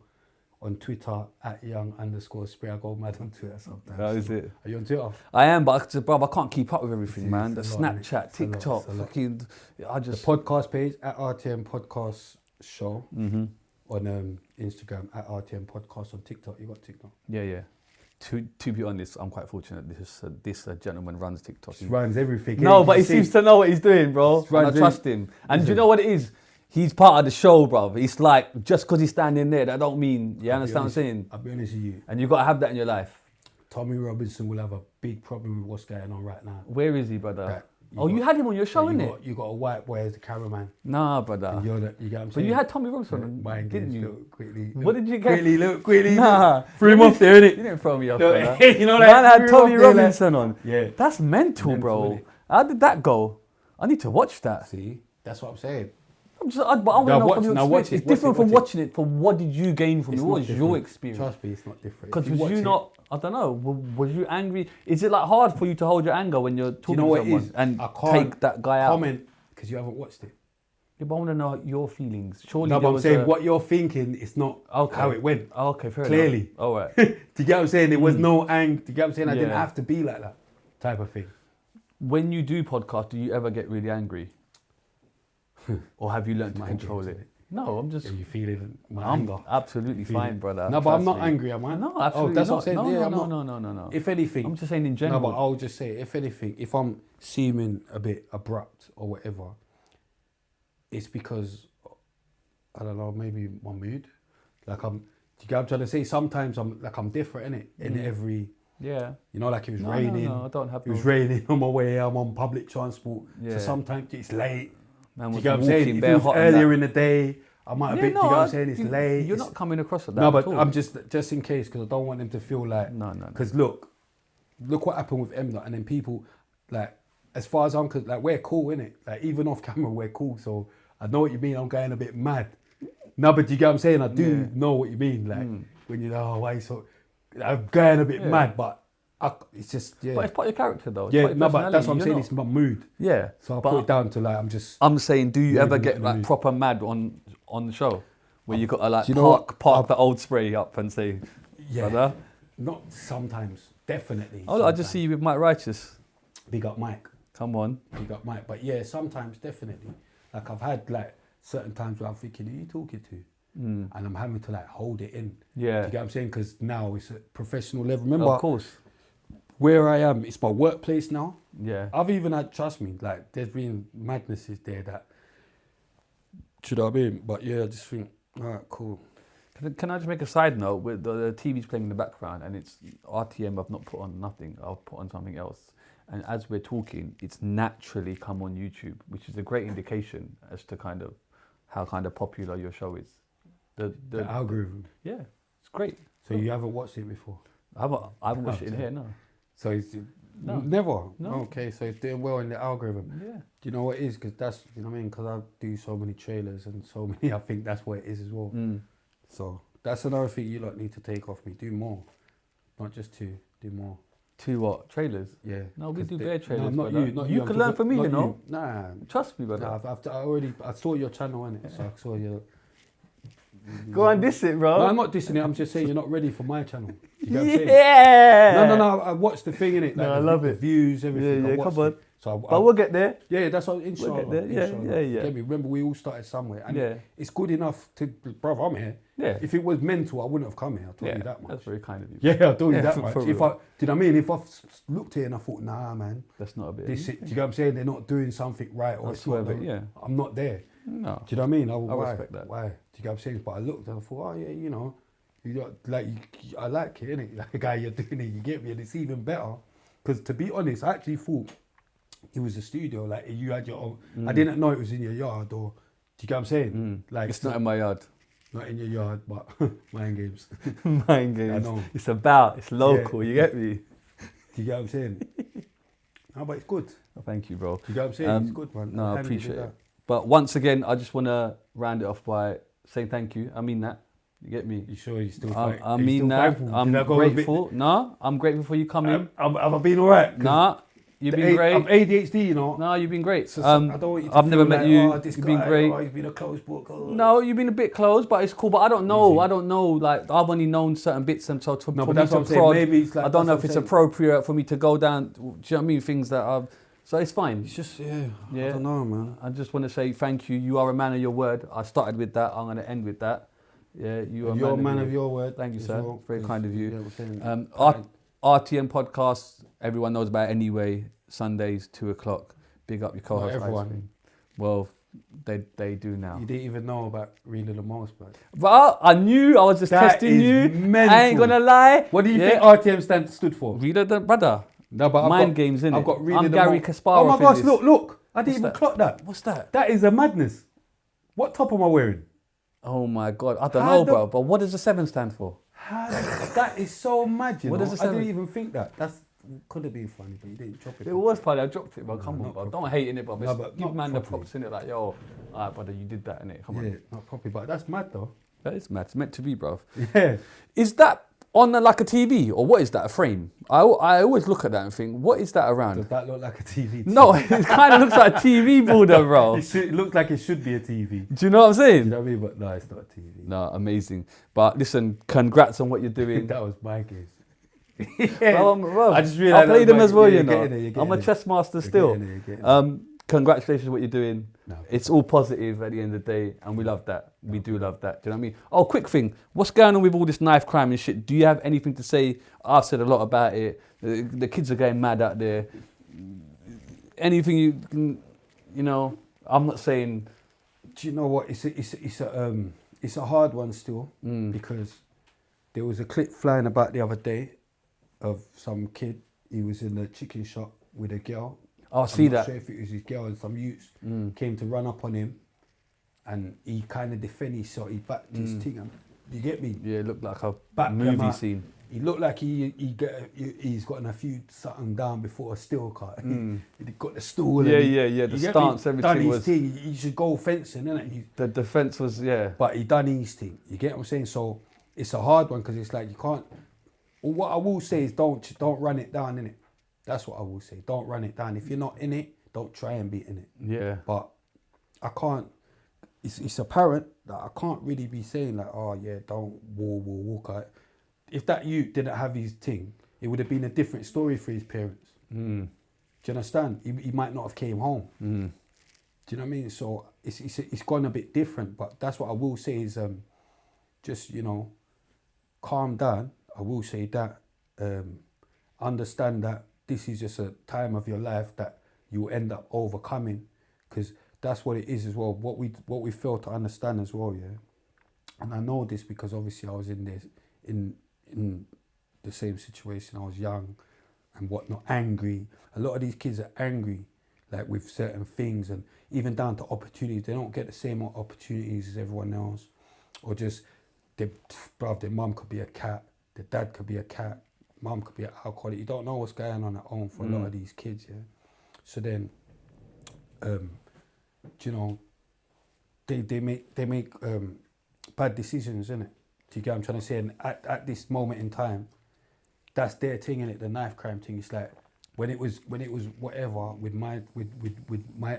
A: On Twitter at young_spray. I go mad on Twitter sometimes.
D: How is it?
A: Are you on Twitter?
D: I am, but I can't keep up with everything, man. The
A: It's a lot, innit?
D: Snapchat,
A: It's a lot,
D: TikTok,
A: it's a lot.
D: fucking... I
A: The
D: just...
A: podcast page at RTM Podcast Show
D: Mm-hmm.
A: on Instagram at RTM Podcast. On TikTok, you got TikTok.
D: Yeah. To be honest, I'm quite fortunate. This gentleman runs TikTok.
A: He runs everything.
D: No,
A: yeah,
D: but he
A: you see.
D: seems to know what he's doing, bro.
A: Just
D: And I
A: runs
D: trust him. And do you
A: Listen.
D: know what it is? He's part of the show, bro. It's like, just because he's standing there, that don't mean, you
A: I'll be
D: understand what I'm
A: honest-
D: saying?
A: I'll be honest with you.
D: And you got to have that in your life.
A: Tommy Robinson will have a big problem with what's going on right now.
D: Where is he, brother?
A: That
D: You had him on your show,
A: you
D: innit?
A: got, you got a white boy as the cameraman.
D: Nah, brother.
A: And you're the, you get what I'm
D: But
A: saying?
D: you had Tommy Robinson,
A: Mind
D: didn't
A: games,
D: you?
A: look, quickly.
D: What did you get?
A: Quickly.
D: Nah.
A: Threw him off there,
D: You
A: innit?
D: didn't throw me off,
A: Look,
D: brother.
A: you know
D: Man
A: that?
D: had
A: threw him
D: Tommy
A: off there, like-
D: Robinson on.
A: Yeah.
D: That's mental,
A: Mental,
D: bro.
A: innit?
D: How did that go? I need to watch that.
A: See, that's what I'm saying.
D: But I want to know
A: watch-
D: from your
A: now watch
D: experience.
A: it,
D: It's different
A: watch
D: from
A: it.
D: watching it. From what did you gain from it?
A: It's
D: What
A: not
D: was your
A: different.
D: experience?
A: Trust me, it's not different.
D: Because
A: If you
D: was you
A: watch
D: not? I don't know. Was you angry? Is it like hard for you to hold your anger when you're
A: it,
D: talking
A: you know
D: to
A: what it
D: someone
A: is?
D: and
A: I can't
D: take that guy out?
A: comment because you haven't watched it.
D: Yeah, but I want to know your feelings. Surely
A: No,
D: there
A: but I'm
D: was
A: saying
D: a-
A: what you're thinking is not
D: Okay.
A: how it went.
D: Oh, okay, fair
A: Clearly.
D: enough. All right.
A: Do you get what I'm saying? There was no anger. Do you get what I'm saying? I didn't
D: Yeah.
A: have to be like that type of thing.
D: When you do podcast, do you ever get really angry, or have you learned to
A: Mind
D: control
A: games,
D: it? No, I'm just.
A: Are you feeling my
D: I'm
A: anger?
D: absolutely
A: Feeling-
D: fine, brother.
A: No, but I'm
D: Trust
A: not
D: me.
A: angry, am I?
D: No, absolutely
A: Oh, that's
D: not.
A: what I'm saying.
D: No,
A: Yeah,
D: no,
A: I'm
D: no,
A: not.
D: no.
A: If anything,
D: I'm just saying in general.
A: No, but I'll just say, if anything, if I'm seeming a bit abrupt or whatever, it's because, I don't know, maybe my mood. Like do you get what I'm trying to say? Sometimes I'm different, innit? In every,
D: Yeah.
A: you know, like it was
D: No,
A: raining.
D: no, I don't have
A: It was
D: no-
A: raining on my way here, I'm on public transport.
D: Yeah.
A: So sometimes it's late.
D: Man
A: Do you
D: was
A: get what I'm saying?
D: walking
A: If
D: bare
A: it was
D: hot and
A: earlier
D: that.
A: in the day, I might have
D: Yeah,
A: been,
D: no,
A: do you get what
D: I-
A: I'm saying? It's
D: you-
A: late.
D: You're
A: it's-
D: not coming across at that.
A: No, but
D: at all.
A: I'm just in case because I don't want them to feel like.
D: No.
A: Because look what happened with MDOTR, and then people like, as far as I'm concerned, like we're cool, innit? Like even off camera, we're cool. So I know what you mean. I'm going a bit mad. No, but you get what I'm saying? I do know what you mean. Like when you know, why you so, I'm going a bit mad, but it's just
D: But it's part of your character, though. It's
A: yeah.
D: part of your
A: No, but that's what I'm
D: personality.
A: saying.
D: You're
A: It's my mood.
D: not- Yeah.
A: So I
D: but
A: put it down to like
D: I'm saying, do you
A: Mood
D: ever
A: and
D: get like
A: mood.
D: proper mad on the show, where you got to like
A: Do you know
D: park the old spray up and say,
A: yeah.
D: brother?
A: Not sometimes, definitely.
D: Oh, look, I just see you with Mike Righteous.
A: Big up Mike.
D: Come on.
A: Big up Mike. But yeah, sometimes definitely. Like I've had like certain times where I'm thinking, who are you talking to? And I'm having to like hold it in.
D: Yeah.
A: Do you get what I'm saying? Because now it's a professional level. Remember,
D: Of course.
A: where I am, it's my workplace now.
D: Yeah.
A: I've even had, trust me, like there's been madnesses there that, do you know what I mean? But yeah, I just think, all right, cool.
D: Can I just make a side note? With the TV's playing in the background, and it's RTM. I've not put on nothing. I've put on something else. And as we're talking, it's naturally come on YouTube, which is a great indication as to kind of how kind of popular your show is.
A: The algorithm.
D: Yeah, it's great.
A: So you haven't watched it before?
D: I haven't watched it in here, no.
A: So it's
D: No.
A: never?
D: No.
A: Okay, so it's doing well in the algorithm.
D: Yeah.
A: Do you know what it is? Because that's, you know what I mean? Because I do so many trailers and so many, I think that's what it is as well. So that's another thing you lot need to take off me. Do more. Not just two, do more.
D: 2 what? Trailers?
A: Yeah.
D: No, we
A: 'Cause
D: do
A: they-
D: bare trailers,
A: No, not
D: brother.
A: you. Not
D: You
A: I'm
D: can learn
A: talking-
D: from me,
A: not
D: you know.
A: Nah.
D: Trust me, brother.
A: Nah, I saw your channel, innit? So I saw your...
D: Go on, diss it, bro.
A: No, I'm not dissing it. I'm just saying you're not ready for my channel. You get what I'm saying?
D: Yeah.
A: No. I watched the thing, innit? Like
D: No, I
A: the,
D: love
A: the
D: it.
A: views, everything.
D: Yeah,
A: I watched
D: come on.
A: it. So
D: But we'll get there.
A: yeah, that's what, inshallah.
D: get there. Yeah,
A: inshallah.
D: yeah.
A: Get me? Remember, we all started somewhere. And
D: Yeah.
A: it's good enough to, brother, I'm here.
D: Yeah.
A: If it was mental, I wouldn't have come here. I told
D: Yeah,
A: you that much.
D: that's very kind of you.
A: Yeah, I told you
D: Yeah,
A: that
D: for
A: much.
D: real.
A: If I, do you know what I mean? If I looked here and I thought, nah, man,
D: That's not a bit.
A: this, do you get what I'm saying? They're not doing something right, or
D: I
A: it's
D: swear,
A: not
D: but yeah.
A: I'm not there.
D: No.
A: Do you know what I mean? Why?
D: respect that.
A: Why? Do you get what I'm saying? But I looked and I thought, oh yeah, you know, I like it, innit? Like the guy you're doing it, you get me, and it's even better Because to be honest, I actually thought it was a studio. Like you had your own. I didn't know it was in your yard, or do you get what I'm saying? Like
D: It's not in my yard.
A: not in your yard, but mind games.
D: Mind games.
A: I know.
D: It's local, you get me?
A: Do you get what I'm saying? No, but it's good.
D: Oh, thank you, bro.
A: Do you get what I'm saying? It's good, man.
D: No,
A: I'm
D: I
A: happy with
D: appreciate
A: that.
D: it. But once again, I just want to round it off by saying thank you. I mean that. You get me?
A: You sure you still
D: I
A: fight?
D: I mean that. I'm
A: Did I go a bit-
D: grateful. No, I'm grateful for you coming.
A: Have I been alright?
D: Nah, you've been great.
A: I'm ADHD, you know.
D: No, you've been great.
A: So I don't want you to
D: I've never
A: feel
D: met
A: like,
D: you.
A: Oh, this
D: You've
A: guy,
D: been great.
A: Oh, he's been a closed book. Oh.
D: No, you've been a bit close, but it's cool. But I don't know.
A: Easy.
D: I don't know. Like I've only known certain bits, and so for
A: No,
D: me
A: but that's
D: to
A: what I'm saying.
D: prod,
A: Maybe it's like,
D: I don't know
A: that's
D: if
A: what
D: it's
A: I'm saying.
D: appropriate for me to go down. Do you know what I mean? Things that I've. So it's fine.
A: It's just,
D: Yeah.
A: I don't know, man.
D: I just want to say thank you. You are a man of your word. I started with that. I'm going to end with that. Yeah, you are
A: You're a man
D: your
A: of your word.
D: Thank you,
A: as
D: sir.
A: well,
D: Very
A: 'cause,
D: kind of you.
A: yeah, we're saying-
D: RTM podcast, everyone knows about it anyway. Sundays, 2:00. Big up your co-host.
A: Not everyone.
D: Ice Cream. Well, they do now.
A: You didn't even know about Really the Most, man.
D: Well, I knew. I was just
A: That
D: testing
A: is
D: you.
A: mental.
D: I ain't gonna lie.
A: What do you
D: Yeah.
A: think RTM stood for?
D: Reader the brother.
A: No, but
D: Mind games, innit?
A: I've got Really
D: I'm
A: the
D: Gary
A: Most.
D: Kasparov
A: Oh my
D: in
A: gosh,
D: this.
A: look. I didn't
D: What's
A: even
D: that?
A: clock that.
D: What's that?
A: That is a madness. What top am I wearing?
D: Oh my God. I don't
A: How
D: know,
A: the-
D: bro. But what does the 7 stand for?
A: That is so mad, you
D: What
A: know.
D: does it
A: I didn't
D: say?
A: even think that. That's could have been funny, but you didn't drop it.
D: It was funny. I dropped it, but come on,
A: not
D: bro.
A: properly.
D: Don't hate in it, bro.
A: No, but
D: Give
A: not
D: man the
A: properly.
D: props in it. Like, yo, alright, brother, you did that in it. Come on.
A: Yeah, not properly, but that's mad though.
D: That is mad. It's meant to be, bro.
A: Yeah.
D: Is that on like a TV, or what is that? A frame? I always look at that and think, what is that around?
A: Does that look like a TV?
D: No, it kind of looks like a TV border, bro.
A: It looks like it should be a TV.
D: Do you know what I'm saying?
A: You know what I mean? But no, it's not a TV.
D: No, amazing. But listen, congrats on what you're doing.
A: That was my case.
D: Bro,
A: I just
D: I
A: realised
D: play
A: that
D: them
A: was
D: as well,
A: my-
D: you
A: you're
D: know.
A: getting there, you're
D: I'm a
A: getting there.
D: chess master
A: You're
D: still.
A: getting there, you're getting there.
D: Congratulations on what you're doing.
A: No.
D: It's all positive at the end of the day, and we love that. We do love that. Do you know what I mean? Oh, quick thing. What's going on with all this knife crime and shit? Do you have anything to say? I've said a lot about it. The kids are going mad out there. Anything you can, you know, I'm not saying...
A: Do you know what? It's a hard one still because there was a clip flying about the other day of some kid. He was in the chicken shop with a girl.
D: Oh, I see
A: I'm not
D: that.
A: sure if it was his girl, and some youths came to run up on him, and he kind of defended himself. He backed his thing. And, you get me?
D: Yeah, it looked like a
A: Back them
D: movie
A: up.
D: scene.
A: He looked like he's gotten a few something down before a steel car. He got the stool.
D: Yeah,
A: and he-
D: yeah. The
A: you get
D: stance,
A: me?
D: everything
A: Done his
D: was...
A: thing. He should go fencing, innit?
D: The defence was, yeah.
A: But he done his thing. You get what I'm saying? So it's a hard one because it's like you can't. What I will say is don't run it down, innit? That's what I will say. Don't run it down. If you're not in it, don't try and be in it.
D: Yeah.
A: But I can't. It's apparent that I can't really be saying like, oh yeah, don't walk out. If that youth didn't have his thing, it would have been a different story for his parents. Do you understand? He might not have came home. Do you know what I mean? So it's gone a bit different. But that's what I will say is just, you know, calm down. I will say that. Understand that this is just a time of your life that you end up overcoming, because that's what it is as well. What we fail to understand as well, yeah. And I know this because obviously I was in this in the same situation. I was young and whatnot, angry. A lot of these kids are angry, like with certain things, and even down to opportunities. They don't get the same opportunities as everyone else, or just their mum could be a cat, their dad could be a cat, mum could be an alcoholic. You don't know what's going on at home for a lot of these kids, yeah. So then, you know, they make bad decisions, innit? Do you get what I'm trying to say? And at this moment in time, that's their thing, innit? The knife crime thing. It's like when it was whatever with my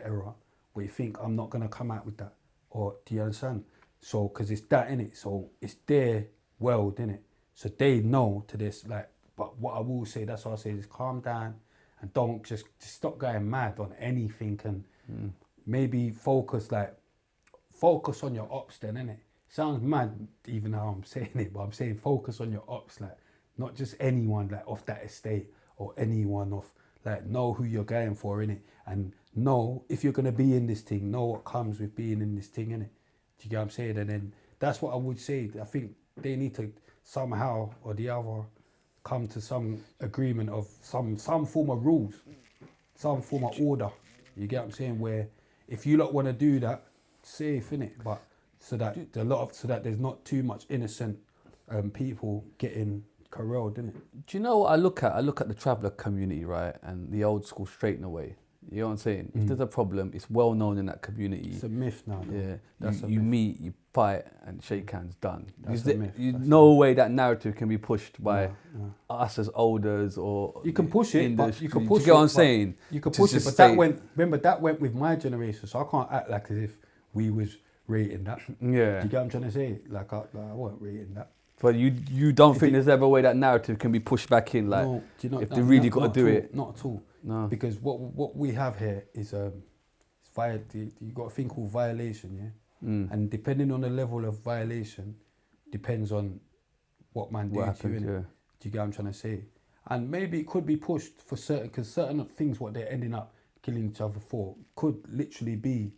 A: era, where you think I'm not gonna come out with that, or do you understand? So because it's that, innit? So it's their world, innit? So they know to this, like. But what I will say, that's what I say, is calm down and don't just stop going mad on anything, and maybe focus on your ops then, innit? Sounds mad even how I'm saying it, but I'm saying focus on your ops, like not just anyone like off that estate or anyone off, like know who you're going for, innit? And know if you're gonna be in this thing, know what comes with being in this thing, innit? Do you get what I'm saying? And then that's what I would say. I think they need to somehow or the other come to some agreement of some form of rules, some form of order. You get what I'm saying? Where if you lot want to do that, safe innit, but so that there's not too much innocent people getting corralled, innit?
D: Do you know what I look at? I look at the traveller community, right, and the old school straight away. You know what I'm saying? If there's a problem, it's well known in that community.
A: It's a myth now.
D: Yeah,
A: That's
D: you meet, you fight, and shake hands, done.
A: That's a myth.
D: No way that narrative can be pushed by us as elders or.
A: You can push it, but you can push it.
D: Do you get what I'm saying?
A: You can push it, but that went with my generation, so I can't act like as if we was rating that.
D: Yeah.
A: Do you get what I'm trying to say? Like I wasn't rating that.
D: But you don't think there's ever a way that narrative can be pushed back in, like
A: no, do you know,
D: if they really got to do it?
A: Not at all.
D: No.
A: Because what we have here is you got a thing called violation, yeah? And depending on the level of violation, depends on what man do to you, innit?
D: Yeah.
A: Do you get what I'm trying to say? And maybe it could be pushed for because certain things what they're ending up killing each other for could literally be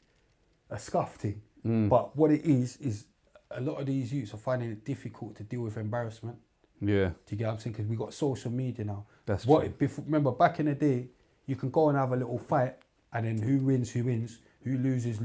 A: a scuff thing. But what it is a lot of these youths are finding it difficult to deal with embarrassment.
D: Yeah.
A: Do you get what I'm saying? Because we got social media now.
D: That's true.
A: Remember, back in the day, you can go and have a little fight, and then who wins, who loses,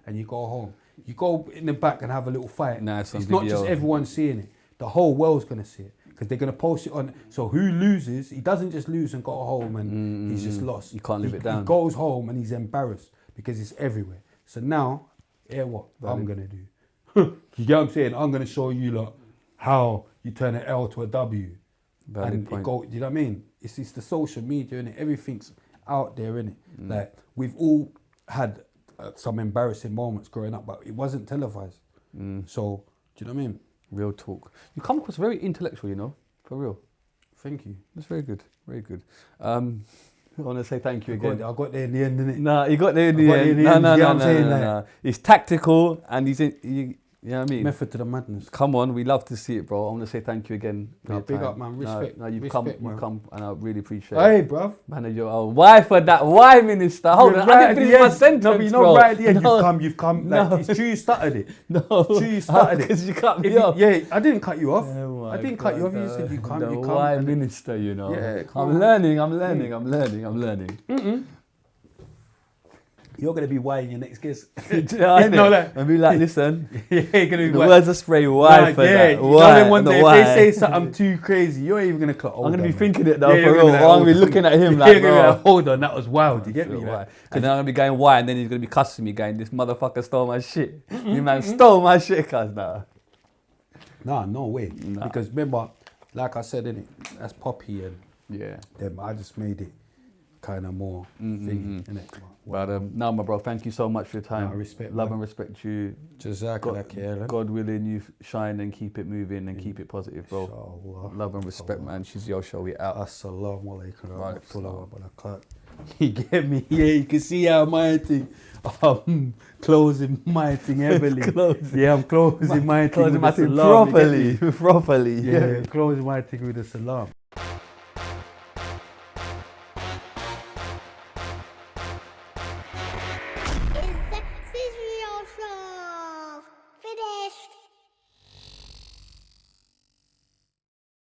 A: and you go home. You go in the back and have a little fight.
D: It's
A: not just everyone seeing it. The whole world's going to see it. Because they're going to post it on. So who loses, he doesn't just lose and go home and he's just lost.
D: You can't live it down.
A: He goes home and he's embarrassed because it's everywhere. So now, what I'm going to do. You get what I'm saying? I'm going to show you lot how you turn an L to a W.
D: Valid point.
A: You know what I mean? It's the social media, innit? Everything's out there, innit? Like, we've all had some embarrassing moments growing up, but it wasn't televised. So, do you know what I mean?
D: Real talk. You come across very intellectual, you know, for real.
A: Thank you.
D: That's very good, very good. I want to say thank you again.
A: I got there in the end, innit?
D: No, you got there in the end. No. He's tactical and you know what I mean?
A: Method to the madness.
D: Come on, we love to see it, bro. I want to say thank you again. For your
A: Big
D: time.
A: up, man. Respect.
D: No, you've
A: Respect,
D: come, and I really appreciate it.
A: Hey, bruv.
D: Man, you're why for that? Why, minister? Hold on, I didn't finish my sentence,
A: no, but you're
D: bro.
A: not right at the end.
D: No.
A: You've come.
D: No.
A: Like, it's true you started it.
D: No.
A: It's true you started it.
D: Because you cut me off.
A: Yeah, I didn't cut you off.
D: Oh
A: I didn't cut you off. You said you come. You come.
D: Why, minister, you know?
A: Yeah,
D: I'm learning.
A: You're going to be why in your next kiss.
D: I know that. And be like, listen,
A: you're going to be
D: the
A: why.
D: words of spray, why for that?
A: Why? One day, if they say something too crazy, you're even going to clock.
D: I'm going to be
A: man.
D: thinking it though,
A: Yeah,
D: for real.
A: like,
D: I'm going to be looking at him like, bro.
A: Like, hold on, that was wild. You get me?
D: Why? And then I'm going to be going, why? And then he's going to be cussing me, going, this motherfucker stole my shit. You man stole my shit, cuz nah.
A: Nah, no way.
D: Nah.
A: Because remember, like I said, innit, that's Poppy and
D: Yeah.
A: them. I just made it kind of more thingy, innit?
D: But no, my bro, thank you so much for your time.
A: I respect,
D: Love
A: man.
D: and respect you.
A: Jazakallah.
D: God willing, you shine and keep it moving and keep it positive, bro.
A: Inshallah.
D: Love and respect, man. Shizzio Show, we out.
A: Assalamu alaikum wa
D: Right,
A: rahmatullahi wa barakatuh. You get me? Yeah, you can see how my thing, closing my thing heavily. Yeah, I'm closing my thing with a salam.
D: Properly.
A: Yeah, closing my thing with a salam.